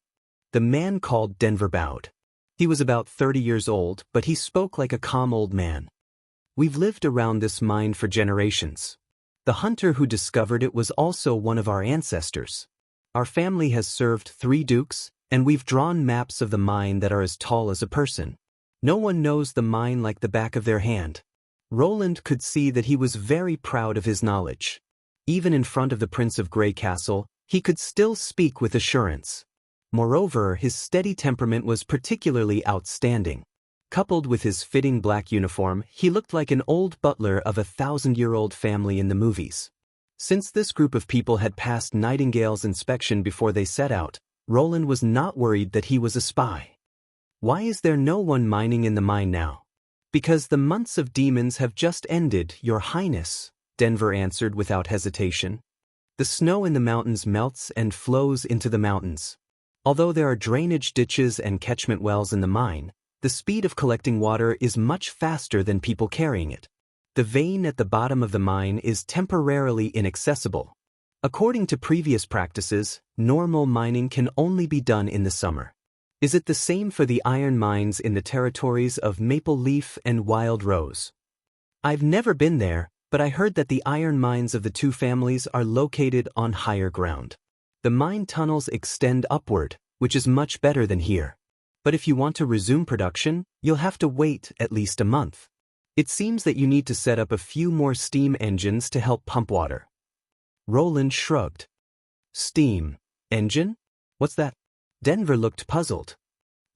The man called Denver bowed. He was about 30 years old, but he spoke like a calm old man. "We've lived around this mine for generations. The hunter who discovered it was also one of our ancestors. Our family has served 3 dukes, and we've drawn maps of the mine that are as tall as a person. No one knows the mine like the back of their hand." Roland could see that he was very proud of his knowledge. Even in front of the Prince of Grey Castle, he could still speak with assurance. Moreover, his steady temperament was particularly outstanding. Coupled with his fitting black uniform, he looked like an old butler of a 1,000-year-old family in the movies. Since this group of people had passed Nightingale's inspection before they set out, Roland was not worried that he was a spy. "Why is there no one mining in the mine now?" "Because the months of demons have just ended, Your Highness," Denver answered without hesitation. "The snow in the mountains melts and flows into the mountains. Although there are drainage ditches and catchment wells in the mine, The speed of collecting water is much faster than people carrying it. The vein at the bottom of the mine is temporarily inaccessible. According to previous practices, normal mining can only be done in the summer. Is it the same for the iron mines in the territories of Maple Leaf and Wild Rose? I've never been there, but I heard that the iron mines of the two families are located on higher ground. The mine tunnels extend upward, which is much better than here. But if you want to resume production, you'll have to wait at least a month. It seems that you need to set up a few more steam engines to help pump water. Roland shrugged. Steam engine? What's that? Denver looked puzzled.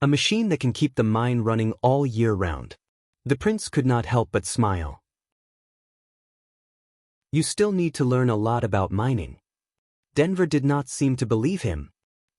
A machine that can keep the mine running all year round. The prince could not help but smile. You still need to learn a lot about mining. Denver did not seem to believe him.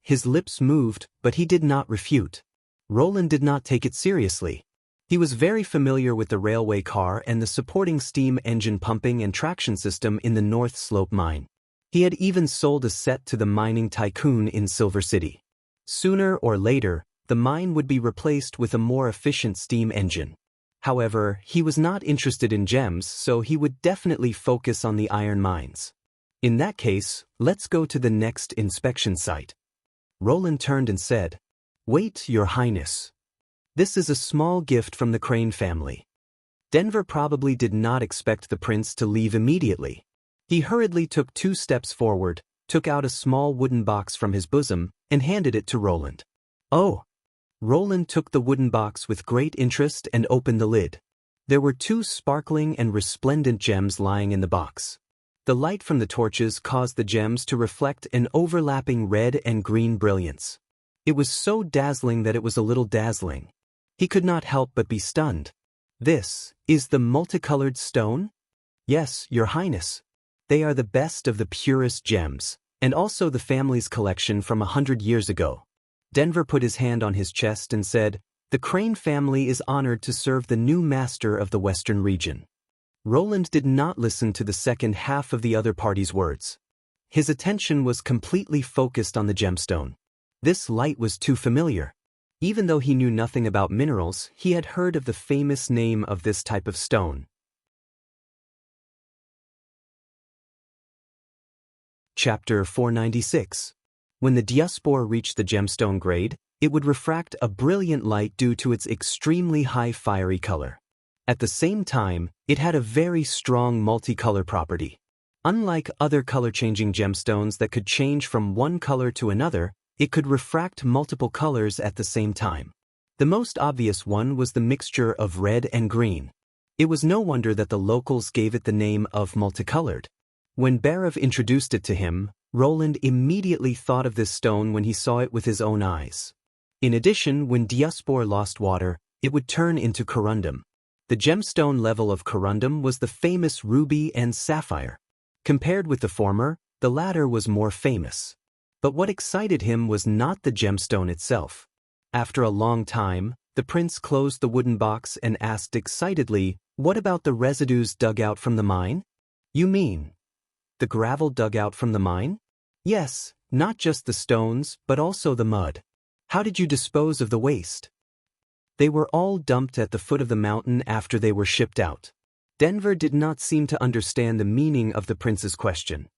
His lips moved, but he did not refute. Roland did not take it seriously. He was very familiar with the railway car and the supporting steam engine pumping and traction system in the North Slope mine. He had even sold a set to the mining tycoon in Silver City. Sooner or later, the mine would be replaced with a more efficient steam engine. However, he was not interested in gems, so he would definitely focus on the iron mines. In that case, let's go to the next inspection site. Roland turned and said, "Wait, Your Highness. This is a small gift from the Crane family." Denver probably did not expect the prince to leave immediately. He hurriedly took 2 steps forward, took out a small wooden box from his bosom, and handed it to Roland. Oh! Roland took the wooden box with great interest and opened the lid. There were 2 sparkling and resplendent gems lying in the box. The light from the torches caused the gems to reflect an overlapping red and green brilliance. It was so dazzling that it was a little dazzling. He could not help but be stunned. This is the multicolored stone? Yes, Your Highness. They are the best of the purest gems, and also the family's collection from 100 years ago. Denver put his hand on his chest and said, "The Crane family is honored to serve the new master of the Western region." Roland did not listen to the second half of the other party's words. His attention was completely focused on the gemstone. This light was too familiar. Even though he knew nothing about minerals, he had heard of the famous name of this type of stone. Chapter 496. When the diaspora reached the gemstone grade, it would refract a brilliant light due to its extremely high fiery color. At the same time, it had a very strong multicolor property. Unlike other color-changing gemstones that could change from one color to another, it could refract multiple colors at the same time. The most obvious one was the mixture of red and green. It was no wonder that the locals gave it the name of multicolored. When Barav introduced it to him, Roland immediately thought of this stone when he saw it with his own eyes. In addition, when diaspora lost water, it would turn into corundum. The gemstone level of corundum was the famous ruby and sapphire. Compared with the former, the latter was more famous. But what excited him was not the gemstone itself. After a long time, the prince closed the wooden box and asked excitedly, "What about the residues dug out from the mine?" "You mean the gravel dug out from the mine?" "Yes, not just the stones, but also the mud." "How did you dispose of the waste?" "They were all dumped at the foot of the mountain after they were shipped out." Denver did not seem to understand the meaning of the prince's question.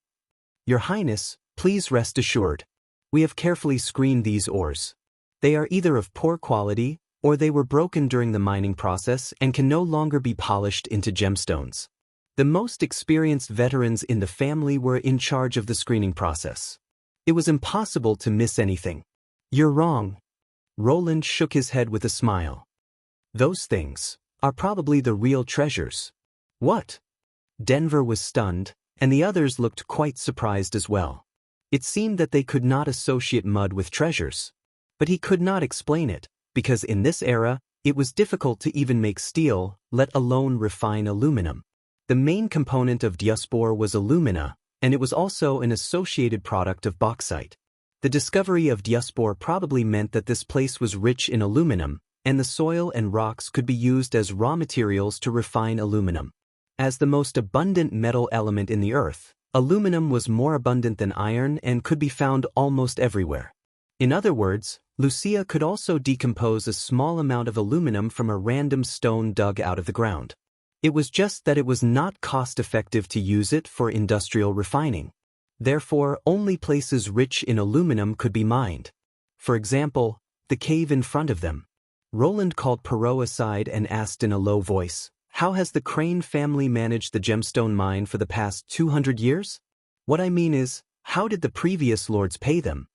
"Your Highness, please rest assured. We have carefully screened these ores. They are either of poor quality, or they were broken during the mining process and can no longer be polished into gemstones. The most experienced veterans in the family were in charge of the screening process. It was impossible to miss anything." "You're wrong." Roland shook his head with a smile. "Those things are probably the real treasures." "What?" Denver was stunned, and the others looked quite surprised as well. It seemed that they could not associate mud with treasures. But he could not explain it, because in this era, it was difficult to even make steel, let alone refine aluminum. The main component of diaspora was alumina, and it was also an associated product of bauxite. The discovery of diaspora probably meant that this place was rich in aluminum, and the soil and rocks could be used as raw materials to refine aluminum. As the most abundant metal element in the earth, aluminum was more abundant than iron and could be found almost everywhere. In other words, Lucia could also decompose a small amount of aluminum from a random stone dug out of the ground. It was just that it was not cost-effective to use it for industrial refining. Therefore, only places rich in aluminum could be mined. For example, the cave in front of them. Roland called Perrault aside and asked in a low voice, "How has the Crane family managed the gemstone mine for the past 200 years? What I mean is, how did the previous lords pay them?"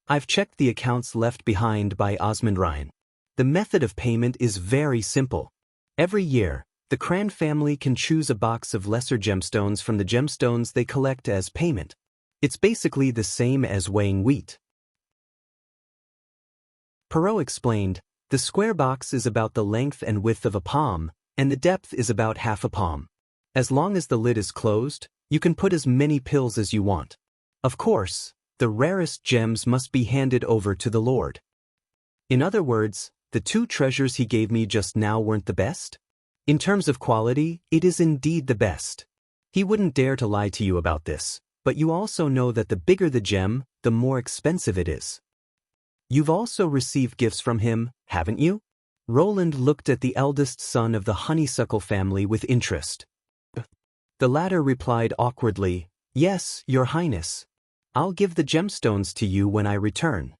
"I've checked the accounts left behind by Osmond Ryan. The method of payment is very simple. Every year, the Crane family can choose a box of lesser gemstones from the gemstones they collect as payment. It's basically the same as weighing wheat." Perrault explained, "The square box is about the length and width of a palm, and the depth is about half a palm. As long as the lid is closed, you can put as many pills as you want. Of course, the rarest gems must be handed over to the Lord." In other words, the two treasures he gave me just now weren't the best? In terms of quality, it is indeed the best. He wouldn't dare to lie to you about this, but you also know that the bigger the gem, the more expensive it is. You've also received gifts from him, haven't you? Roland looked at the eldest son of the honeysuckle family with interest. The latter replied awkwardly, "Yes, Your Highness. I'll give the gemstones to you when I return."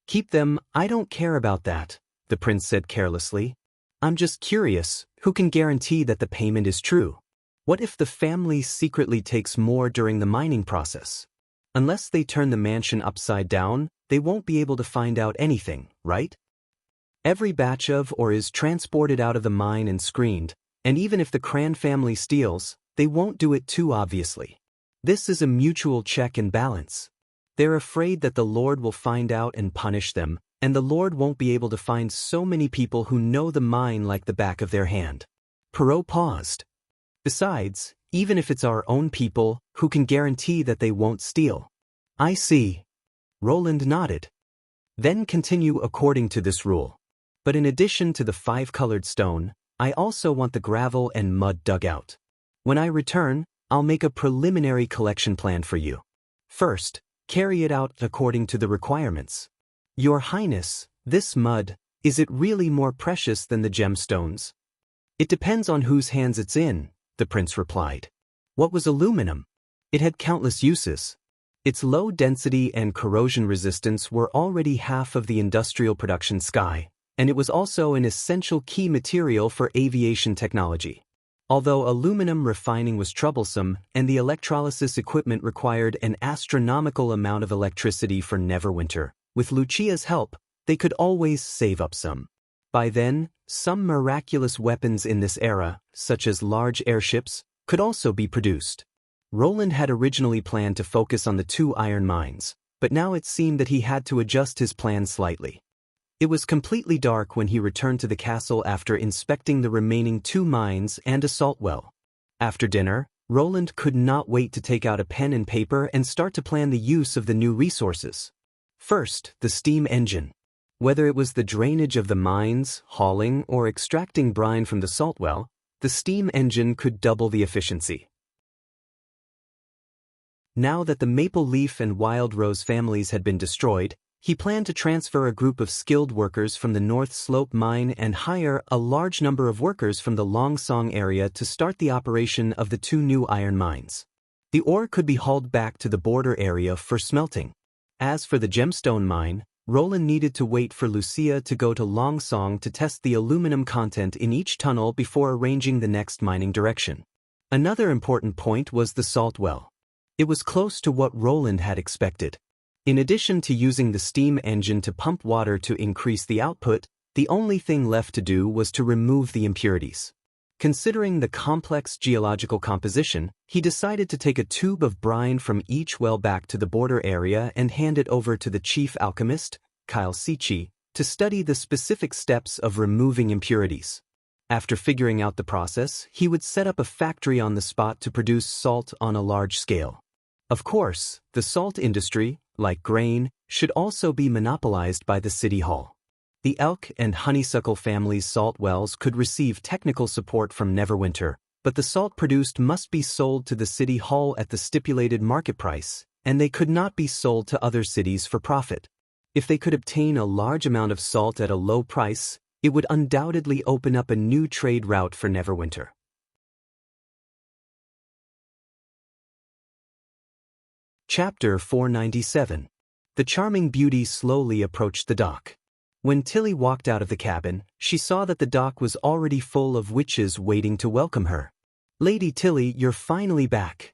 "Keep them, I don't care about that," the prince said carelessly. "I'm just curious, who can guarantee that the payment is true? What if the family secretly takes more during the mining process? Unless they turn the mansion upside down, they won't be able to find out anything, right? Every batch of ore is transported out of the mine and screened, and even if the Cran family steals, they won't do it too obviously. This is a mutual check and balance. They're afraid that the Lord will find out and punish them, and the Lord won't be able to find so many people who know the mine like the back of their hand." Perrault paused. "Besides, even if it's our own people, who can guarantee that they won't steal?" "I see." Roland nodded. "Then continue according to this rule. But in addition to the 5-colored stone, I also want the gravel and mud dug out. When I return, I'll make a preliminary collection plan for you. First, carry it out according to the requirements. Your Highness, this mud, is it really more precious than the gemstones?" "It depends on whose hands it's in," the prince replied. "What was aluminum? It had countless uses. Its low density and corrosion resistance were already half of the industrial production sky, and it was also an essential key material for aviation technology. Although aluminum refining was troublesome and the electrolysis equipment required an astronomical amount of electricity for Neverwinter, with Lucia's help, they could always save up some. By then, some miraculous weapons in this era, such as large airships, could also be produced. Roland had originally planned to focus on the 2 iron mines, but now it seemed that he had to adjust his plan slightly. It was completely dark when he returned to the castle after inspecting the remaining 2 mines and a salt well. After dinner, Roland could not wait to take out a pen and paper and start to plan the use of the new resources. First, the steam engine. Whether it was the drainage of the mines, hauling, or extracting brine from the salt well, the steam engine could double the efficiency. Now that the Maple Leaf and Wild Rose families had been destroyed, he planned to transfer a group of skilled workers from the North Slope mine and hire a large number of workers from the Long Song area to start the operation of the 2 new iron mines. The ore could be hauled back to the border area for smelting. As for the gemstone mine, Roland needed to wait for Lucia to go to Long Song to test the aluminum content in each tunnel before arranging the next mining direction. Another important point was the salt well. It was close to what Roland had expected. In addition to using the steam engine to pump water to increase the output, the only thing left to do was to remove the impurities. Considering the complex geological composition, he decided to take a tube of brine from each well back to the border area and hand it over to the chief alchemist, Kyle Sichi, to study the specific steps of removing impurities. After figuring out the process, he would set up a factory on the spot to produce salt on a large scale. Of course, the salt industry, like grain, should also be monopolized by the city hall. The Elk and Honeysuckle families' salt wells could receive technical support from Neverwinter, but the salt produced must be sold to the city hall at the stipulated market price, and they could not be sold to other cities for profit. If they could obtain a large amount of salt at a low price, it would undoubtedly open up a new trade route for Neverwinter. Chapter 497. The charming beauty slowly approached the dock. When Tilly walked out of the cabin, she saw that the dock was already full of witches waiting to welcome her. "Lady Tilly, you're finally back."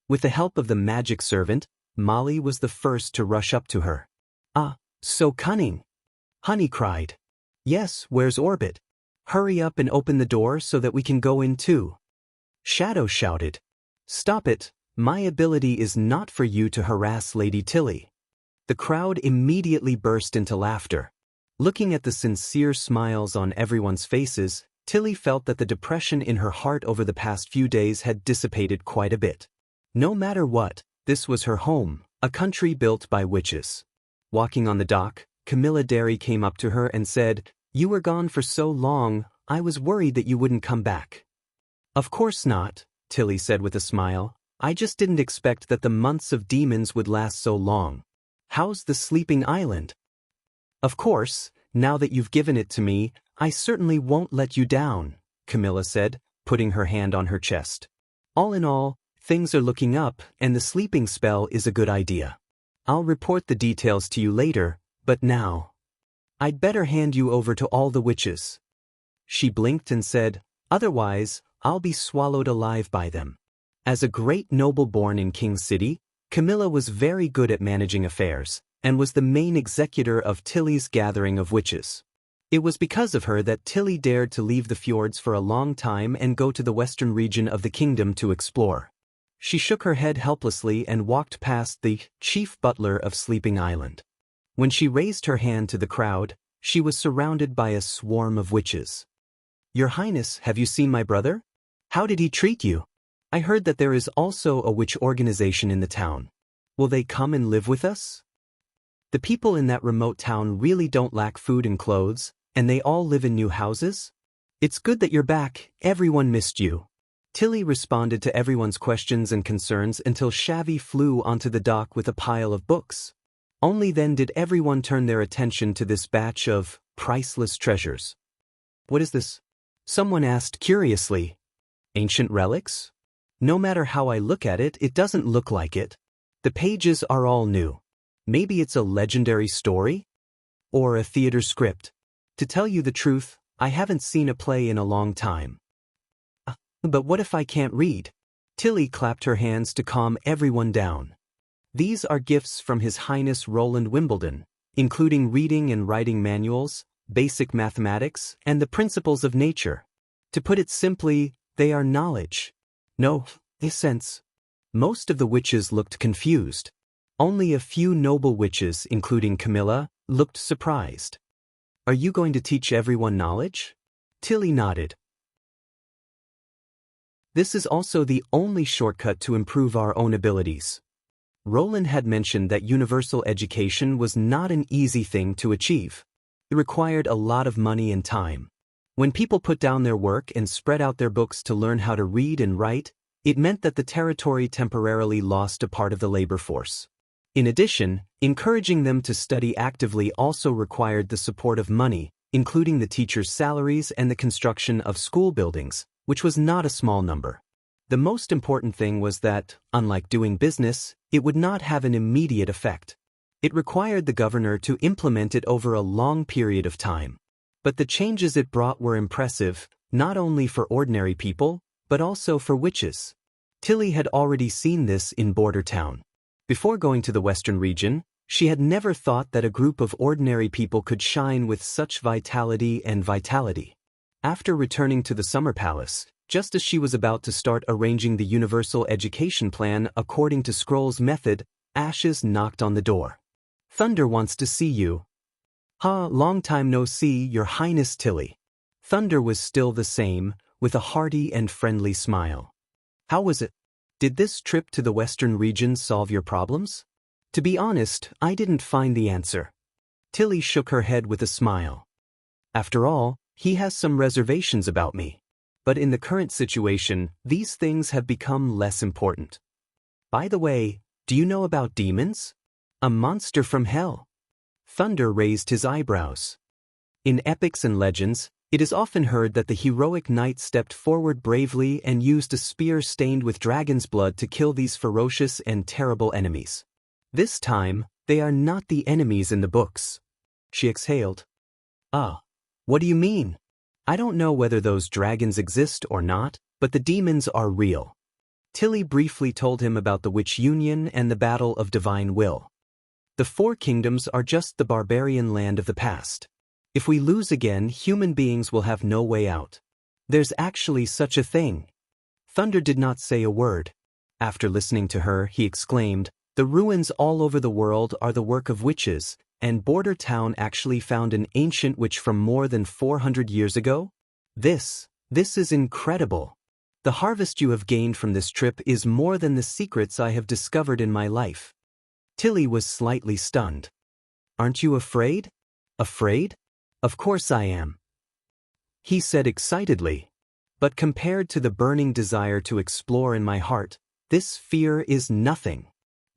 With the help of the magic servant, Molly was the first to rush up to her. "Ah, so cunning!" Honey cried. "Yes, where's Orbit? Hurry up and open the door so that we can go in too." Shadow shouted. "Stop it, my ability is not for you to harass Lady Tilly." The crowd immediately burst into laughter. Looking at the sincere smiles on everyone's faces, Tilly felt that the depression in her heart over the past few days had dissipated quite a bit. No matter what, this was her home, a country built by witches. Walking on the dock, Camilla Derry came up to her and said, "You were gone for so long, I was worried that you wouldn't come back." "Of course not," Tilly said with a smile. "I just didn't expect that the months of demons would last so long. How's the sleeping island?" "Of course, now that you've given it to me, I certainly won't let you down," Camilla said, putting her hand on her chest. "All in all, things are looking up, and the sleeping spell is a good idea. I'll report the details to you later, but now I'd better hand you over to all the witches." She blinked and said, "Otherwise, I'll be swallowed alive by them." As a great noble born in King City, Camilla was very good at managing affairs, and was the main executor of Tilly's gathering of witches. It was because of her that Tilly dared to leave the fjords for a long time and go to the western region of the kingdom to explore. She shook her head helplessly and walked past the chief butler of Sleeping Island. When she raised her hand to the crowd, she was surrounded by a swarm of witches. "Your Highness, have you seen my brother? How did he treat you? I heard that there is also a witch organization in the town. Will they come and live with us? The people in that remote town really don't lack food and clothes, and they all live in new houses. It's good that you're back, everyone missed you." Tilly responded to everyone's questions and concerns until Shavy flew onto the dock with a pile of books. Only then did everyone turn their attention to this batch of priceless treasures. "What is this?" someone asked curiously. "Ancient relics? No matter how I look at it, it doesn't look like it. The pages are all new. Maybe it's a legendary story? Or a theater script? To tell you the truth, I haven't seen a play in a long time." "But what if I can't read?" Tilly clapped her hands to calm everyone down. "These are gifts from His Highness Roland Wimbledon, including reading and writing manuals, basic mathematics, and the principles of nature. To put it simply, they are knowledge. No, sense." Most of the witches looked confused. Only a few noble witches, including Camilla, looked surprised. "Are you going to teach everyone knowledge?" Tilly nodded. "This is also the only shortcut to improve our own abilities." Roland had mentioned that universal education was not an easy thing to achieve. It required a lot of money and time. When people put down their work and spread out their books to learn how to read and write, it meant that the territory temporarily lost a part of the labor force. In addition, encouraging them to study actively also required the support of money, including the teachers' salaries and the construction of school buildings, which was not a small number. The most important thing was that, unlike doing business, it would not have an immediate effect. It required the governor to implement it over a long period of time. But the changes it brought were impressive, not only for ordinary people, but also for witches. Tilly had already seen this in Border Town. Before going to the western region, she had never thought that a group of ordinary people could shine with such vitality and vitality. After returning to the Summer Palace, just as she was about to start arranging the universal education plan according to Scroll's method, Ashes knocked on the door. "Thunder wants to see you." Long time no see, Your Highness Tilly." Thunder was still the same, with a hearty and friendly smile. "How was it? Did this trip to the western region solve your problems?" "To be honest, I didn't find the answer." Tilly shook her head with a smile. "After all, he has some reservations about me. But in the current situation, these things have become less important. By the way, do you know about demons? A monster from hell." Thunder raised his eyebrows. In epics and legends, it is often heard that the heroic knight stepped forward bravely and used a spear stained with dragon's blood to kill these ferocious and terrible enemies. This time, they are not the enemies in the books. She exhaled. Ah, what do you mean? I don't know whether those dragons exist or not, but the demons are real. Tilly briefly told him about the Witch Union and the Battle of Divine Will. The Four Kingdoms are just the barbarian land of the past. If we lose again, human beings will have no way out. There's actually such a thing. Thunder did not say a word. After listening to her, he exclaimed, "The ruins all over the world are the work of witches, and Border Town actually found an ancient witch from more than 400 years ago? This is incredible. The harvest you have gained from this trip is more than the secrets I have discovered in my life." Tilly was slightly stunned. "Aren't you afraid?" "Afraid? Of course I am," he said excitedly. "But compared to the burning desire to explore in my heart, this fear is nothing.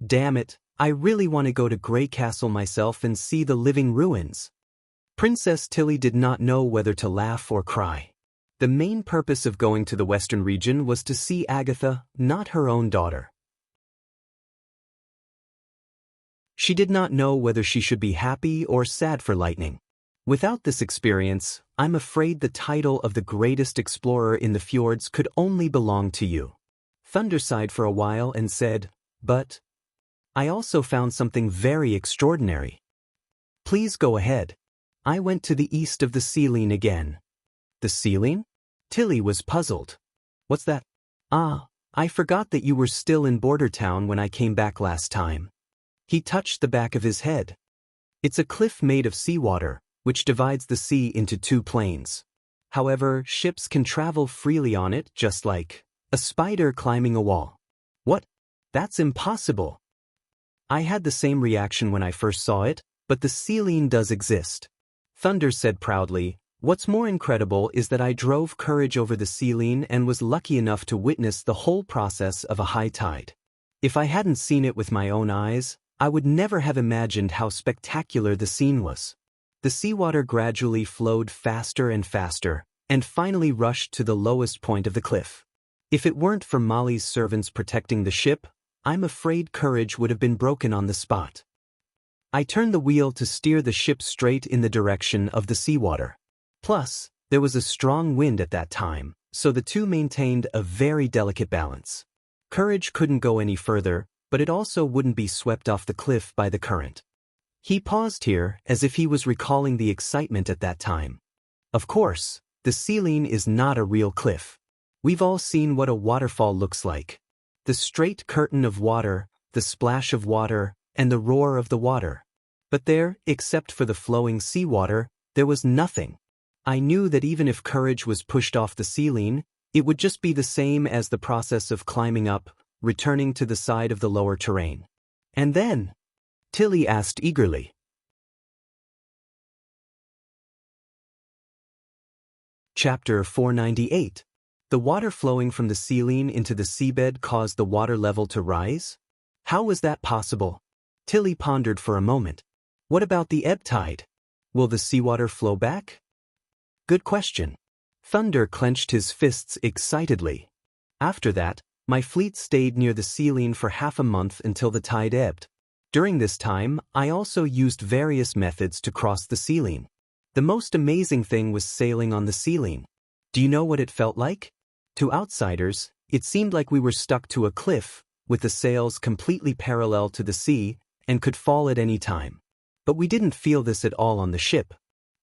Damn it, I really want to go to Grey Castle myself and see the living ruins." Princess Tilly did not know whether to laugh or cry. The main purpose of going to the Western region was to see Agatha, not her own daughter. She did not know whether she should be happy or sad for Lightning. "Without this experience, I'm afraid the title of the greatest explorer in the fjords could only belong to you." Thunder sighed for a while and said, "But I also found something very extraordinary." "Please go ahead." "I went to the east of the ceiling again." "The ceiling?" Tilly was puzzled. "What's that?" "Ah, I forgot that you were still in Border Town when I came back last time." He touched the back of his head. "It's a cliff made of seawater, which divides the sea into two plains. However, ships can travel freely on it just like a spider climbing a wall." "What? That's impossible." "I had the same reaction when I first saw it, but the ceiling does exist." Thunder said proudly, "What's more incredible is that I drove Courage over the ceiling and was lucky enough to witness the whole process of a high tide. If I hadn't seen it with my own eyes, I would never have imagined how spectacular the scene was. The seawater gradually flowed faster and faster, and finally rushed to the lowest point of the cliff. If it weren't for Molly's servants protecting the ship, I'm afraid Courage would have been broken on the spot. I turned the wheel to steer the ship straight in the direction of the seawater. Plus, there was a strong wind at that time, so the two maintained a very delicate balance. Courage couldn't go any further, but it also wouldn't be swept off the cliff by the current." He paused here, as if he was recalling the excitement at that time. "Of course, the ceiling is not a real cliff. We've all seen what a waterfall looks like. The straight curtain of water, the splash of water, and the roar of the water. But there, except for the flowing seawater, there was nothing. I knew that even if Courage was pushed off the ceiling, it would just be the same as the process of climbing up, returning to the side of the lower terrain. And then?" Tilly asked eagerly. Chapter 498. The water flowing from the ceiling into the seabed caused the water level to rise? How was that possible? Tilly pondered for a moment. What about the ebb tide? Will the seawater flow back? Good question. Thunder clenched his fists excitedly. After that, my fleet stayed near the ceiling for half a month until the tide ebbed. During this time, I also used various methods to cross the ceiling. The most amazing thing was sailing on the ceiling. Do you know what it felt like? To outsiders, it seemed like we were stuck to a cliff, with the sails completely parallel to the sea, and could fall at any time. But we didn't feel this at all on the ship.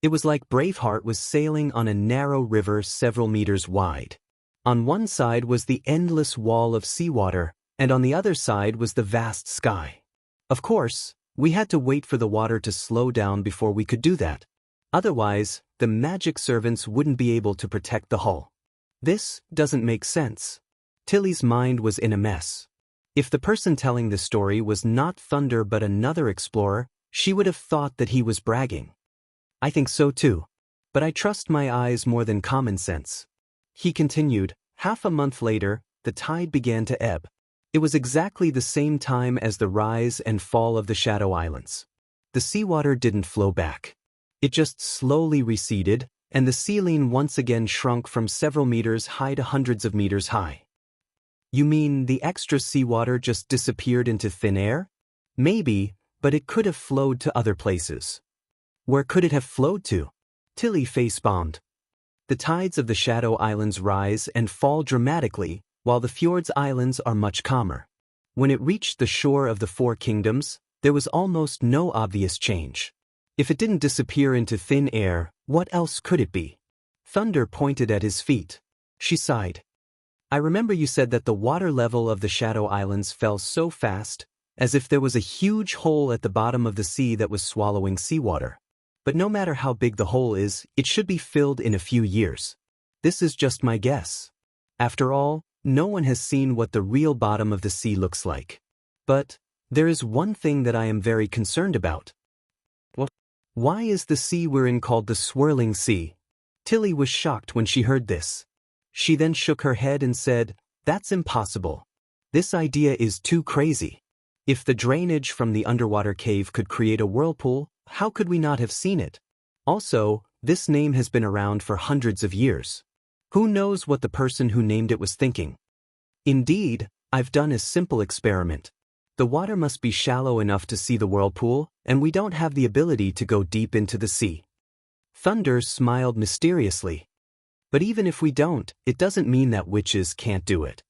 It was like Braveheart was sailing on a narrow river several meters wide. On one side was the endless wall of seawater, and on the other side was the vast sky. Of course, we had to wait for the water to slow down before we could do that. Otherwise, the magic servants wouldn't be able to protect the hull. This doesn't make sense. Tilly's mind was in a mess. If the person telling the story was not Thunder but another explorer, she would have thought that he was bragging. I think so too. But I trust my eyes more than common sense. He continued, half a month later, the tide began to ebb. It was exactly the same time as the rise and fall of the Shadow Islands. the seawater didn't flow back. It just slowly receded, and the ceiling once again shrunk from several meters high to hundreds of meters high. You mean the extra seawater just disappeared into thin air? Maybe, but it could have flowed to other places. Where could it have flowed to? Tilly face-bombed. The tides of the Shadow Islands rise and fall dramatically, while the fjord's islands are much calmer. When it reached the shore of the Four Kingdoms, there was almost no obvious change. If it didn't disappear into thin air, what else could it be? Thunder pointed at his feet. She sighed. I remember you said that the water level of the Shadow Islands fell so fast, as if there was a huge hole at the bottom of the sea that was swallowing seawater. But no matter how big the hole is, it should be filled in a few years. This is just my guess. After all, no one has seen what the real bottom of the sea looks like. But there is one thing that I am very concerned about. What? Why is the sea we're in called the Swirling Sea? Tilly was shocked when she heard this. She then shook her head and said, That's impossible. This idea is too crazy. If the drainage from the underwater cave could create a whirlpool, how could we not have seen it? Also, this name has been around for hundreds of years. Who knows what the person who named it was thinking? Indeed, I've done a simple experiment. The water must be shallow enough to see the whirlpool, and we don't have the ability to go deep into the sea. Thunder smiled mysteriously. But even if we don't, it doesn't mean that witches can't do it.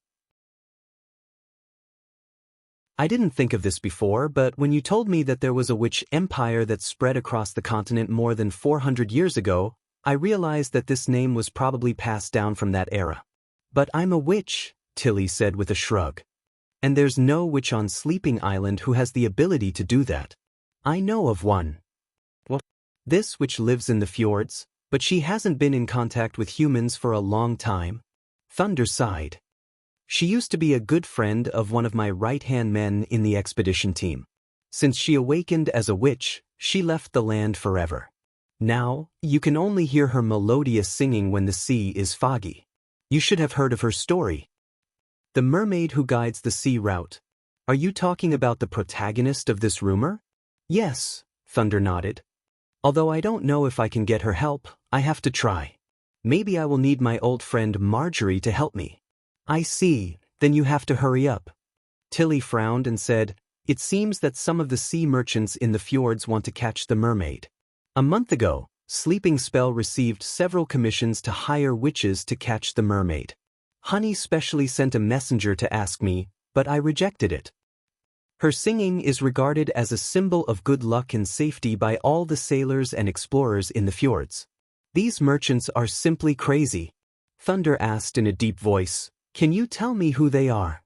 I didn't think of this before, but when you told me that there was a witch empire that spread across the continent more than 400 years ago, I realized that this name was probably passed down from that era. But I'm a witch, Tilly said with a shrug. And there's no witch on Sleeping Island who has the ability to do that. I know of one. What? This witch lives in the fjords, but she hasn't been in contact with humans for a long time. Thunder sighed. She used to be a good friend of one of my right-hand men in the expedition team. Since she awakened as a witch, she left the land forever. Now, you can only hear her melodious singing when the sea is foggy. You should have heard of her story. The mermaid who guides the sea route. Are you talking about the protagonist of this rumor? Yes, Thunder nodded. Although I don't know if I can get her help, I have to try. Maybe I will need my old friend Marjorie to help me. I see, then you have to hurry up. Tilly frowned and said, It seems that some of the sea merchants in the fjords want to catch the mermaid. A month ago, Sleeping Spell received several commissions to hire witches to catch the mermaid. Honey specially sent a messenger to ask me, but I rejected it. Her singing is regarded as a symbol of good luck and safety by all the sailors and explorers in the fjords. These merchants are simply crazy. Thunder asked in a deep voice, Can you tell me who they are?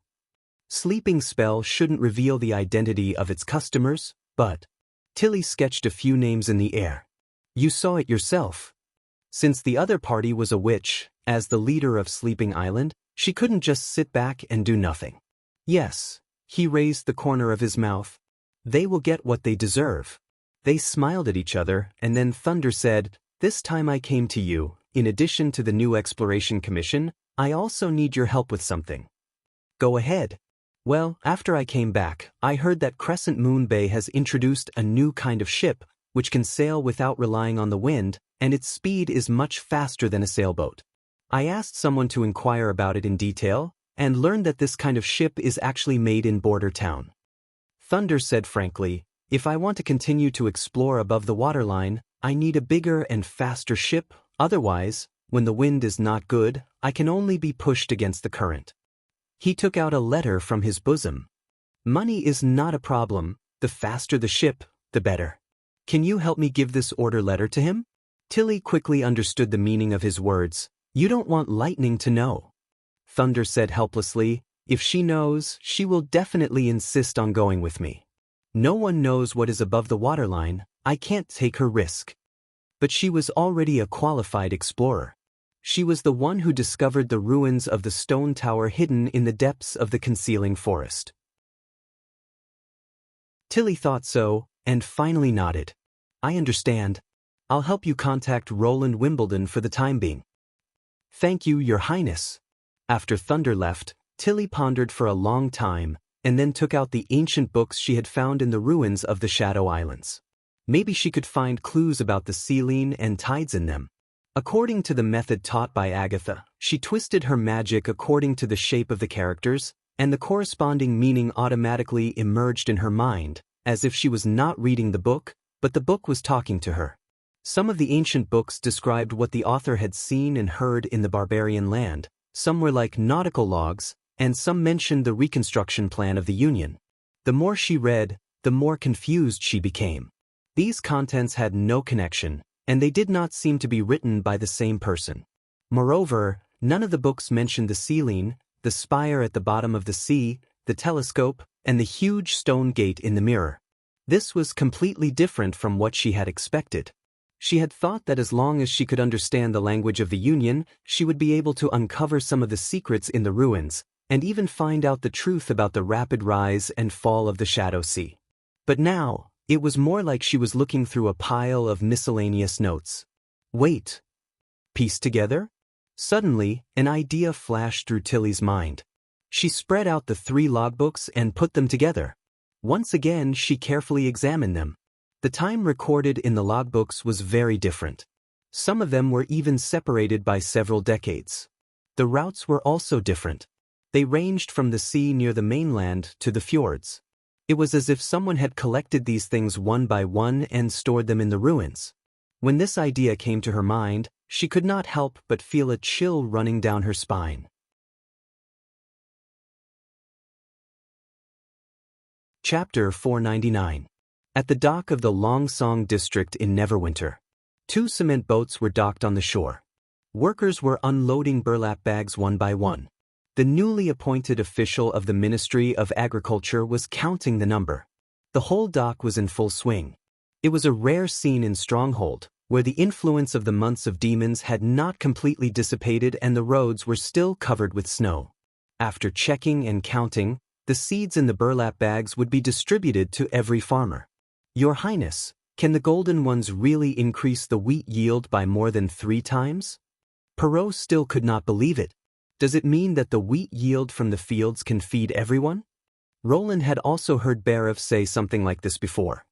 Sleeping Spell shouldn't reveal the identity of its customers, but Tilly sketched a few names in the air. You saw it yourself. Since the other party was a witch, as the leader of Sleeping Island, she couldn't just sit back and do nothing. Yes, he raised the corner of his mouth. They will get what they deserve. They smiled at each other, and then Thunder said, This time I came to you. In addition to the new exploration commission, I also need your help with something. Go ahead. Well, after I came back, I heard that Crescent Moon Bay has introduced a new kind of ship, which can sail without relying on the wind, and its speed is much faster than a sailboat. I asked someone to inquire about it in detail, and learned that this kind of ship is actually made in Border Town. Thunder said frankly, If I want to continue to explore above the waterline, I need a bigger and faster ship, otherwise, when the wind is not good, I can only be pushed against the current. He took out a letter from his bosom. Money is not a problem, the faster the ship, the better. Can you help me give this order letter to him? Tilly quickly understood the meaning of his words. You don't want Lightning to know. Thunder said helplessly, If she knows, she will definitely insist on going with me. No one knows what is above the waterline, I can't take her risk. But she was already a qualified explorer. She was the one who discovered the ruins of the stone tower hidden in the depths of the concealing forest. Tilly thought so, and finally nodded. I understand. I'll help you contact Roland Wimbledon for the time being. Thank you, Your Highness. After Thunder left, Tilly pondered for a long time, and then took out the ancient books she had found in the ruins of the Shadow Islands. Maybe she could find clues about the Selene and tides in them. According to the method taught by Agatha, she twisted her magic according to the shape of the characters, and the corresponding meaning automatically emerged in her mind, as if she was not reading the book, but the book was talking to her. Some of the ancient books described what the author had seen and heard in the barbarian land, some were like nautical logs, and some mentioned the reconstruction plan of the Union. The more she read, the more confused she became. These contents had no connection, and they did not seem to be written by the same person. Moreover, none of the books mentioned the Selene, the spire at the bottom of the sea, the telescope, and the huge stone gate in the mirror. This was completely different from what she had expected. She had thought that as long as she could understand the language of the Union, she would be able to uncover some of the secrets in the ruins, and even find out the truth about the rapid rise and fall of the Shadow Sea. But now, it was more like she was looking through a pile of miscellaneous notes. Wait. Pieced together? Suddenly, an idea flashed through Tilly's mind. She spread out the 3 logbooks and put them together. Once again, she carefully examined them. The time recorded in the logbooks was very different. Some of them were even separated by several decades. The routes were also different. They ranged from the sea near the mainland to the fjords. It was as if someone had collected these things one by one and stored them in the ruins. When this idea came to her mind, she could not help but feel a chill running down her spine. Chapter 499. At the dock of the Longsong district in Neverwinter, 2 cement boats were docked on the shore. Workers were unloading burlap bags one by one. The newly appointed official of the Ministry of Agriculture was counting the number. The whole dock was in full swing. It was a rare scene in Stronghold, where the influence of the months of demons had not completely dissipated and the roads were still covered with snow. After checking and counting, the seeds in the burlap bags would be distributed to every farmer. Your Highness, can the golden ones really increase the wheat yield by more than 3 times? Perrault still could not believe it. Does it mean that the wheat yield from the fields can feed everyone? Roland had also heard Barev say something like this before.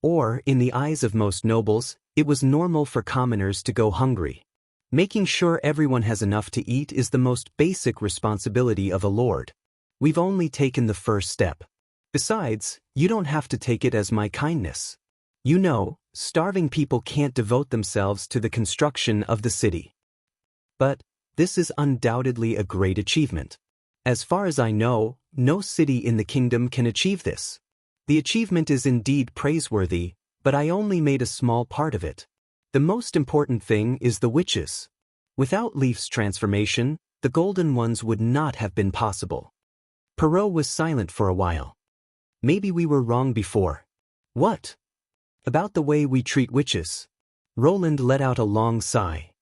Or, in the eyes of most nobles, it was normal for commoners to go hungry. Making sure everyone has enough to eat is the most basic responsibility of a lord. We've only taken the first step. Besides, you don't have to take it as my kindness. You know, starving people can't devote themselves to the construction of the city. But this is undoubtedly a great achievement. As far as I know, no city in the kingdom can achieve this. The achievement is indeed praiseworthy, but I only made a small part of it. The most important thing is the witches. Without Leaf's transformation, the golden ones would not have been possible. Perrault was silent for a while. Maybe we were wrong before. What? About the way we treat witches. Roland let out a long sigh.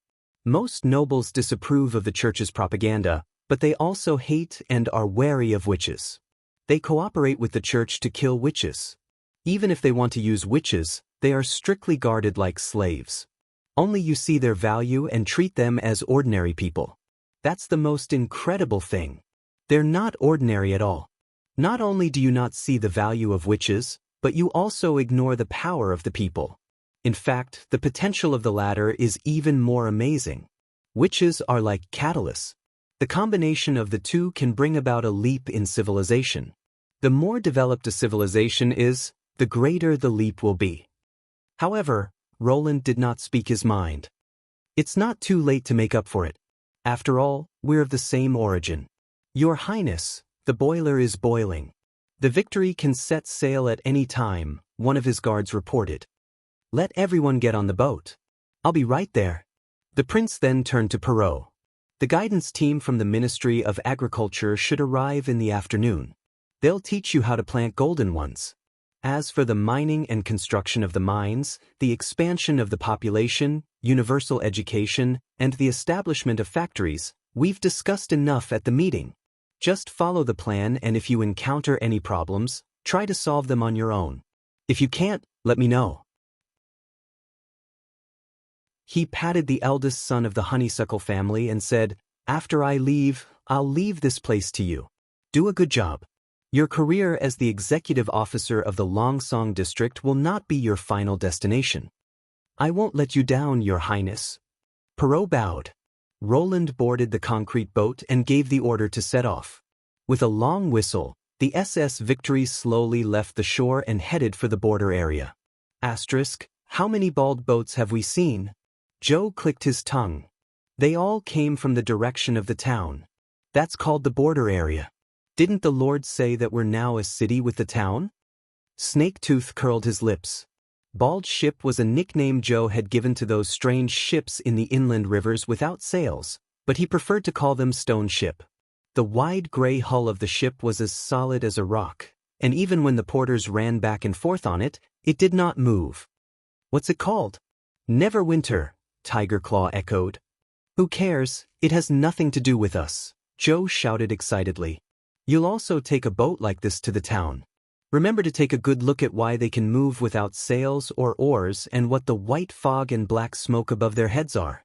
Most nobles disapprove of the church's propaganda, but they also hate and are wary of witches. They cooperate with the church to kill witches. Even if they want to use witches, they are strictly guarded like slaves. Only you see their value and treat them as ordinary people. That's the most incredible thing. They're not ordinary at all. Not only do you not see the value of witches, but you also ignore the power of the people. In fact, the potential of the latter is even more amazing. Witches are like catalysts. The combination of the two can bring about a leap in civilization. The more developed a civilization is, the greater the leap will be. However, Roland did not speak his mind. It's not too late to make up for it. After all, we're of the same origin. Your Highness, the boiler is boiling. The Victory can set sail at any time, one of his guards reported. Let everyone get on the boat. I'll be right there. The prince then turned to Perrault. The guidance team from the Ministry of Agriculture should arrive in the afternoon. They'll teach you how to plant golden ones. As for the mining and construction of the mines, the expansion of the population, universal education, and the establishment of factories, we've discussed enough at the meeting. Just follow the plan, and if you encounter any problems, try to solve them on your own. If you can't, let me know. He patted the eldest son of the honeysuckle family and said, After I leave, I'll leave this place to you. Do a good job. Your career as the executive officer of the Longsong district will not be your final destination. I won't let you down, Your Highness. Perrault bowed. Roland boarded the concrete boat and gave the order to set off. With a long whistle, the SS Victory slowly left the shore and headed for the border area. Asterisk, how many bald boats have we seen? Joe clicked his tongue. They all came from the direction of the town. That's called the border area. Didn't the Lord say that we're now a city with the town? Snaketooth curled his lips. Bald Ship was a nickname Joe had given to those strange ships in the inland rivers without sails, but he preferred to call them Stone Ship. The wide gray hull of the ship was as solid as a rock, and even when the porters ran back and forth on it, it did not move. What's it called? Neverwinter, Tiger Claw echoed. Who cares? It has nothing to do with us, Joe shouted excitedly. You'll also take a boat like this to the town. Remember to take a good look at why they can move without sails or oars and what the white fog and black smoke above their heads are.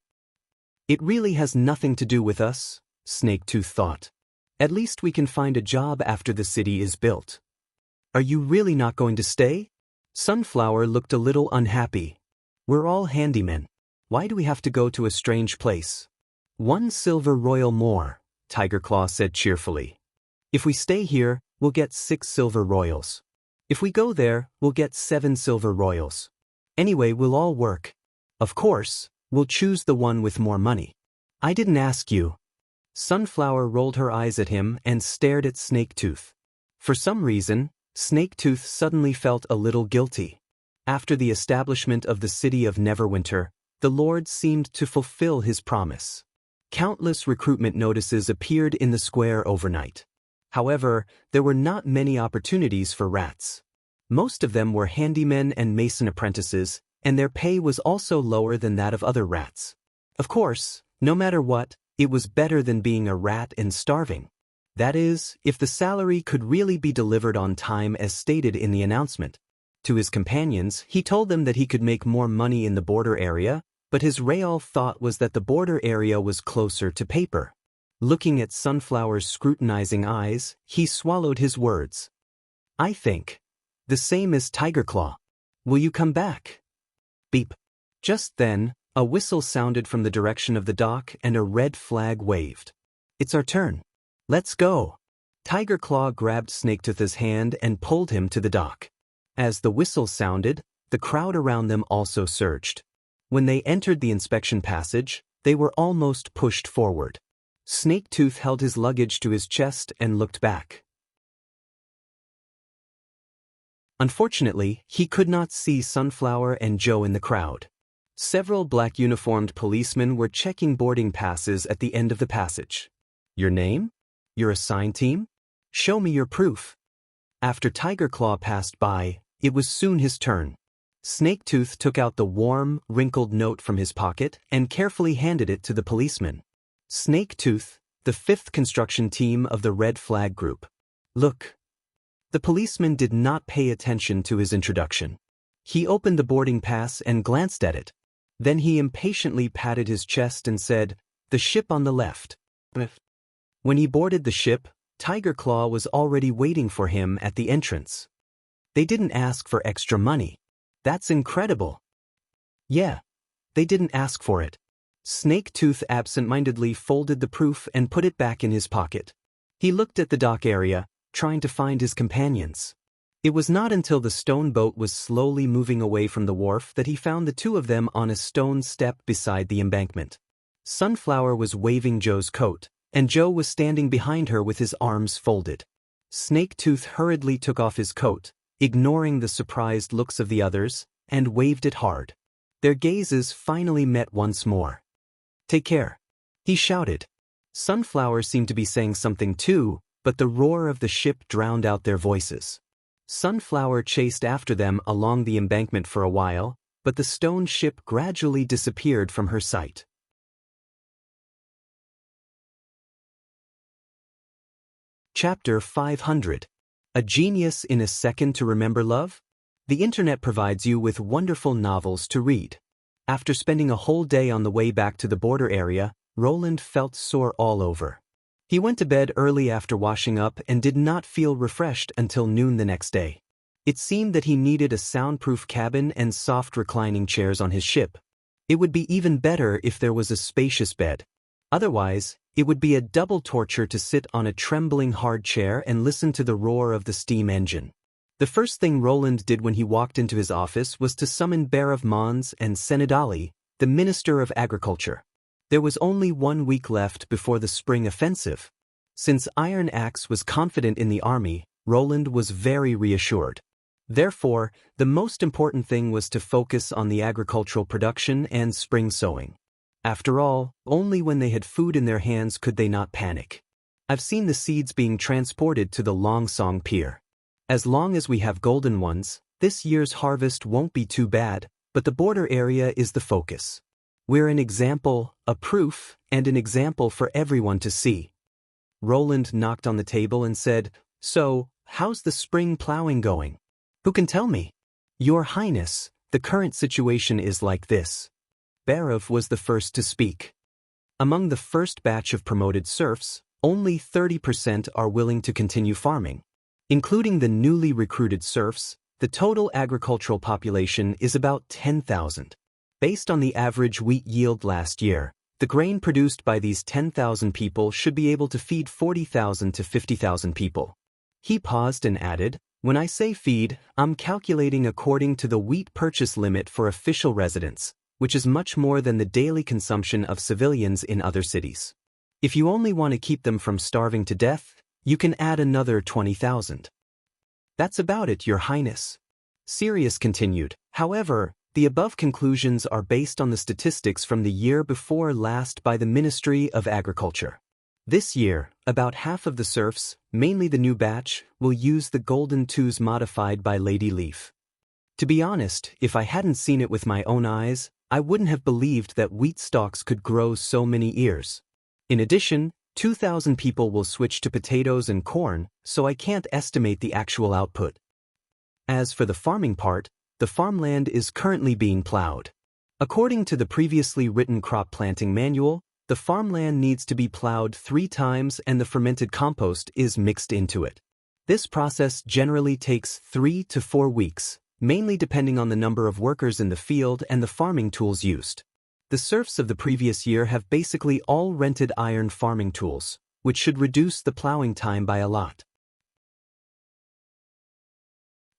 It really has nothing to do with us, Snaketooth thought. At least we can find a job after the city is built. Are you really not going to stay? Sunflower looked a little unhappy. We're all handymen. Why do we have to go to a strange place? 1 silver royal more, Tiger Claw said cheerfully. If we stay here, we'll get 6 silver royals. If we go there, we'll get 7 silver royals. Anyway, we'll all work. Of course, we'll choose the one with more money. I didn't ask you. Sunflower rolled her eyes at him and stared at Snaketooth. For some reason, Snaketooth suddenly felt a little guilty. After the establishment of the city of Neverwinter, the Lord seemed to fulfill his promise. Countless recruitment notices appeared in the square overnight. However, there were not many opportunities for rats. Most of them were handymen and mason apprentices, and their pay was also lower than that of other rats. Of course, no matter what, it was better than being a rat and starving. That is, if the salary could really be delivered on time as stated in the announcement. To his companions, he told them that he could make more money in the border area, but his real thought was that the border area was closer to paper. Looking at Sunflower's scrutinizing eyes, he swallowed his words. I think. The same as Tiger Claw. Will you come back? Beep. Just then, a whistle sounded from the direction of the dock and a red flag waved. It's our turn. Let's go. Tiger Claw grabbed Snaketooth's hand and pulled him to the dock. As the whistle sounded, the crowd around them also surged. When they entered the inspection passage, they were almost pushed forward. Snaketooth held his luggage to his chest and looked back. Unfortunately, he could not see Sunflower and Joe in the crowd. Several black-uniformed policemen were checking boarding passes at the end of the passage. Your name? Your assigned team? Show me your proof. After Tiger Claw passed by, it was soon his turn. Snaketooth took out the warm, wrinkled note from his pocket and carefully handed it to the policeman. Snaketooth, the 5th construction team of the Red Flag Group. Look. The policeman did not pay attention to his introduction. He opened the boarding pass and glanced at it. Then he impatiently patted his chest and said, The ship on the left. When he boarded the ship, Tiger Claw was already waiting for him at the entrance. They didn't ask for extra money. That's incredible. Yeah, they didn't ask for it. Snaketooth absent-mindedly folded the proof and put it back in his pocket. He looked at the dock area, trying to find his companions. It was not until the stone boat was slowly moving away from the wharf that he found the two of them on a stone step beside the embankment. Sunflower was waving Joe's coat, and Joe was standing behind her with his arms folded. Snaketooth hurriedly took off his coat, ignoring the surprised looks of the others, and waved it hard. Their gazes finally met once more. Take care, he shouted. Sunflower seemed to be saying something too, but the roar of the ship drowned out their voices. Sunflower chased after them along the embankment for a while, but the stone ship gradually disappeared from her sight. Chapter 500. A Genius in a Second to Remember Love? The internet provides you with wonderful novels to read. After spending a whole day on the way back to the border area, Roland felt sore all over. He went to bed early after washing up and did not feel refreshed until noon the next day. It seemed that he needed a soundproof cabin and soft reclining chairs on his ship. It would be even better if there was a spacious bed. Otherwise, it would be a double torture to sit on a trembling hard chair and listen to the roar of the steam engine. The first thing Roland did when he walked into his office was to summon Barav Mons and Senadali, the Minister of Agriculture. There was only 1 week left before the spring offensive. Since Iron Axe was confident in the army, Roland was very reassured. Therefore, the most important thing was to focus on the agricultural production and spring sowing. After all, only when they had food in their hands could they not panic. I've seen the seeds being transported to the Longsong Pier. As long as we have golden ones, this year's harvest won't be too bad, but the border area is the focus. We're an example, a proof, and an example for everyone to see. Roland knocked on the table and said, "So, how's the spring plowing going? Who can tell me?" "Your Highness, the current situation is like this." Barav was the first to speak. Among the first batch of promoted serfs, only 30% are willing to continue farming. Including the newly recruited serfs, the total agricultural population is about 10,000. Based on the average wheat yield last year, the grain produced by these 10,000 people should be able to feed 40,000 to 50,000 people. He paused and added, "When I say feed, I'm calculating according to the wheat purchase limit for official residents, which is much more than the daily consumption of civilians in other cities. If you only want to keep them from starving to death, you can add another 20,000. That's about it, Your Highness." Sirius continued, "However, the above conclusions are based on the statistics from the year before last by the Ministry of Agriculture. This year, about half of the serfs, mainly the new batch, will use the golden twos modified by Lady Leaf. To be honest, if I hadn't seen it with my own eyes, I wouldn't have believed that wheat stalks could grow so many ears. In addition, 2,000 people will switch to potatoes and corn, so I can't estimate the actual output. As for the farming part, the farmland is currently being plowed. According to the previously written crop planting manual, the farmland needs to be plowed 3 times and the fermented compost is mixed into it. This process generally takes 3 to 4 weeks, mainly depending on the number of workers in the field and the farming tools used. The serfs of the previous year have basically all rented iron farming tools, which should reduce the plowing time by a lot.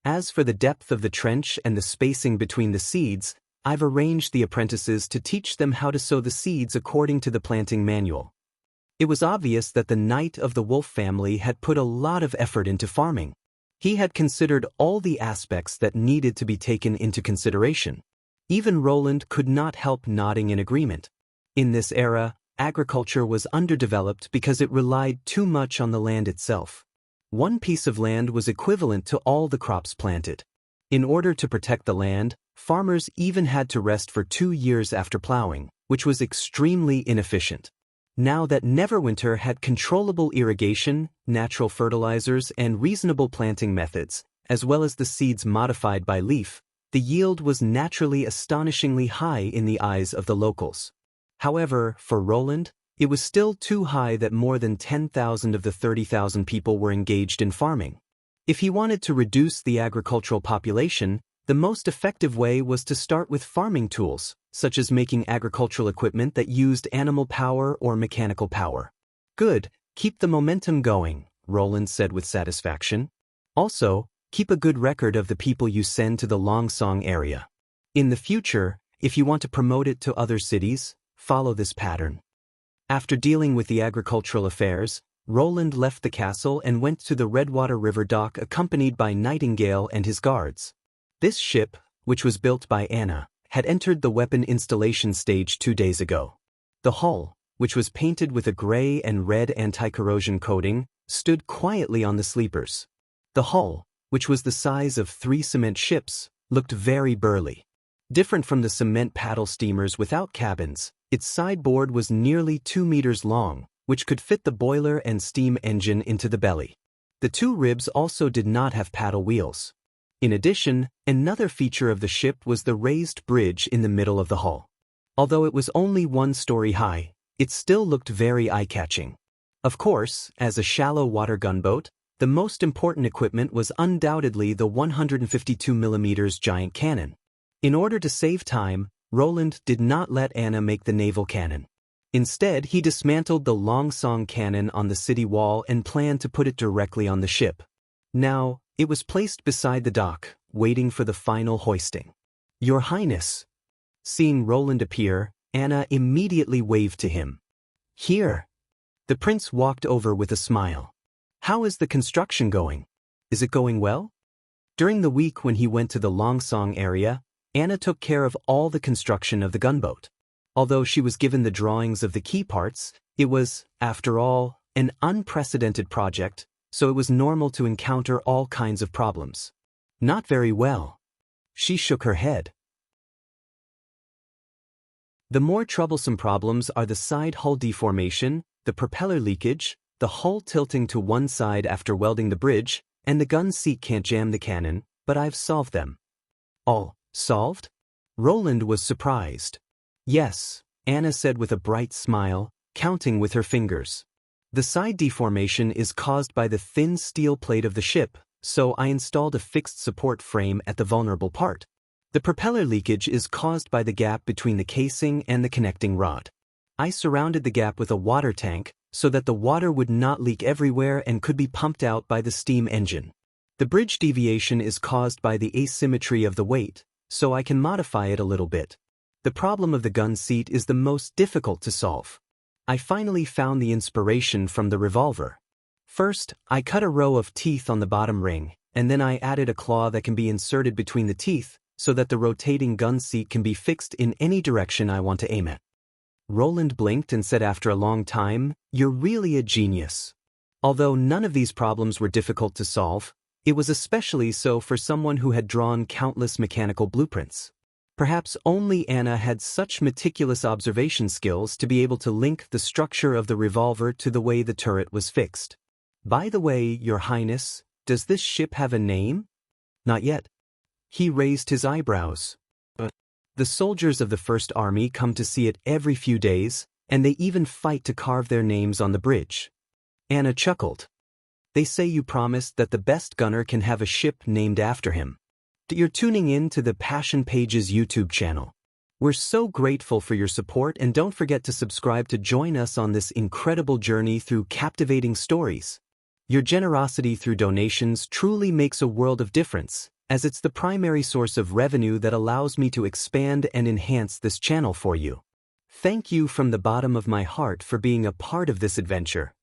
As for the depth of the trench and the spacing between the seeds, I've arranged the apprentices to teach them how to sow the seeds according to the planting manual. It was obvious that the Knight of the Wolf family had put a lot of effort into farming. He had considered all the aspects that needed to be taken into consideration. Even Roland could not help nodding in agreement. In this era, agriculture was underdeveloped because it relied too much on the land itself. One piece of land was equivalent to all the crops planted. In order to protect the land, farmers even had to rest for 2 years after plowing, which was extremely inefficient. Now that Neverwinter had controllable irrigation, natural fertilizers, and reasonable planting methods, as well as the seeds modified by Leaf, the yield was naturally astonishingly high in the eyes of the locals. However, for Roland, it was still too high that more than 10,000 of the 30,000 people were engaged in farming. If he wanted to reduce the agricultural population, the most effective way was to start with farming tools, such as making agricultural equipment that used animal power or mechanical power. "Good, keep the momentum going," Roland said with satisfaction. "Also, keep a good record of the people you send to the Longsong area. In the future, if you want to promote it to other cities, follow this pattern." After dealing with the agricultural affairs, Roland left the castle and went to the Redwater River dock accompanied by Nightingale and his guards. This ship, which was built by Anna, had entered the weapon installation stage 2 days ago. The hull, which was painted with a gray and red anti-corrosion coating, stood quietly on the sleepers. The hull, which was the size of 3 cement ships, looked very burly. Different from the cement paddle steamers without cabins, its sideboard was nearly 2 meters long, which could fit the boiler and steam engine into the belly. The 2 ribs also did not have paddle wheels. In addition, another feature of the ship was the raised bridge in the middle of the hull. Although it was only 1 story high, it still looked very eye-catching. Of course, as a shallow water gunboat, the most important equipment was undoubtedly the 152mm giant cannon. In order to save time, Roland did not let Anna make the naval cannon. Instead, he dismantled the Longsong cannon on the city wall and planned to put it directly on the ship. Now, it was placed beside the dock, waiting for the final hoisting. "Your Highness." Seeing Roland appear, Anna immediately waved to him. "Here." The prince walked over with a smile. "How is the construction going? Is it going well?" During the week when he went to the Longsong area, Anna took care of all the construction of the gunboat. Although she was given the drawings of the key parts, it was, after all, an unprecedented project, so it was normal to encounter all kinds of problems. "Not very well." She shook her head. The more troublesome problems are the side hull deformation, the propeller leakage, the hull tilting to one side after welding the bridge, and the gun seat can't jam the cannon, but I've solved them. "All solved?" Roland was surprised. "Yes," Anna said with a bright smile, counting with her fingers. "The side deformation is caused by the thin steel plate of the ship, so I installed a fixed support frame at the vulnerable part. The propeller leakage is caused by the gap between the casing and the connecting rod. I surrounded the gap with a water tank so that the water would not leak everywhere and could be pumped out by the steam engine. The bridge deviation is caused by the asymmetry of the weight, so I can modify it a little bit. The problem of the gun seat is the most difficult to solve. I finally found the inspiration from the revolver. First, I cut a row of teeth on the bottom ring, and then I added a claw that can be inserted between the teeth so that the rotating gun seat can be fixed in any direction I want to aim at." Roland blinked and said after a long time, "You're really a genius." Although none of these problems were difficult to solve, it was especially so for someone who had drawn countless mechanical blueprints. Perhaps only Anna had such meticulous observation skills to be able to link the structure of the revolver to the way the turret was fixed. "By the way, Your Highness, does this ship have a name?" "Not yet." He raised his eyebrows. "But the soldiers of the First Army come to see it every few days, and they even fight to carve their names on the bridge." Anna chuckled. "They say you promised that the best gunner can have a ship named after him. You're tuning in to the Passion Pages YouTube channel. We're so grateful for your support, and don't forget to subscribe to join us on this incredible journey through captivating stories. Your generosity through donations truly makes a world of difference, as it's the primary source of revenue that allows me to expand and enhance this channel for you. Thank you from the bottom of my heart for being a part of this adventure.